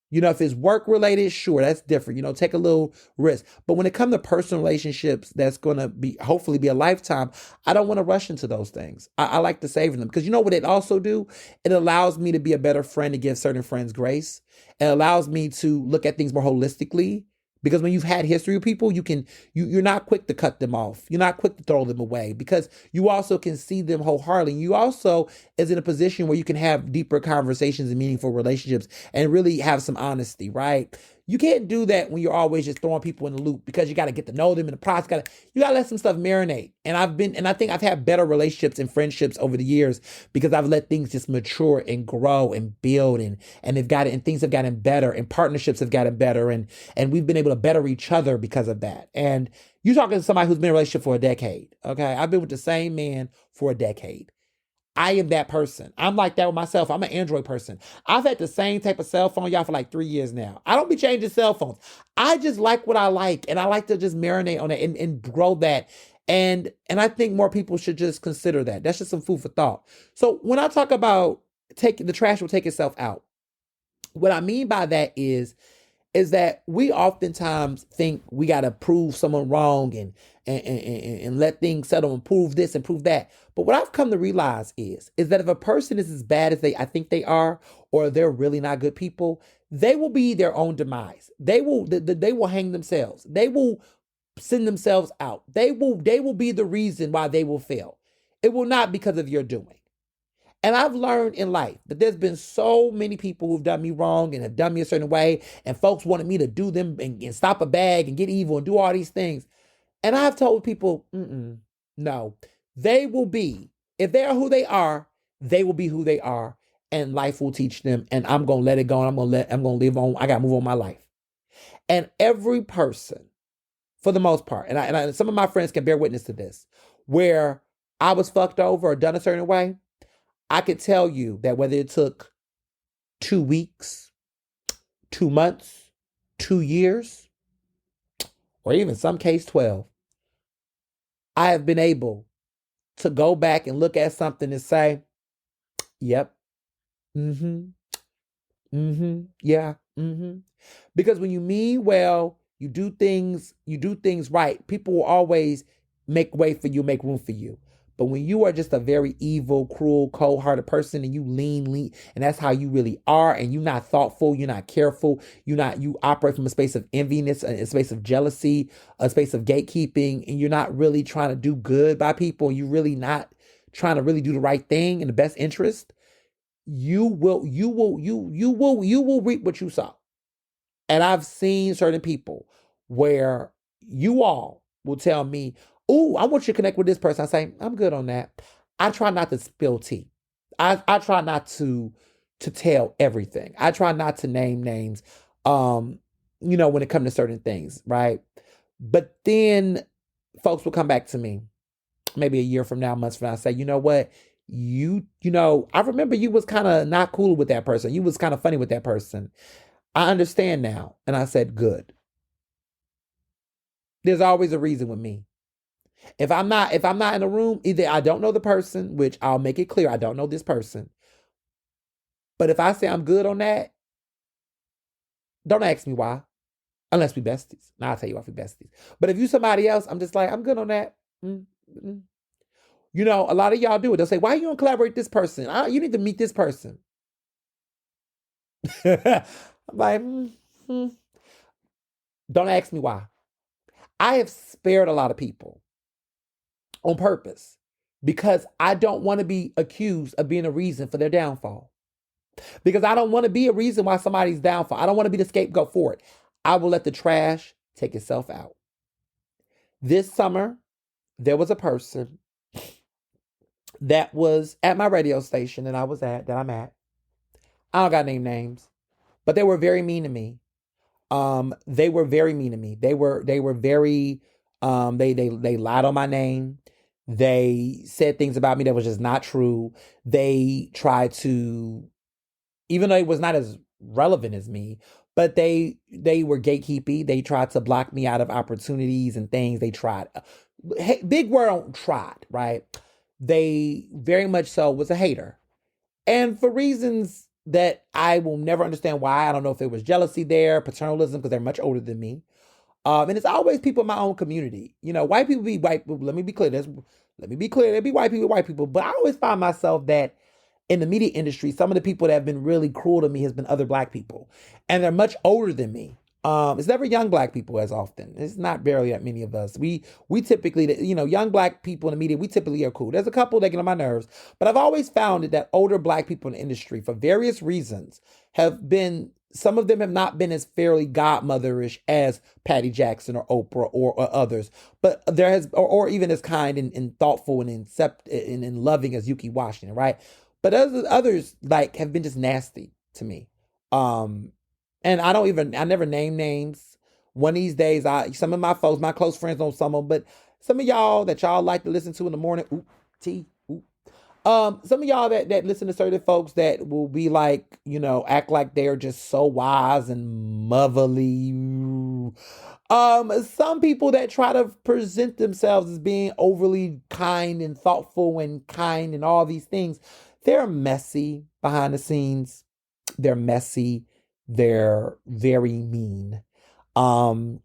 If it's work related, sure, that's different. Take a little risk. But when it comes to personal relationships, that's gonna be hopefully be a lifetime. I don't want to rush into those things. I like to savor them because you know what it also do? It allows me to be a better friend and give certain friends grace. It allows me to look at things more holistically. Because when you've had history with people, you're not quick to cut them off. You're not quick to throw them away because you also can see them wholeheartedly. You also is in a position where you can have deeper conversations and meaningful relationships and really have some honesty, right? You can't do that when you're always just throwing people in the loop because you got to get to know them in the process. You got to let some stuff marinate. And I think I've had better relationships and friendships over the years because I've let things just mature and grow and build and things have gotten better and partnerships have gotten better and we've been able to better each other because of that. And you're talking to somebody who's been in a relationship for a decade. Okay. I've been with the same man for a decade. I am that person. I'm like that with myself. I'm an Android person. I've had the same type of cell phone, y'all, for like 3 years now. I don't be changing cell phones. I just like what I like, and I like to just marinate on it and grow that. And I think more people should just consider that. That's just some food for thought. So when I talk about the trash will take itself out, what I mean by that is that we oftentimes think we got to prove someone wrong and let things settle and prove this and prove that. But what I've come to realize is that if a person is as bad as I think they are, or they're really not good people, they will be their own demise. They will hang themselves. They will send themselves out. They will be the reason why they will fail. It will not because of your doing. And I've learned in life that there's been so many people who've done me wrong and have done me a certain way, and folks wanted me to do them and stop a bag and get evil and do all these things. And I've told people, no, they will be, if they are who they are, they will be who they are, and life will teach them. And I'm gonna let it go, and I'm gonna live on. I gotta move on my life. And every person, for the most part, and some of my friends can bear witness to this, where I was fucked over or done a certain way. I could tell you that whether it took 2 weeks, 2 months, 2 years, or even some case 12, I have been able to go back and look at something and say, yep, yeah, Because when you mean well, you do things right, people will always make way for you, make room for you. But when you are just a very evil, cruel, cold-hearted person and you lean, and that's how you really are, and you're not thoughtful, you're not careful, you operate from a space of enviness, a space of jealousy, a space of gatekeeping, and you're not really trying to do good by people, you're really not trying to really do the right thing in the best interest, you will reap what you sow. And I've seen certain people where you all will tell me, "Ooh, I want you to connect with this person." I say, "I'm good on that." I try not to spill tea. I try not to tell everything. I try not to name names, when it comes to certain things, right? But then folks will come back to me maybe a year from now, months from now, say, "You know what? I remember you was kind of not cool with that person. You was kind of funny with that person. I understand now." And I said, "Good." There's always a reason with me. If I'm not in a room, either I don't know the person, which I'll make it clear I don't know this person. But if I say I'm good on that, don't ask me why. Unless we besties. Now I'll tell you why we besties. But if you somebody else, I'm just like, I'm good on that. Mm-mm. A lot of y'all do it. They'll say, "Why you don't collaborate with this person? You need to meet this person." I'm like, don't ask me why. I have spared a lot of people on purpose because I don't want to be accused of being a reason for their downfall. because I don't want to be a reason why somebody's downfall. I don't want to be the scapegoat for it. I will let the trash take itself out. This summer, there was a person that was at my radio station that I'm at. I don't got to name names, but they were very mean to me. They were very mean to me. They were very, they lied on my name. They said things about me that was just not true. They tried to, even though it was not as relevant as me, but they were gatekeepy. They tried to block me out of opportunities and things. They tried. Hey, big word on tried, right? They very much so was a hater. And for reasons that I will never understand why. I don't know if it was jealousy there, paternalism, because they're much older than me. And it's always people in my own community. You know, white people be white people. Let me be clear. There be white people. But I always find myself that in the media industry, some of the people that have been really cruel to me has been other black people. And they're much older than me. It's never young black people as often. It's not barely that many of us. We typically, young black people in the media, we typically are cool. There's a couple that get on my nerves, but I've always found that older black people in the industry, for various reasons, some of them have not been as fairly godmotherish as Patty Jackson or Oprah or others, but there has, or even as kind and thoughtful and loving as Yuki Washington, right? But others like have been just nasty to me. And I never name names. One of these days, some of my folks, my close friends know some of them, but some of y'all that y'all like to listen to in the morning, some of y'all that listen to certain folks that will be like, act like they're just so wise and motherly. Some people that try to present themselves as being overly kind and thoughtful and kind and all these things, they're messy behind the scenes. They're messy. They're very mean, and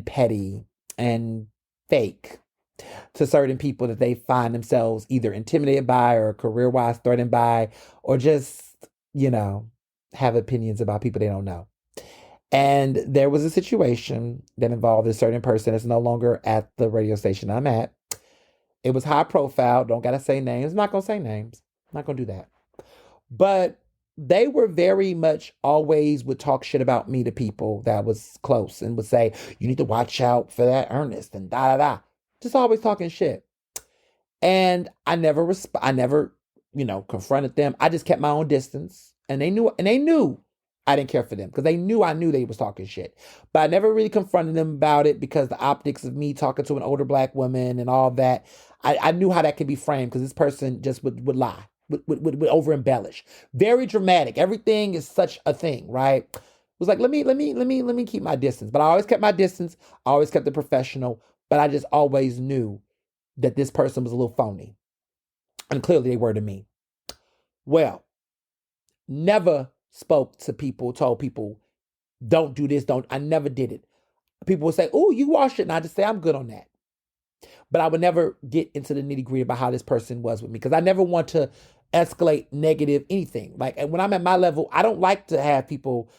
petty and fake to certain people that they find themselves either intimidated by or career-wise threatened by, or just, have opinions about people they don't know. And there was a situation that involved a certain person that's no longer at the radio station I'm at. It was high profile. Don't gotta say names. I'm not gonna say names. I'm not gonna do that. But they were very much always would talk shit about me to people that was close and would say, you need to watch out for that Ernest and da da da. Just always talking shit. And I never confronted them. I just kept my own distance. And they knew I didn't care for them because I knew they was talking shit. But I never really confronted them about it because the optics of me talking to an older black woman and all that, I knew how that could be framed because this person just would lie. Would over embellish. Very dramatic. Everything is such a thing, right? It was like, let me keep my distance. But I always kept my distance. I always kept it professional. But I just always knew that this person was a little phony. And clearly they were to me. Well, never spoke to people, told people, don't do this, I never did it. People would say, oh, you wash it. And I just say, I'm good on that. But I would never get into the nitty gritty about how this person was with me because I never want to escalate negative anything. Like, and when I'm at my level, I don't like to have people,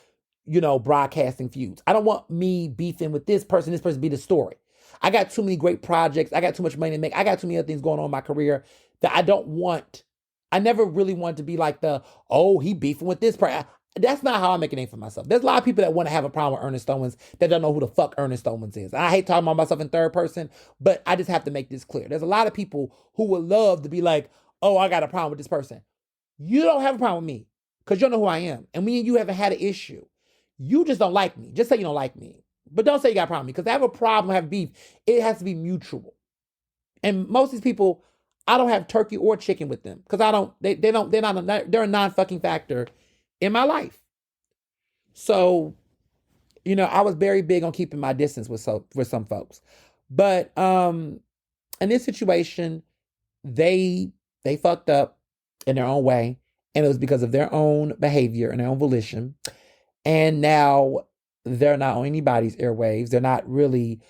broadcasting feuds. I don't want me beefing with this person be the story. I got too many great projects. I got too much money to make. I got too many other things going on in my career that I never really wanted to be like he beefing with this person. That's not how I make a name for myself. There's a lot of people that want to have a problem with Ernest Owens that don't know who the fuck Ernest Owens is. I hate talking about myself in third person, but I just have to make this clear. There's a lot of people who would love to be like, oh, I got a problem with this person. You don't have a problem with me because you don't know who I am. And me and you haven't had an issue. You just don't like me. Just say you don't like me. But don't say you got a problem with me because I have a problem, have beef. It has to be mutual. And most of these people, I don't have turkey or chicken with them because they're a non-fucking factor in my life. So, I was very big on keeping my distance with some folks. But in this situation, they fucked up in their own way. And it was because of their own behavior and their own volition. And now they're not on anybody's airwaves. They're not really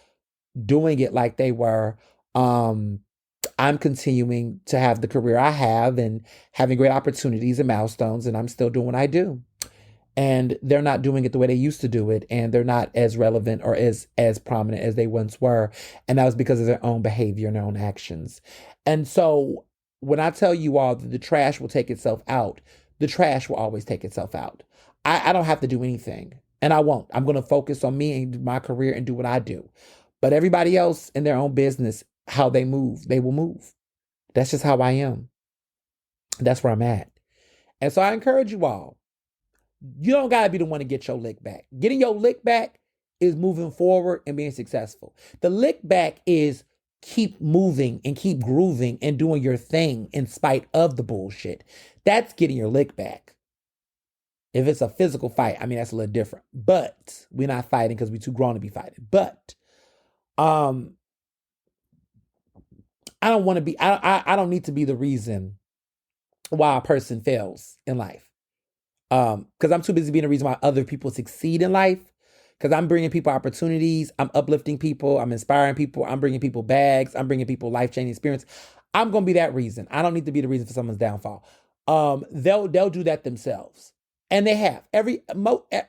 doing it like they were. I'm continuing to have the career I have and having great opportunities and milestones, and I'm still doing what I do. And they're not doing it the way they used to do it, and they're not as relevant or as prominent as they once were. And that was because of their own behavior and their own actions. And so when I tell you all that the trash will take itself out, the trash will always take itself out. I don't have to do anything, and I won't. I'm going to focus on me and my career and do what I do. But everybody else in their own business, how they move, they will move. That's just how I am. That's where I'm at. And so I encourage you all, you don't got to be the one to get your lick back. Getting your lick back is moving forward and being successful. The lick back is keep moving and keep grooving and doing your thing in spite of the bullshit. That's getting your lick back. If it's a physical fight, I mean, that's a little different. But we're not fighting because we're too grown to be fighting. But I don't want to be, I don't need to be the reason why a person fails in life. Because I'm too busy being the reason why other people succeed in life. Because I'm bringing people opportunities. I'm uplifting people. I'm inspiring people. I'm bringing people bags. I'm bringing people life-changing experience. I'm going to be that reason. I don't need to be the reason for someone's downfall. They'll do that themselves. And they have.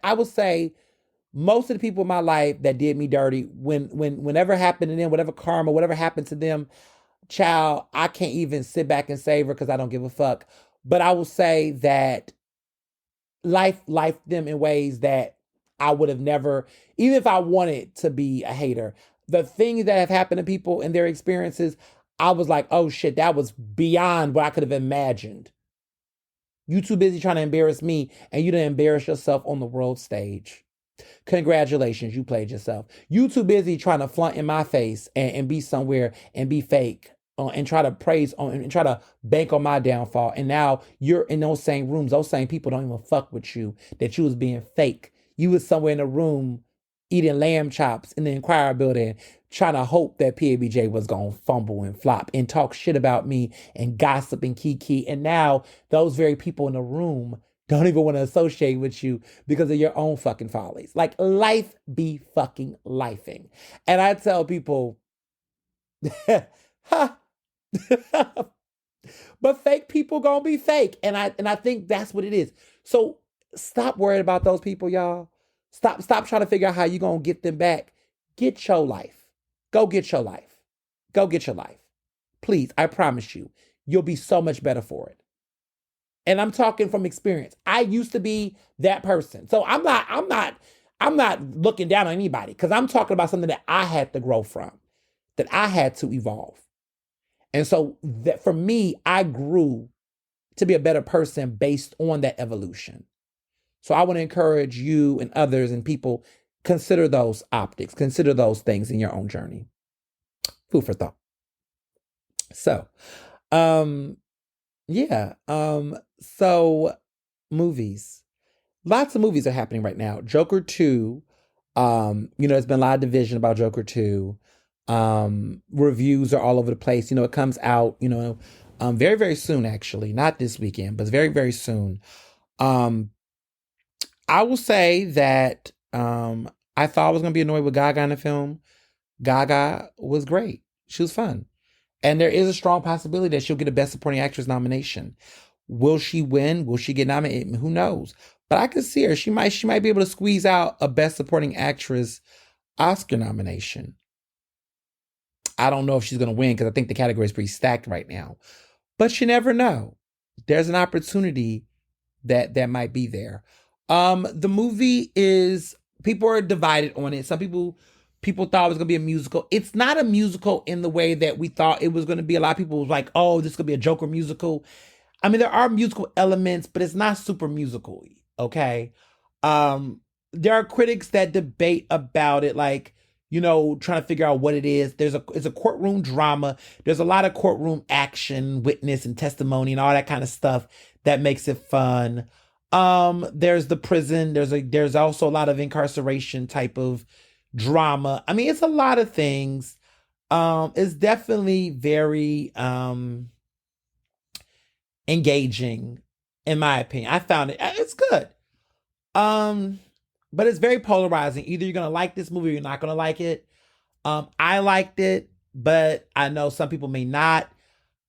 I would say most of the people in my life that did me dirty, whenever happened to them, whatever karma, whatever happened to them, child, I can't even sit back and savor because I don't give a fuck. But I will say that life them in ways that I would have never, even if I wanted to be a hater, the things that have happened to people and their experiences, I was like, oh shit, that was beyond what I could have imagined. You too busy trying to embarrass me, and you didn't embarrass yourself on the world stage. Congratulations, you played yourself. You too busy trying to flaunt in my face and be somewhere and be fake and try to praise on and try to bank on my downfall. And now you're in those same rooms. Those same people don't even fuck with you, that you was being fake. You was somewhere in a room eating lamb chops in the Inquirer building, trying to hope that PABJ was going to fumble and flop and talk shit about me and gossip and kiki. And now those very people in the room don't even want to associate with you because of your own fucking follies. Like, life be fucking lifing. And I tell people, ha. But fake people gonna be fake. And I think that's what it is. So stop worrying about those people, y'all. Stop trying to figure out how you gonna get them back. Get your life. Go get your life. Go get your life. Please, I promise you, you'll be so much better for it. And I'm talking from experience. I used to be that person. So I'm not looking down on anybody, because I'm talking about something that I had to grow from, that I had to evolve. And so that for me, I grew to be a better person based on that evolution. So I want to encourage you and others and people, consider those optics, consider those things in your own journey. Food for thought. So, so movies. Lots of movies are happening right now. Joker 2, there's been a lot of division about Joker 2. Reviews are all over the place. It comes out, very, very soon, actually. Not this weekend, but very, very soon. I will say that I thought I was going to be annoyed with Gaga in the film. Gaga was great. She was fun. And there is a strong possibility that she'll get a Best Supporting Actress nomination. Will she win? Will she get nominated? Who knows? But I could see her. She might be able to squeeze out a Best Supporting Actress Oscar nomination. I don't know if she's going to win, because I think the category is pretty stacked right now. But you never know. There's an opportunity that might be there. The movie is, people are divided on it. Some people thought it was going to be a musical. It's not a musical in the way that we thought it was going to be. A lot of people was like, oh, this could be a Joker musical. I mean, there are musical elements, but it's not super musical-y, okay? There are critics that debate about it, like, trying to figure out what it is. It's a courtroom drama. There's a lot of courtroom action, witness and testimony and all that kind of stuff that makes it fun. There's the prison. There's also a lot of incarceration type of drama. I mean, it's a lot of things. It's definitely very engaging, in my opinion. I found it's good. But it's very polarizing. Either you're gonna like this movie or you're not gonna like it. I liked it, but I know some people may not.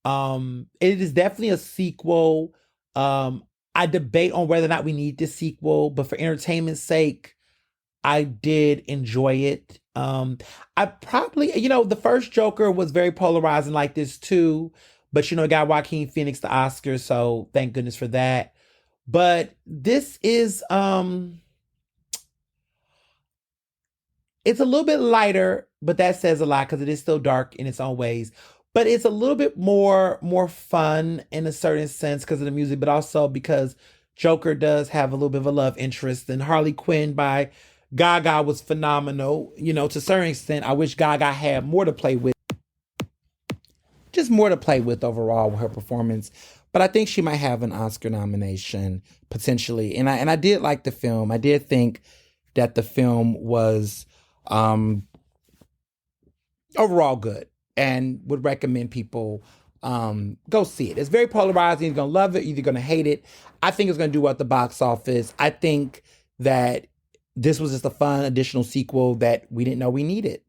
It is definitely a sequel. I debate on whether or not we need this sequel, but for entertainment's sake, I did enjoy it. I probably, the first Joker was very polarizing like this too, but it got Joaquin Phoenix the Oscar, so thank goodness for that. But this is it's a little bit lighter, but that says a lot because it is still dark in its own ways. But it's a little bit more fun in a certain sense because of the music, but also because Joker does have a little bit of a love interest, and Harley Quinn by Gaga was phenomenal. To a certain extent, I wish Gaga had more to play with, just more to play with overall with her performance. But I think she might have an Oscar nomination potentially. And I did like the film. I did think that the film was overall good, and would recommend people go see it. It's very polarizing. You're gonna love it, you're gonna hate it. I think it's gonna do well at the box office. I think that this was just a fun additional sequel that we didn't know we needed.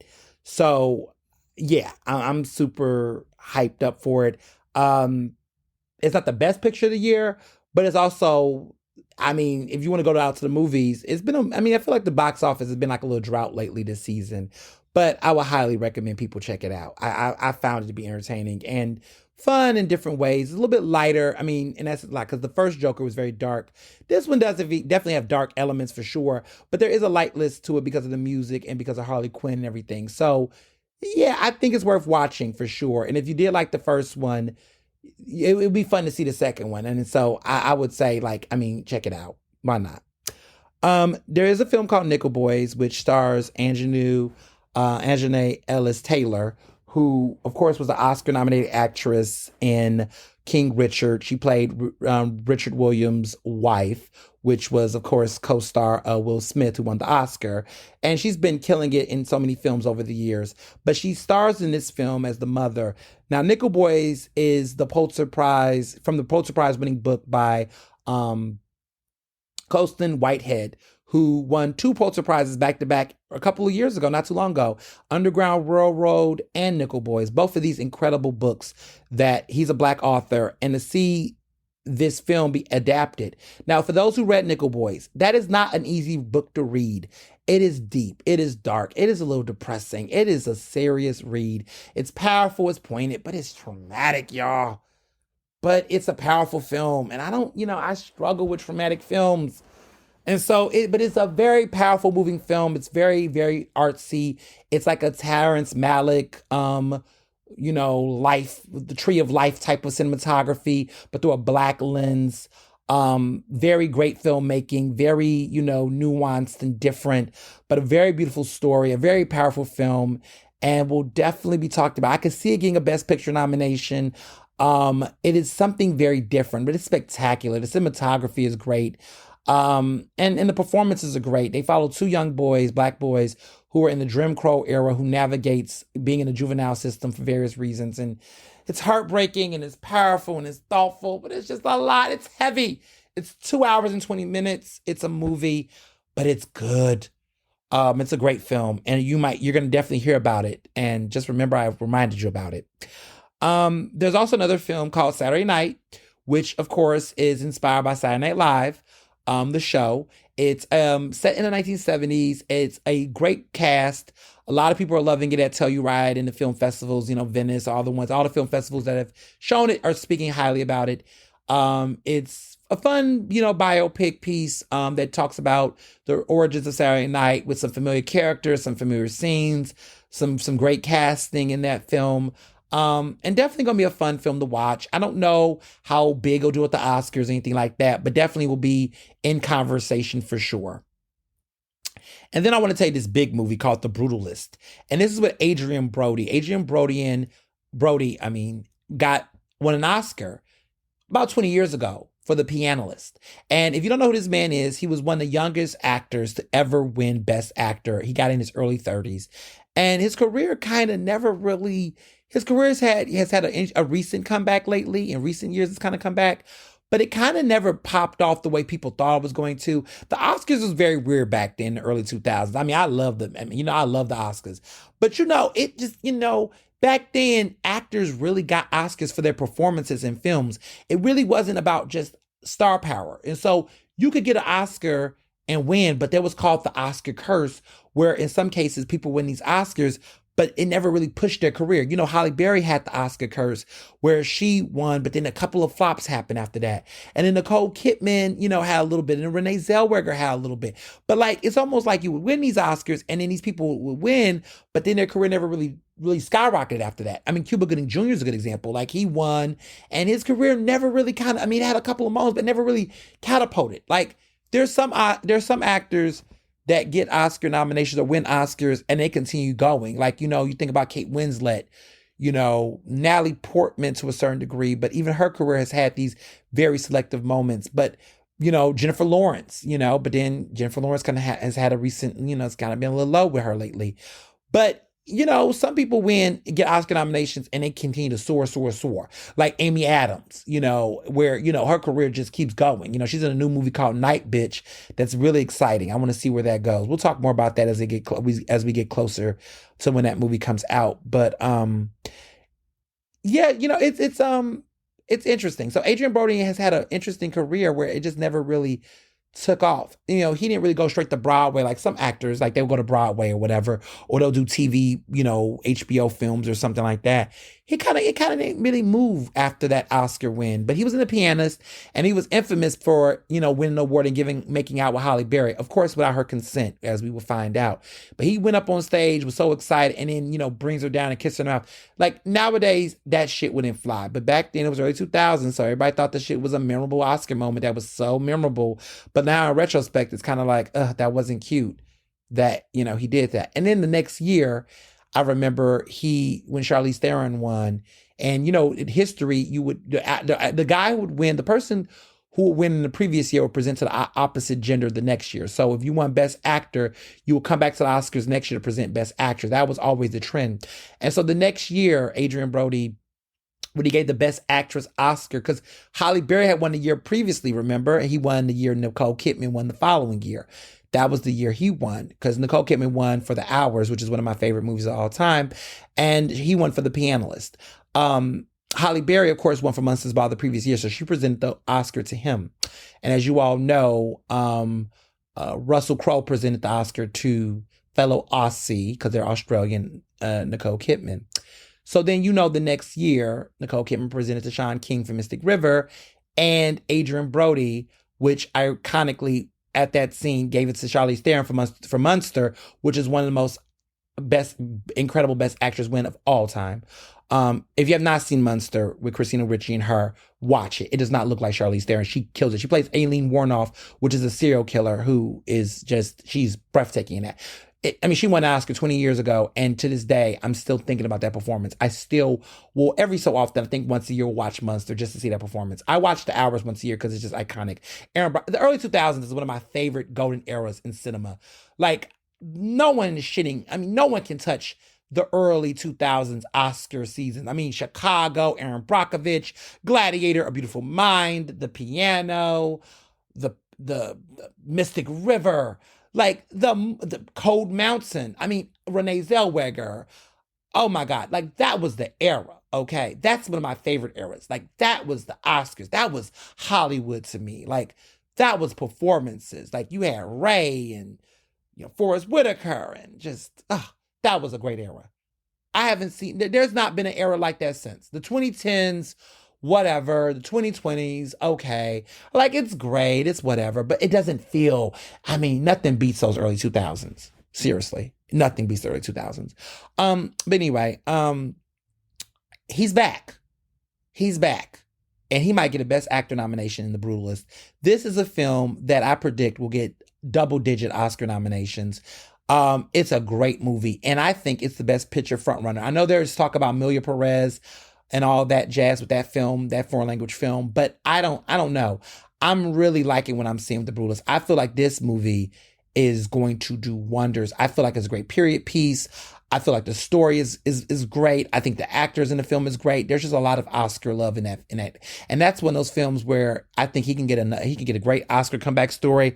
So yeah, I'm super hyped up for it. It's not the best picture of the year, but it's also, if you want to go out to the movies, it's been, I feel like the box office has been like a little drought lately this season, but I would highly recommend people check it out. I found it to be entertaining and fun in different ways. It's a little bit lighter. And that's a lot because the first Joker was very dark. This one does definitely have dark elements for sure, but there is a lightness to it because of the music and because of Harley Quinn and everything. So yeah, I think it's worth watching for sure. And if you did like the first one, it would be fun to see the second one. And so I would say, check it out. Why not? There is a film called Nickel Boys, which stars Anjanette Ellis Taylor, who, of course, was an Oscar-nominated actress in King Richard. She played Richard Williams' wife, which was, of course, co-star Will Smith, who won the Oscar. And she's been killing it in so many films over the years. But she stars in this film as the mother. Now, Nickel Boys is the Pulitzer Prize winning book by Colston Whitehead, who won 2 Pulitzer Prizes back-to-back a couple of years ago, not too long ago. Underground Railroad and Nickel Boys, both of these incredible books that he's a Black author. And to see this film be adapted. Now, for those who read Nickel Boys, that is not an easy book to read. It is deep. It is dark. It is a little depressing. It is a serious read. It's powerful. It's poignant, but it's traumatic, y'all. But it's a powerful film. And I struggle with traumatic films. And so, but it's a very powerful, moving film. It's very, very artsy. It's like a Terrence Malick, life, the Tree of Life type of cinematography, but through a Black lens. Very great filmmaking, very, nuanced and different, but a very beautiful story, a very powerful film, and will definitely be talked about. I could see it getting a Best Picture nomination. It is something very different, but it's spectacular. The cinematography is great. And the performances are great. They follow 2 young boys, Black boys, who are in the Jim Crow era, who navigates being in the juvenile system for various reasons. And it's heartbreaking and it's powerful and it's thoughtful, but it's just a lot. It's heavy. It's 2 hours and 20 minutes. It's a movie, but it's good. It's a great film, and you're going to definitely hear about it. And just remember, I've reminded you about it. There's also another film called Saturday Night, which of course is inspired by Saturday Night Live. The show. It's set in the 1970s. It's a great cast. A lot of people are loving it at Telluride and the film festivals, Venice, all the film festivals that have shown it are speaking highly about it. It's a fun, biopic piece that talks about the origins of Saturday Night with some familiar characters, some familiar scenes, some great casting in that film. And definitely gonna be a fun film to watch. I don't know how big it'll do at the Oscars or anything like that, but definitely will be in conversation for sure. And then I want to tell you this big movie called The Brutalist. And this is with Adrian Brody. Won an Oscar about 20 years ago for The Pianist. And if you don't know who this man is, he was one of the youngest actors to ever win Best Actor. He got in his early 30s. And his career kind of never really... His career has had a recent comeback lately. In recent years, it's kind of come back. But it kind of never popped off the way people thought it was going to. The Oscars was very weird back then in the early 2000s. I love them. I love the Oscars. But, it just, back then, actors really got Oscars for their performances in films. It really wasn't about just star power. And so you could get an Oscar and win, but that was called the Oscar curse, where in some cases people win these Oscars, but it never really pushed their career. You know, Halle Berry had the Oscar curse where she won, but then a couple of flops happened after that. And then Nicole Kidman, you know, had a little bit, and Renee Zellweger had a little bit. But like, it's almost like you would win these Oscars, and then these people would win, but then their career never really skyrocketed after that. I mean, Cuba Gooding Jr. is a good example. Like, he won, and his career never really it had a couple of moments, but never really catapulted. Like, there's some actors that get Oscar nominations or win Oscars and they continue going. Like, you know, you think about Kate Winslet, you know, Natalie Portman to a certain degree, but even her career has had these very selective moments. But, you know, Jennifer Lawrence, you know, but then Jennifer Lawrence kind of has had a recent, you know, it's kind of been a little low with her lately. But, you know, some people get Oscar nominations and they continue to soar. Like Amy Adams, you know, where, you know, her career just keeps going. You know, she's in a new movie called Night Bitch that's really exciting. I want to see where that goes. We'll talk more about that as we get closer to when that movie comes out. But yeah, you know, it's interesting. So Adrien Brody has had an interesting career where it just never really took off. You know, he didn't really go straight to Broadway like some actors, like they'll go to Broadway or whatever, or they'll do TV, you know, HBO films or something like that. It kind of didn't really move after that Oscar win, but he was in The Pianist, and he was infamous for, you know, winning an award and making out with Halle Berry, of course, without her consent, as we will find out. But he went up on stage, was so excited, and then, you know, brings her down and kisses her mouth. Like, nowadays, that shit wouldn't fly. But back then, it was early 2000s, so everybody thought the shit was a memorable Oscar moment that was so memorable. But now, in retrospect, it's kind of like, that wasn't cute that, you know, he did that. And then the next year, I remember when Charlize Theron won, and, you know, in history, the guy who would win, the person who would win in the previous year would present to the opposite gender the next year. So if you won Best Actor, you would come back to the Oscars next year to present Best Actress. That was always the trend. And so the next year, Adrien Brody, when he gave the Best Actress Oscar, because Halle Berry had won the year previously, remember? And he won the year Nicole Kidman won the following year. That was the year he won, because Nicole Kidman won for The Hours, which is one of my favorite movies of all time, and he won for The Pianist. Halle Berry, of course, won for Monsters Ball the previous year, so she presented the Oscar to him. And as you all know, Russell Crowe presented the Oscar to fellow Aussie, because they're Australian, Nicole Kidman. So then, you know, the next year, Nicole Kidman presented to Sean King for Mystic River, and Adrien Brody, which ironically at that scene gave it to Charlize Theron for Munster, which is one of the most incredible Best Actress win of all time. If you have not seen Munster with Christina Ricci and her, watch it. It does not look like Charlize Theron. She kills it. She plays Aileen Wuornoff, which is a serial killer who is she's breathtaking in that. She won an Oscar 20 years ago, and to this day, I'm still thinking about that performance. I still will, every so often, I think once a year, watch Munster just to see that performance. I watch The Hours once a year because it's just iconic. The early 2000s is one of my favorite golden eras in cinema. Like, no one is shitting. No one can touch the early 2000s Oscar season. Chicago, Aaron Brockovich, Gladiator, A Beautiful Mind, The Piano, the Mystic River, like the Cold Mountain. Renee Zellweger. Oh my God. Like, that was the era. Okay. That's one of my favorite eras. Like, that was the Oscars. That was Hollywood to me. Like, that was performances. Like, you had Ray and, Forrest Whitaker, and just, that was a great era. There's not been an era like that since. The 2010s, whatever. The 2020s, okay. Like, it's great. It's whatever. But it doesn't feel, nothing beats those early 2000s. Seriously. Nothing beats the early 2000s. But anyway, he's back. He's back. And he might get a Best Actor nomination in The Brutalist. This is a film that I predict will get double-digit Oscar nominations. It's a great movie, and I think it's the Best Picture frontrunner. I know there's talk about Amelia Perez and all that jazz with that film, that foreign language film, but I don't know. I'm really liking what I'm seeing with The Brutalist. I feel like this movie is going to do wonders. I feel like it's a great period piece. I feel like the story is great. I think the actors in the film is great. There's just a lot of Oscar love in that. And that's one of those films where I think he can get a great Oscar comeback story.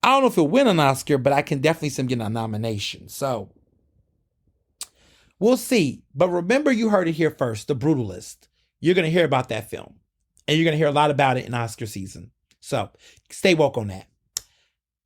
I don't know if he'll win an Oscar, but I can definitely see him getting a nomination. So we'll see. But remember, you heard it here first, The Brutalist. You're going to hear about that film. And you're going to hear a lot about it in Oscar season. So stay woke on that.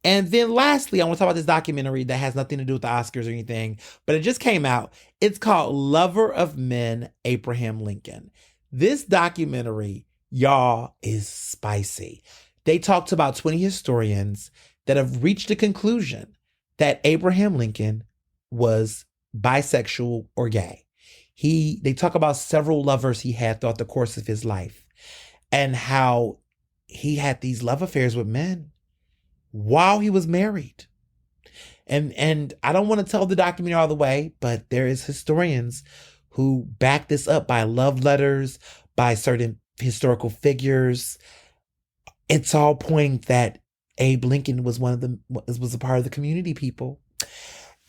And then lastly, I want to talk about this documentary that has nothing to do with the Oscars or anything, but it just came out. It's called Lover of Men, Abraham Lincoln. This documentary, y'all, is spicy. They talked to about 20 historians that have reached the conclusion that Abraham Lincoln was bisexual or gay. They talk about several lovers he had throughout the course of his life and how he had these love affairs with men while he was married. And I don't want to tell the documentary all the way, but there is historians who back this up by love letters, by certain historical figures. It's all pointing that Abe Lincoln was was a part of the community people.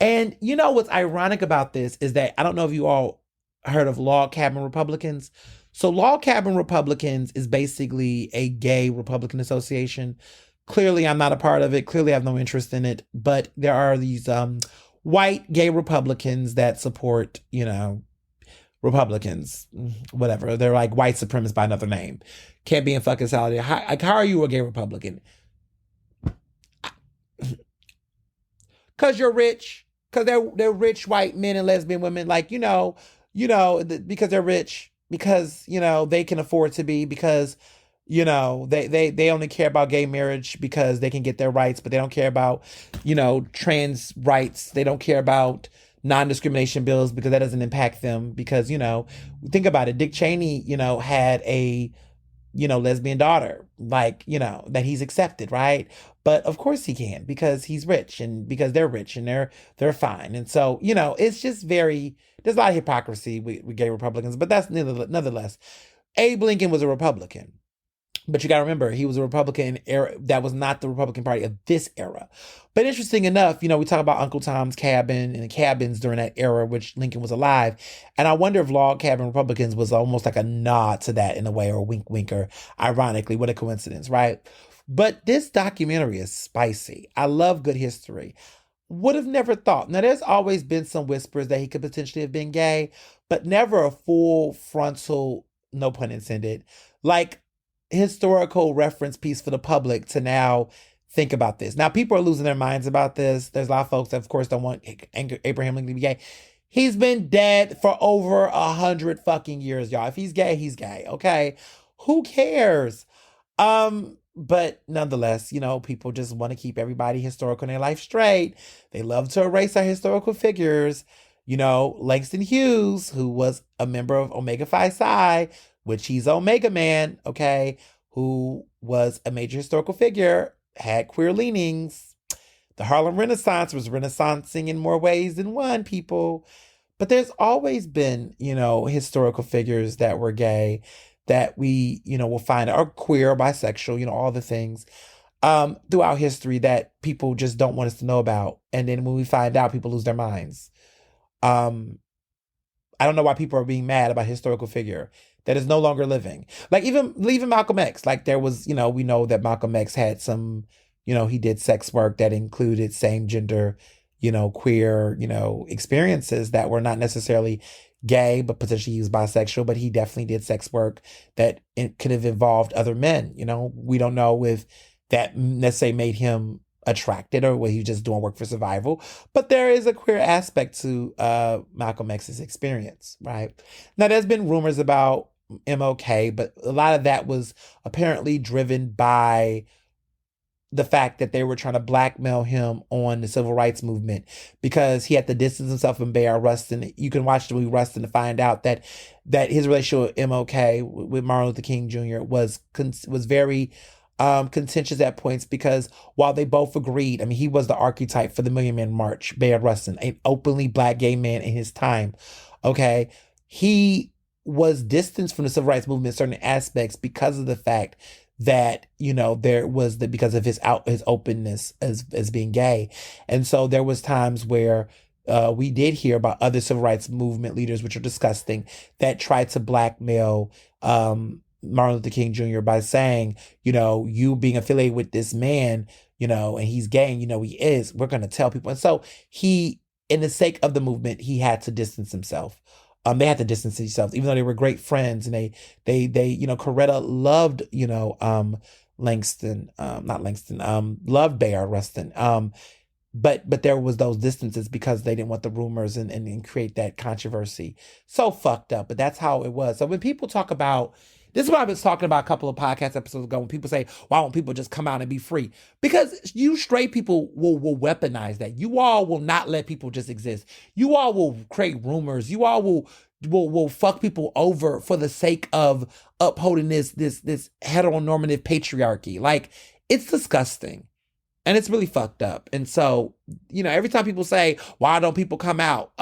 And you know what's ironic about this is that I don't know if you all heard of log cabin Republicans. So log cabin Republicans is basically a gay Republican association. Clearly, I'm not a part of it. Clearly, I have no interest in it. But there are these white gay Republicans that support, Republicans, whatever. They're like white supremacists by another name. Can't be in fucking solidarity. How are you a gay Republican? Because you're rich. Because they're rich white men and lesbian women. Because they're rich. Because, they can afford to be. Because they only care about gay marriage because they can get their rights, but they don't care about, trans rights. They don't care about non-discrimination bills because that doesn't impact them. Because, think about it. Dick Cheney, had a, lesbian daughter, that he's accepted, right? But of course he can because he's rich and because they're rich and they're fine. And so, it's just there's a lot of hypocrisy with gay Republicans, but that's nonetheless. Abe Lincoln was a Republican. But you got to remember, he was a Republican era. That was not the Republican Party of this era. But interesting enough, we talk about Uncle Tom's Cabin and the cabins during that era, which Lincoln was alive. And I wonder if log cabin Republicans was almost like a nod to that in a way, or a wink winker. Ironically, what a coincidence, right? But this documentary is spicy. I love good history. Would have never thought. Now, there's always been some whispers that he could potentially have been gay, but never a full frontal, no pun intended, historical reference piece for the public to now think about this. Now, people are losing their minds about this. There's a lot of folks that, of course, don't want Abraham Lincoln to be gay. He's been dead for over 100 fucking years, y'all. If he's gay, he's gay, okay? Who cares? But nonetheless, people just want to keep everybody historical in their life straight. They love to erase our historical figures. Langston Hughes, who was a member of Omega Phi Psi, which he's Omega Man, okay, who was a major historical figure, had queer leanings. The Harlem Renaissance was renaissancing in more ways than one, people. But there's always been, historical figures that were gay that we, will find are queer or bisexual, all the things throughout history that people just don't want us to know about. And then when we find out, people lose their minds. I don't know why people are being mad about a historical figure that is no longer living. Even Malcolm X, there was, we know that Malcolm X had some, he did sex work that included same gender, queer, experiences that were not necessarily gay, but potentially he was bisexual, but he definitely did sex work that it could have involved other men. We don't know if that necessarily made him attracted or was he just doing work for survival. But there is a queer aspect to Malcolm X's experience, right? Now, there's been rumors about MLK, but a lot of that was apparently driven by the fact that they were trying to blackmail him on the civil rights movement because he had to distance himself from Bayard Rustin. You can watch the movie Rustin to find out that his relationship with MLK, with Martin Luther King Jr., was very contentious at points because while they both agreed, he was the archetype for the Million Man March, Bayard Rustin, an openly black gay man in his time. Okay. He was distanced from the civil rights movement in certain aspects because of the fact that, there was because of his openness as being gay. And so there was times where we did hear about other civil rights movement leaders, which are disgusting, that tried to blackmail Martin Luther King Jr. by saying, you being affiliated with this man, and he's gay, and he is, we're going to tell people. And so he, in the sake of the movement, he had to distance himself. They had to distance themselves, even though they were great friends, and they Coretta loved, Love Bear Rustin. But there was those distances because they didn't want the rumors and create that controversy. So fucked up, but that's how it was. So when people talk about this is what I was talking about a couple of podcast episodes ago when people say, why won't people just come out and be free? Because you straight people will weaponize that. You all will not let people just exist. You all will create rumors. You all will fuck people over for the sake of upholding this heteronormative patriarchy. Like, it's disgusting. And it's really fucked up. And so, every time people say, why don't people come out?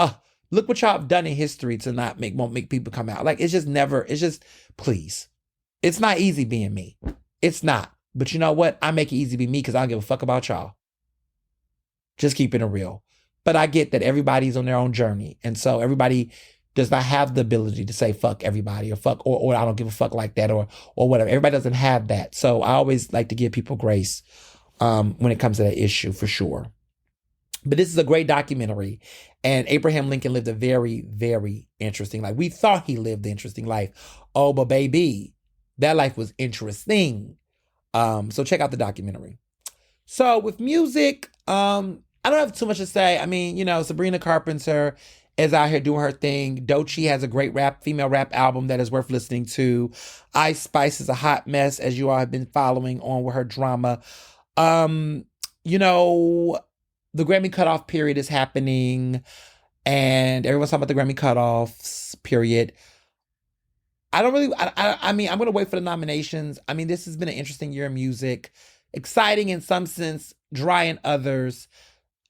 Look what y'all have done in history to won't make people come out. Like, please. It's not easy being me. It's not. But you know what? I make it easy to be me because I don't give a fuck about y'all. Just keeping it real. But I get that everybody's on their own journey. And so everybody does not have the ability to say fuck everybody or I don't give a fuck like that or whatever. Everybody doesn't have that. So I always like to give people grace when it comes to that issue, for sure. But this is a great documentary. And Abraham Lincoln lived a very, very interesting life. We thought he lived the interesting life. Oh, but baby, that life was interesting. So check out the documentary. So with music, I don't have too much to say. I mean, Sabrina Carpenter is out here doing her thing. Doechii has a great female rap album that is worth listening to. Ice Spice is a hot mess, as you all have been following on with her drama. The Grammy cutoff period is happening and everyone's talking about the Grammy cutoffs period. I mean, I'm going to wait for the nominations. I mean, this has been an interesting year in music, exciting in some sense, dry in others.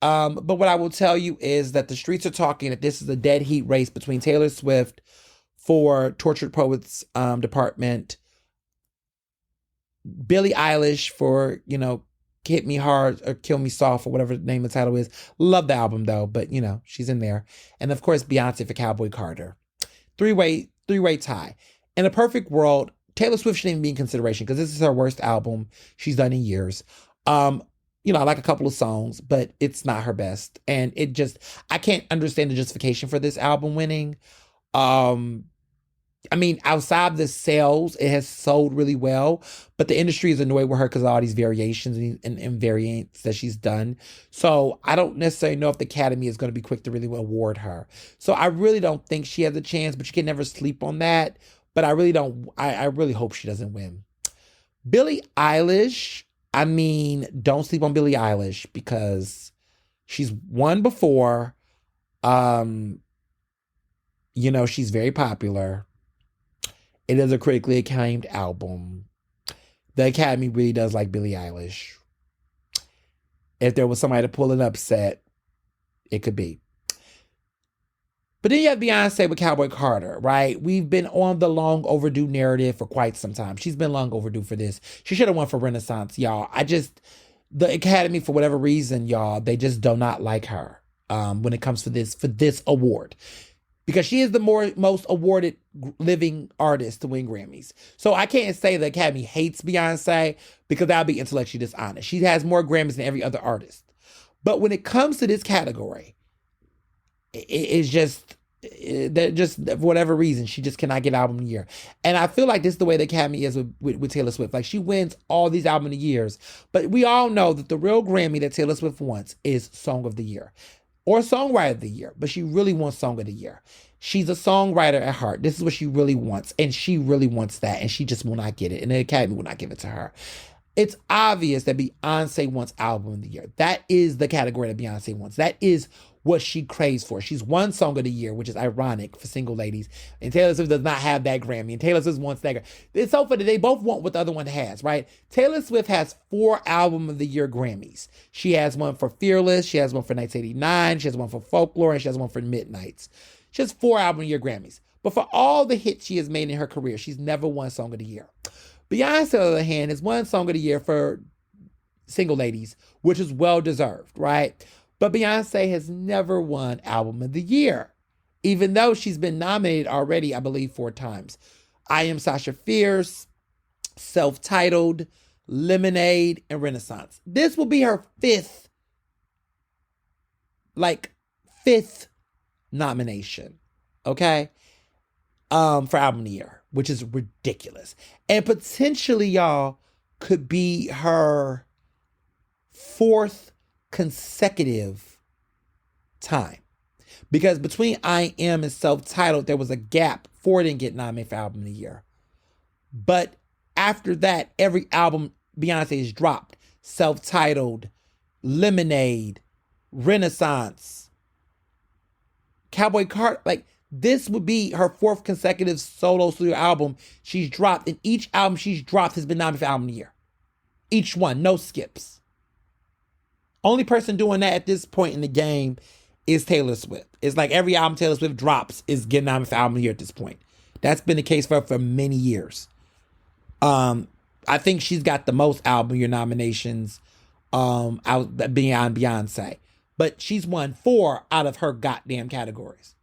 But what I will tell you is that the streets are talking that this is a dead heat race between Taylor Swift for Tortured Poets Department, Billie Eilish for, Hit Me Hard or Kill Me Soft or whatever the name of the title is. Love the album though, but she's in there. And of course, Beyonce for Cowboy Carter. Three-way tie. In a perfect world, Taylor Swift shouldn't even be in consideration because this is her worst album she's done in years. I like a couple of songs, but it's not her best. And I can't understand the justification for this album winning. I mean, outside the sales, it has sold really well, but the industry is annoyed with her because of all these variations and variants that she's done. So I don't necessarily know if the Academy is going to be quick to really award her. So I really don't think she has a chance, but you can never sleep on that. But I really don't, I really hope she doesn't win. Billie Eilish, I mean, don't sleep on Billie Eilish because she's won before. She's very popular. It is a critically acclaimed album. The Academy really does like Billie Eilish. If there was somebody to pull an upset, it could be. But then you have Beyonce with Cowboy Carter, right? We've been on the long overdue narrative for quite some time. She's been long overdue for this. She should have won for Renaissance, y'all. The Academy, for whatever reason, y'all, they just do not like her when it comes to this award. Because she is the most awarded living artist to win Grammys. So I can't say the Academy hates Beyonce because that would be intellectually dishonest. She has more Grammys than every other artist. But when it comes to this category, it's just for whatever reason, she just cannot get album of the year. And I feel like this is the way the Academy is with Taylor Swift. Like, she wins all these album of the years. But we all know that the real Grammy that Taylor Swift wants is Song of the Year. Or Songwriter of the Year, but she really wants Song of the Year. She's a songwriter at heart. This is what she really wants, and she really wants that, and she just will not get it, and the Academy will not give it to her. It's obvious that Beyonce wants Album of the Year. That is the category that Beyonce wants. That is what she craves for. She's won Song of the Year, which is ironic for single ladies, and Taylor Swift does not have that Grammy, and Taylor Swift wants that. It's so funny. They both want what the other one has, right? Taylor Swift has 4 Album of the Year Grammys. She has one for Fearless, she has one for 1989, she has one for Folklore, and she has one for Midnights. She has 4 Album of the Year Grammys. But for all the hits she has made in her career, she's never won Song of the Year. Beyonce, on the other hand, has won Song of the Year for Single Ladies, which is well-deserved, right? But Beyonce has never won Album of the Year, even though she's been nominated already, I believe, 4 times. I Am Sasha Fierce, Self-Titled, Lemonade, and Renaissance. This will be her 5th nomination, okay? For Album of the Year, which is ridiculous. And potentially, y'all, could be her fourth consecutive time. Because between I Am and Self-Titled, there was a gap. 4 didn't get nominated for Album of the Year. But after that, every album Beyonce has dropped, Self-Titled, Lemonade, Renaissance, Cowboy Carter, like this would be her fourth consecutive solo studio album she's dropped. And each album she's dropped has been nominated for Album of the Year. Each one, no skips. Only person doing that at this point in the game is Taylor Swift. It's like every album Taylor Swift drops is getting nominated for Album of the Year at this point. That's been the case for her for many years. I think she's got the most Album of the Year nominations out beyond Beyonce. But she's won 4 out of her goddamn categories.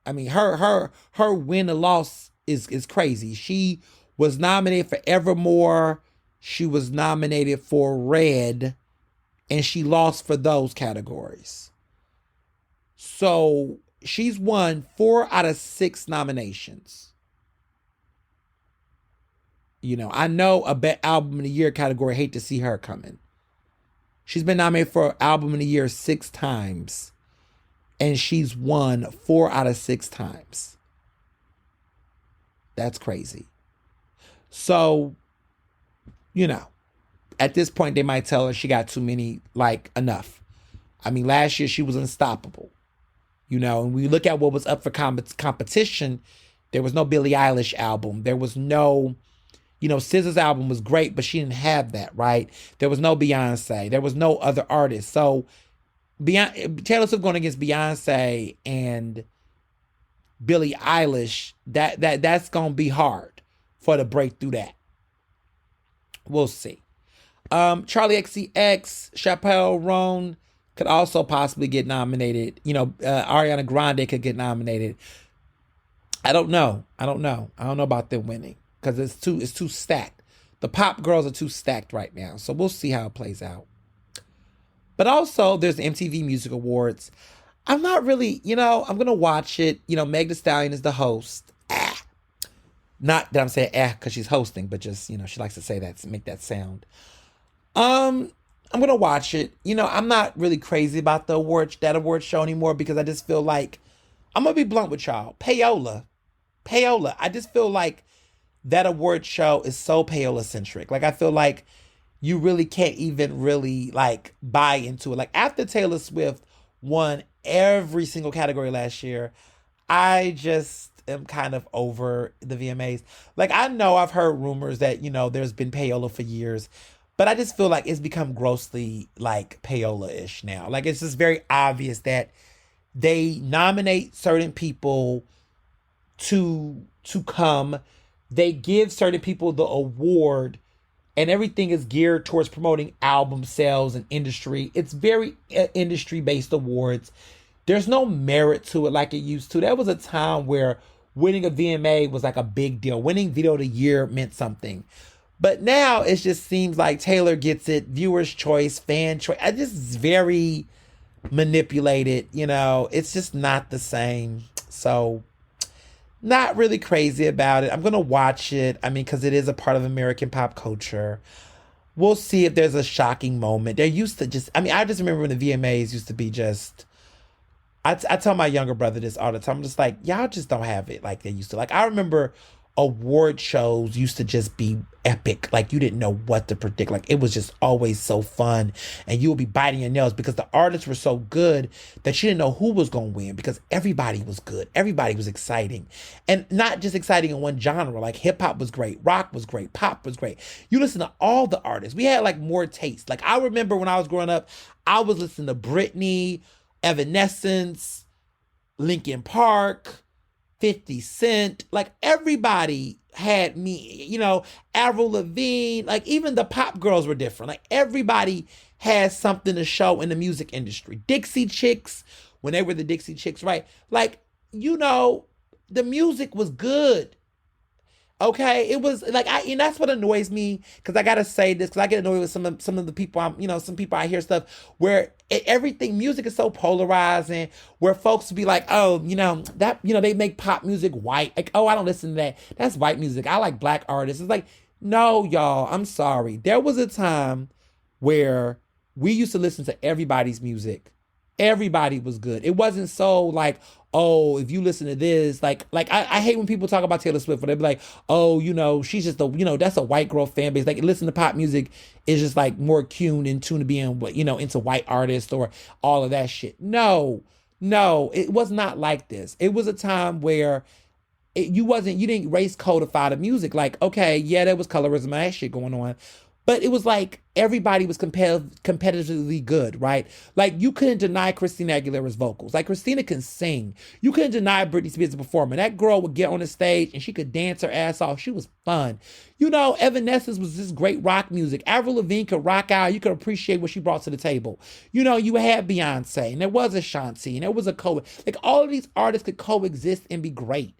I mean, her win or loss is crazy. She was nominated for Evermore. She was nominated for Red. And she lost for those categories. So she's won 4 out of 6 nominations. You know, I know a bet Album of the Year category. Hate to see her coming. She's been nominated for Album of the Year 6 times. And she's won 4 out of 6 times. That's crazy. So, you know, at this point, they might tell her she got too many, like, enough. I mean, last year she was unstoppable. You know, and we look at what was up for competition. There was no Billie Eilish album. There was no, you know, SZA's album was great, but she didn't have that, right? There was no Beyonce. There was no other artist. So Taylor Swift going against Beyonce and Billie Eilish, that's going to be hard for her to break through that. We'll see. Charlie XCX, Chappelle Roan could also possibly get nominated. You know, Ariana Grande could get nominated. I don't know about them winning because it's too stacked. The pop girls are too stacked right now. So we'll see how it plays out. But also there's the MTV Music Awards. I'm not really, you know, I'm going to watch it. You know, Meg Thee Stallion is the host. Not that I'm saying because she's hosting, but just, you know, she likes to say that, make that sound. I'm going to watch it. You know, I'm not really crazy about that award show anymore because I just feel like, I'm going to be blunt with y'all. Payola. I just feel like that award show is so payola centric. Like, I feel like you really can't even really like buy into it. Like after Taylor Swift won every single category last year, I just am kind of over the VMAs. Like I know I've heard rumors that, you know, there's been payola for years, but I just feel like it's become grossly like payola-ish now. Like it's just very obvious that they nominate certain people to come. They give certain people the award and everything is geared towards promoting album sales and industry. It's very industry-based awards. There's no merit to it like it used to. There was a time where winning a VMA was like a big deal. Winning Video of the Year meant something. But now it just seems like Taylor gets it, viewer's choice, fan choice. I just very manipulated, you know. It's just not the same. So not really crazy about it. I'm going to watch it. I mean, because it is a part of American pop culture. We'll see if there's a shocking moment. There used to just, I mean, I just remember when the VMAs used to be just, I tell my younger brother this all the time. I'm just like, y'all just don't have it like they used to. Like, I remember award shows used to just be epic. Like, you didn't know what to predict. Like, it was just always so fun. And you would be biting your nails because the artists were so good that you didn't know who was going to win because everybody was good. Everybody was exciting. And not just exciting in one genre. Like, hip-hop was great. Rock was great. Pop was great. You listen to all the artists. We had, like, more taste. Like, I remember when I was growing up, I was listening to Britney, Evanescence, Linkin Park, 50 Cent. Like, everybody had me, you know, Avril Lavigne. Like, even the pop girls were different. Like, everybody has something to show in the music industry. Dixie Chicks, when they were the Dixie Chicks, right? Like, you know, the music was good. Okay, it was like, and that's what annoys me, because I gotta say this, because I get annoyed with some of the people some people I hear stuff where everything, music is so polarizing, where folks be like, oh, you know, that, you know, they make pop music white. Like, oh, I don't listen to that. That's white music. I like black artists. It's like, No, y'all, I'm sorry. There was a time where we used to listen to everybody's music. Everybody was good. It wasn't so like, oh, if you listen to this, I hate when people talk about Taylor Swift, where they be like, oh, she's just that's a white girl fan base. Like, listen to pop music is just like more tuned in tune to being, into white artists or all of that shit. No, it was not like this. It was a time where you didn't race codify the music. Like, okay, yeah, there was colorism and that shit going on. But it was like everybody was competitively good, right? Like, you couldn't deny Christina Aguilera's vocals. Like, Christina can sing. You couldn't deny Britney Spears' performer. That girl would get on the stage and she could dance her ass off. She was fun. Evanescence was this great rock music. Avril Lavigne could rock out. You could appreciate what she brought to the table. You had Beyonce, and there was Ashanti, and there was like, all of these artists could coexist and be great.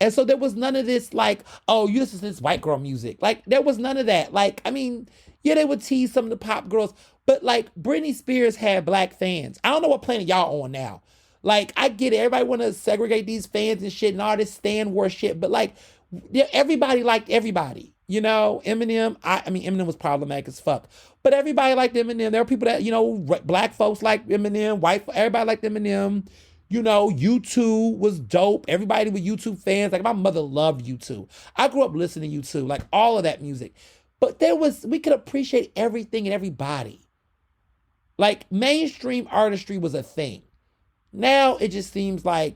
And so there was none of this like, oh, you listen to this white girl music. Like, there was none of that. Like, I mean, yeah, they would tease some of the pop girls, but like, Britney Spears had black fans. I don't know what planet y'all on now. Like, I get it. Everybody want to segregate these fans and shit and all this Stan War shit, but like, everybody liked everybody. Eminem, Eminem was problematic as fuck, but everybody liked Eminem. There were people that, black folks liked Eminem, everybody liked Eminem. U2 was dope. Everybody with U2 fans. Like, my mother loved U2. I grew up listening to U2, like all of that music. But we could appreciate everything and everybody. Like, mainstream artistry was a thing. Now it just seems like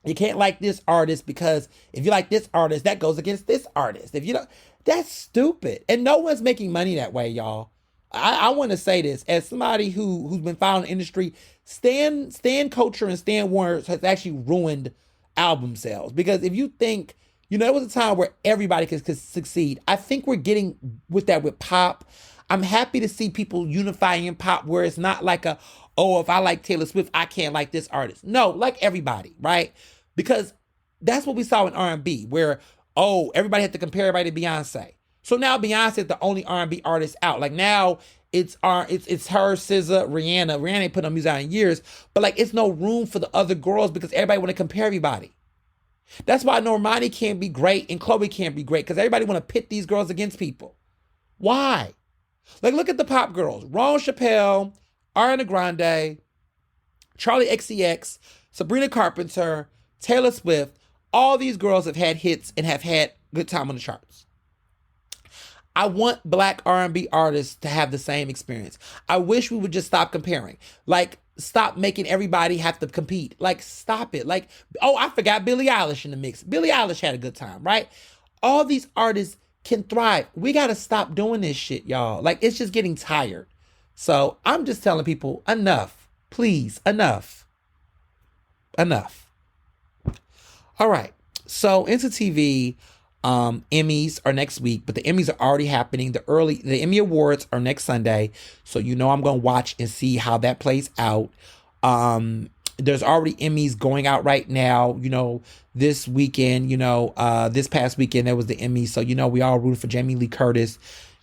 you can't like this artist because if you like this artist, that goes against this artist. If you don't, that's stupid. And no one's making money that way, y'all. I want to say this as somebody who's been following the industry. Stan culture and Stan Wars has actually ruined album sales, because if you think, there was a time where everybody could succeed. I think we're getting with that with pop. I'm happy to see people unifying in pop where it's not like if I like Taylor Swift, I can't like this artist. No, like everybody, right? Because that's what we saw in R&B, where, everybody had to compare everybody to Beyonce. So now Beyonce is the only R&B artist out. Like, now it's her, SZA, Rihanna. Rihanna ain't put no music out in years, but like, it's no room for the other girls because everybody want to compare everybody. That's why Normani can't be great and Chloe can't be great, because everybody want to pit these girls against people. Why? Like, look at the pop girls: Ron Chappelle, Ariana Grande, Charlie XCX, Sabrina Carpenter, Taylor Swift. All these girls have had hits and have had good time on the charts. I want black R&B artists to have the same experience. I wish we would just stop comparing. Like, stop making everybody have to compete. Like, stop it. Like, I forgot Billie Eilish in the mix. Billie Eilish had a good time, right? All these artists can thrive. We got to stop doing this shit, y'all. Like, it's just getting tired. So I'm just telling people, enough. Please, enough. Enough. All right. So into TV. Emmys are next week, but the Emmys are already happening. The Emmy Awards are next Sunday. So, I'm going to watch and see how that plays out. There's already Emmys going out right now. This weekend, this past weekend, there was the Emmys. So, we all rooted for Jamie Lee Curtis,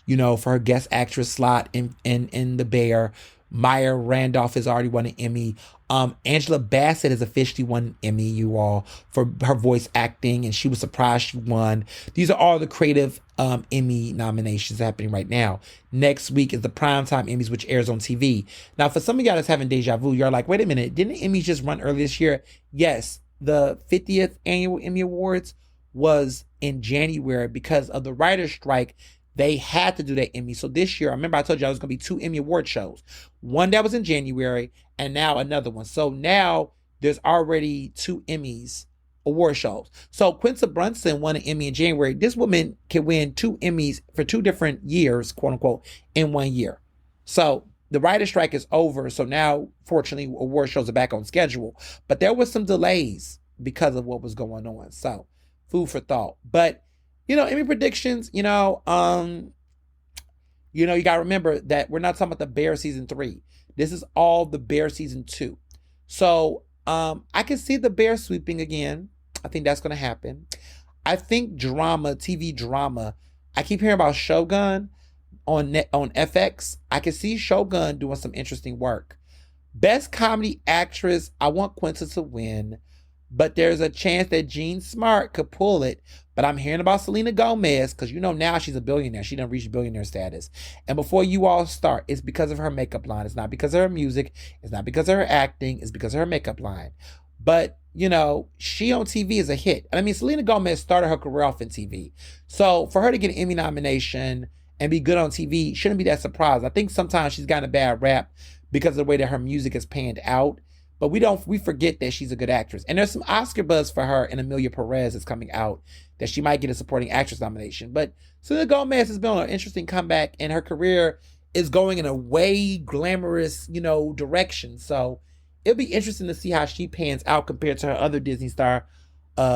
for her guest actress slot in The Bear. Maya Randolph has already won an Emmy. Angela Bassett has officially won an Emmy, you all, for her voice acting, and she was surprised she won. These are all the creative Emmy nominations happening right now. Next week is the Primetime Emmys, which airs on TV. Now, for some of y'all that's having deja vu, you're like, wait a minute, didn't the Emmys just run earlier this year? Yes, the 50th Annual Emmy Awards was in January because of the writer's strike. They had to do that Emmy. So this year, I remember I told you I was going to be 2 Emmy Award shows. One that was in January and now another one. So now there's already 2 Emmys award shows. So Quinta Brunson won an Emmy in January. This woman can win 2 Emmys for 2 different years, quote unquote, in 1 year. So the writer's strike is over. So now, fortunately, award shows are back on schedule. But there was some delays because of what was going on. So food for thought. But Emmy predictions, you got to remember that we're not talking about the Bear season 3. This is all the Bear season 2. So I can see the Bear sweeping again. I think that's going to happen. I think TV drama. I keep hearing about Shogun on FX. I can see Shogun doing some interesting work. Best comedy actress, I want Quinta to win, but there's a chance that Jean Smart could pull it. But I'm hearing about Selena Gomez because you know now she's a billionaire. She done reached billionaire status. And before you all start, it's because of her makeup line. It's not because of her music. It's not because of her acting. It's because of her makeup line. But, you know, she on TV is a hit. And I mean, Selena Gomez started her career off in TV. So for her to get an Emmy nomination and be good on TV shouldn't be that surprised. I think sometimes she's gotten a bad rap because of the way that her music is panned out. But we forget that she's a good actress. And there's some Oscar buzz for her and Amelia Perez that's coming out that she might get a supporting actress nomination. But Selena Gomez has been on an interesting comeback and her career is going in a way glamorous, you know, direction. So it'll be interesting to see how she pans out compared to her other Disney star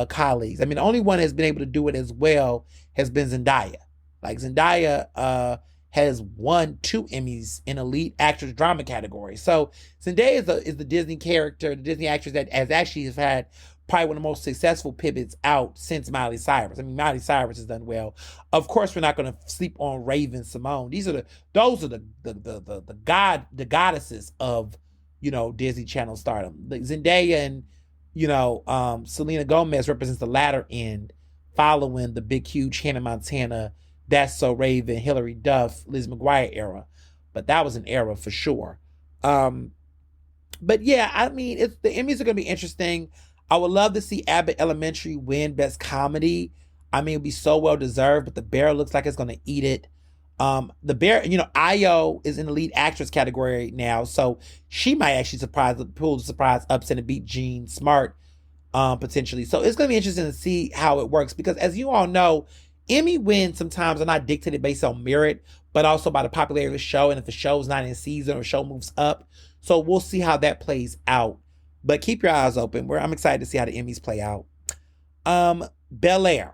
colleagues. I mean, the only one that's been able to do it as well has been Zendaya. Like Zendaya has won 2 Emmys in elite actress drama category. So Zendaya is the Disney character, the Disney actress that has had probably one of the most successful pivots out since Miley Cyrus. I mean, Miley Cyrus has done well. Of course, we're not going to sleep on Raven Simone. Those are the goddesses of, you know, Disney Channel stardom. Like Zendaya and, you know, Selena Gomez represents the latter end, following the big, huge Hannah Montana, That's So Raven, Hilary Duff, Liz McGuire era. But that was an era for sure. But yeah, I mean, the Emmys are going to be interesting. I would love to see Abbott Elementary win Best Comedy. I mean, it'd be so well deserved, but The Bear looks like it's going to eat it. The Bear, you know, Io is in the lead actress category now, so she might actually pull the surprise upset and beat Jean Smart, potentially. So it's going to be interesting to see how it works because, as you all know, Emmy wins sometimes are not dictated based on merit, but also by the popularity of the show and if the show's not in season or show moves up. So we'll see how that plays out. But keep your eyes open. I'm excited to see how the Emmys play out. Bel-Air.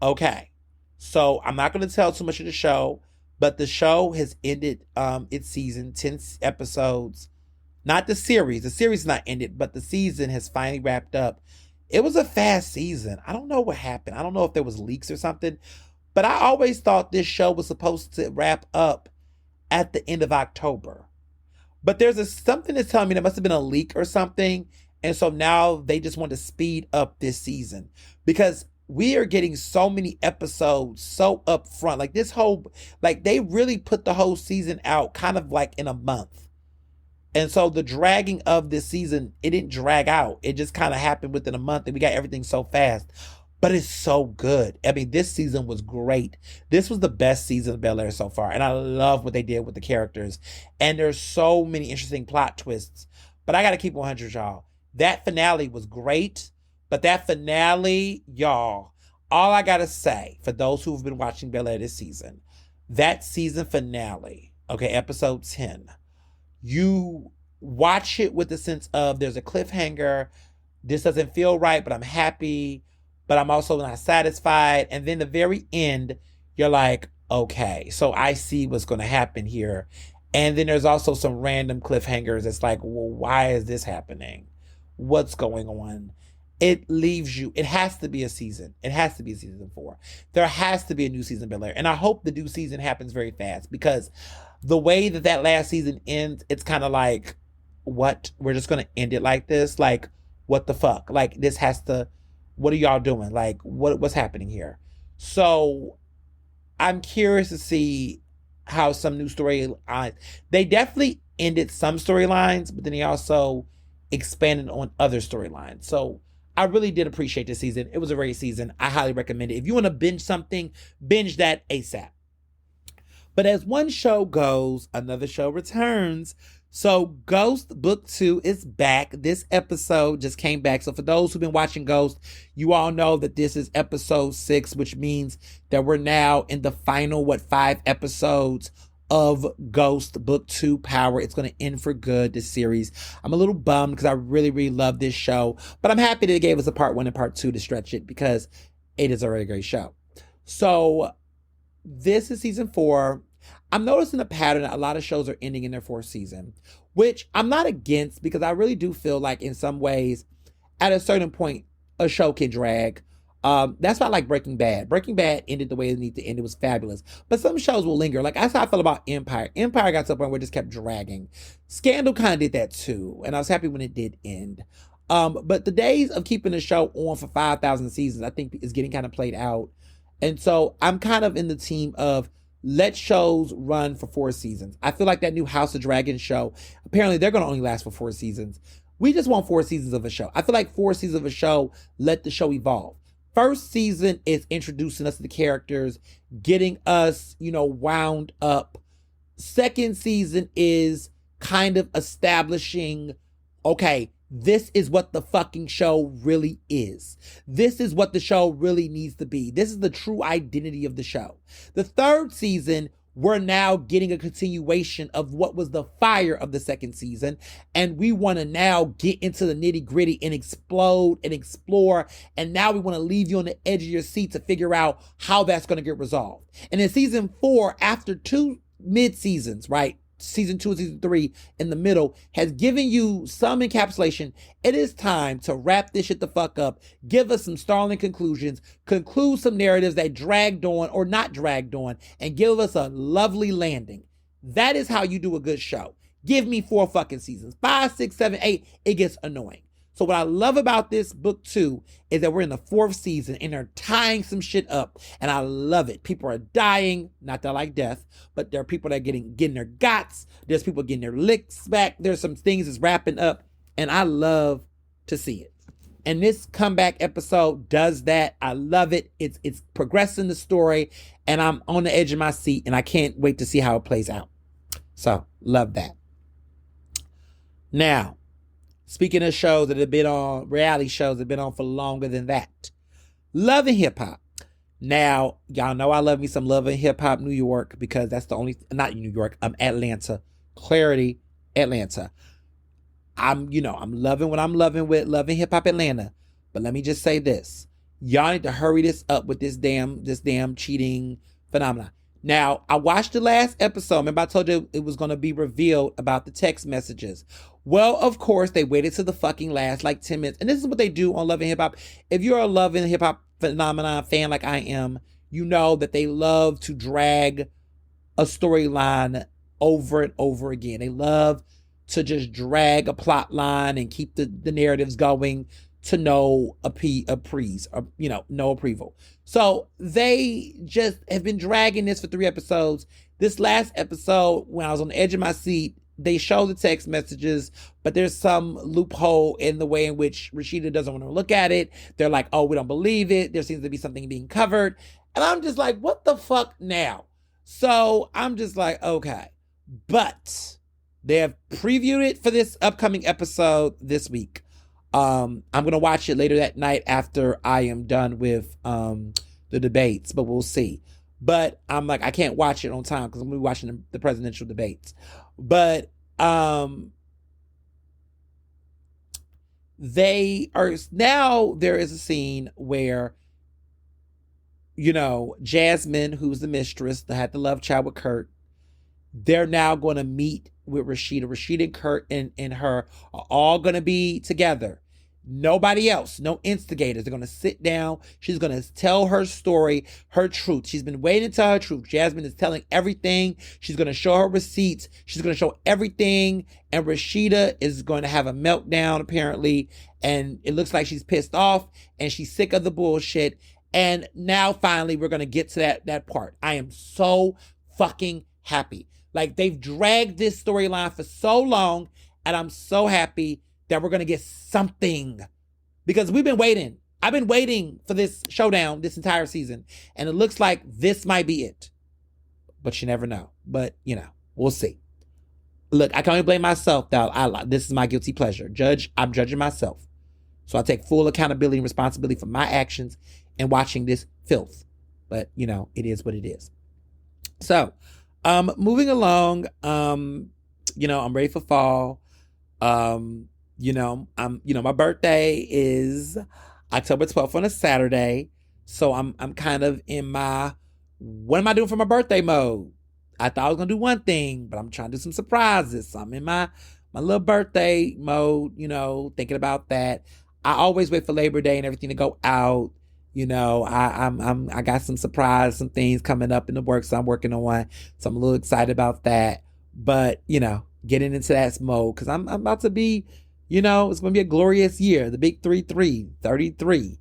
Okay. So I'm not going to tell too much of the show, but the show has ended its season, 10 episodes. Not the series. The series is not ended, but the season has finally wrapped up. It was a fast season. I don't know what happened. I don't know if there was leaks or something, but I always thought this show was supposed to wrap up at the end of October. But there's something that's telling me there must have been a leak or something. And so now they just want to speed up this season because we are getting so many episodes so up front. Like they really put the whole season out kind of like in a month. And so the dragging of this season, it didn't drag out. It just kind of happened within a month and we got everything so fast. But it's so good. I mean, this season was great. This was the best season of Bel-Air so far. And I love what they did with the characters. And there's so many interesting plot twists. But I got to keep 100, y'all. That finale was great. But that finale, y'all, all I got to say for those who've been watching Bel-Air this season, that season finale, okay, episode 10, you watch it with the sense of there's a cliffhanger. This doesn't feel right, but I'm happy. But I'm also not satisfied. And then the very end, you're like, okay, so I see what's going to happen here. And then there's also some random cliffhangers. It's like, well, why is this happening? What's going on? It leaves you, it has to be a season. It has to be a season 4. There has to be a new season of Bel-Air. And I hope the new season happens very fast because the way that last season ends, it's kind of like, what? We're just going to end it like this? Like, what the fuck? Like, this has to... What are y'all doing? Like, what's happening here? So I'm curious to see how some new storylines. They definitely ended some storylines, but then they also expanded on other storylines. So I really did appreciate this season. It was a great season. I highly recommend it. If you want to binge something, binge that ASAP. But as one show goes, another show returns. So Ghost Book 2 is back. This episode just came back. So for those who've been watching Ghost, you all know that this is episode 6, which means that we're now in the final, 5 episodes of Ghost Book 2 Power. It's going to end for good, this series. I'm a little bummed because I really, really love this show. But I'm happy that they gave us a part 1 and part 2 to stretch it because it is a really great show. So this is season 4. I'm noticing a pattern that a lot of shows are ending in their 4th season, which I'm not against because I really do feel like in some ways, at a certain point, a show can drag. That's why I like Breaking Bad. Breaking Bad ended the way it needed to end. It was fabulous. But some shows will linger. Like, that's how I feel about Empire. Empire got to a point where it just kept dragging. Scandal kind of did that too. And I was happy when it did end. But the days of keeping the show on for 5,000 seasons, I think, is getting kind of played out. And so I'm kind of in the team of let shows run for 4 seasons. I feel like that new House of Dragons show, apparently they're going to only last for 4 seasons. We just want 4 seasons of a show. I feel like 4 seasons of a show, let the show evolve. First season is introducing us to the characters, getting us, wound up. Second season is kind of establishing, okay, this is what the fucking show really is. This is what the show really needs to be. This is the true identity of the show. The third season, we're now getting a continuation of what was the fire of the second season. And we want to now get into the nitty gritty and explode and explore. And now we want to leave you on the edge of your seat to figure out how that's going to get resolved. And in season 4, after 2 mid-seasons, right? Season 2 and season 3 in the middle has given you some encapsulation. It is time to wrap this shit the fuck up. Give us some startling conclusions. Conclude some narratives that dragged on or not dragged on, and give us a lovely landing. That is how you do a good show. Give me 4 fucking seasons. 5, 6, 7, 8. It gets annoying. So what I love about this book 2 is that we're in the 4th season and they're tying some shit up. And I love it. People are dying. Not that I like death, but there are people that are getting their guts. There's people getting their licks back. There's some things that's wrapping up. And I love to see it. And this comeback episode does that. I love it. It's progressing the story. And I'm on the edge of my seat. And I can't wait to see how it plays out. So, love that. Now, speaking of shows that have been on, reality shows that have been on for longer than that. Love and Hip Hop. Now, y'all know I love me some Love and Hip Hop New York because that's the only, not New York, Atlanta. Clarity, Atlanta. I'm loving what I'm loving with Love and Hip Hop Atlanta. But let me just say this. Y'all need to hurry this up with this damn cheating phenomenon. Now, I watched the last episode. Remember I told you it was going to be revealed about the text messages. Well, of course, they waited to the fucking last, like 10 minutes. And this is what they do on Love and Hip Hop. If you're a Love and Hip Hop phenomenon fan like I am, you know that they love to drag a storyline over and over again. They love to just drag a plot line and keep the narratives going to no approval. So they just have been dragging this for 3 episodes. This last episode, when I was on the edge of my seat, they show the text messages, but there's some loophole in the way in which Rashida doesn't want to look at it. They're like, oh, we don't believe it. There seems to be something being covered. And I'm just like, what the fuck now? So I'm just like, okay. But they have previewed it for this upcoming episode this week. I'm going to watch it later that night after I am done with the debates, but we'll see. But I'm like, I can't watch it on time because I'm going to be watching the presidential debates. But they are, now there is a scene where, Jasmine, who's the mistress that had the love child with Kurt, they're now going to meet with Rashida. Rashida and Kurt and her are all going to be together. Nobody else, no instigators. They're going to sit down. She's going to tell her story, her truth. She's been waiting to tell her truth. Jasmine is telling everything. She's going to show her receipts. She's going to show everything. And Rashida is going to have a meltdown, apparently. And it looks like she's pissed off and she's sick of the bullshit. And now finally, we're going to get to that part. I am so fucking happy. Like, they've dragged this storyline for so long, and I'm so happy that we're going to get something. Because we've been waiting. I've been waiting for this showdown this entire season, and it looks like this might be it. But you never know. But, we'll see. Look, I can only blame myself, though. This is my guilty pleasure. I'm judging myself. So I take full accountability and responsibility for my actions in watching this filth. But, it is what it is. So, moving along, I'm ready for fall. My birthday is October 12th on a Saturday. So I'm kind of in my, what am I doing for my birthday mode? I thought I was going to do one thing, but I'm trying to do some surprises. So I'm in my little birthday mode, thinking about that. I always wait for Labor Day and everything to go out. I got some surprise, some things coming up in the works I'm working on. So I'm a little excited about that. But, getting into that mode because I'm about to be You know, it's going to be a glorious year. The big 3-3, 33,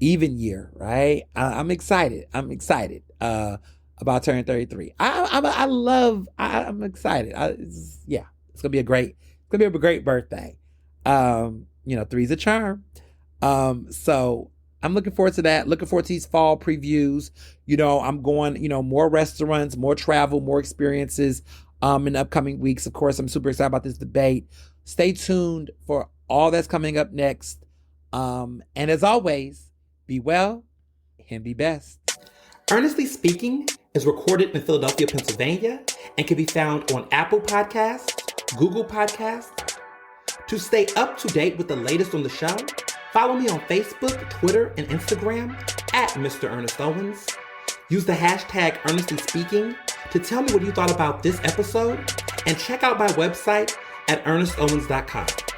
even year, right? I'm excited. I'm excited about turning 33. I'm excited. It's going to be a great birthday. Three's a charm. So I'm looking forward to that. Looking forward to these fall previews. I'm going, more restaurants, more travel, more experiences in the upcoming weeks. Of course, I'm super excited about this debate. Stay tuned for all that's coming up next. And as always, be well and be best. Ernestly Speaking is recorded in Philadelphia, Pennsylvania, and can be found on Apple Podcasts, Google Podcasts. To stay up to date with the latest on the show, follow me on Facebook, Twitter, and Instagram at Mr. Ernest Owens. Use the hashtag Ernestly Speaking to tell me what you thought about this episode, and check out my website at ernestowens.com.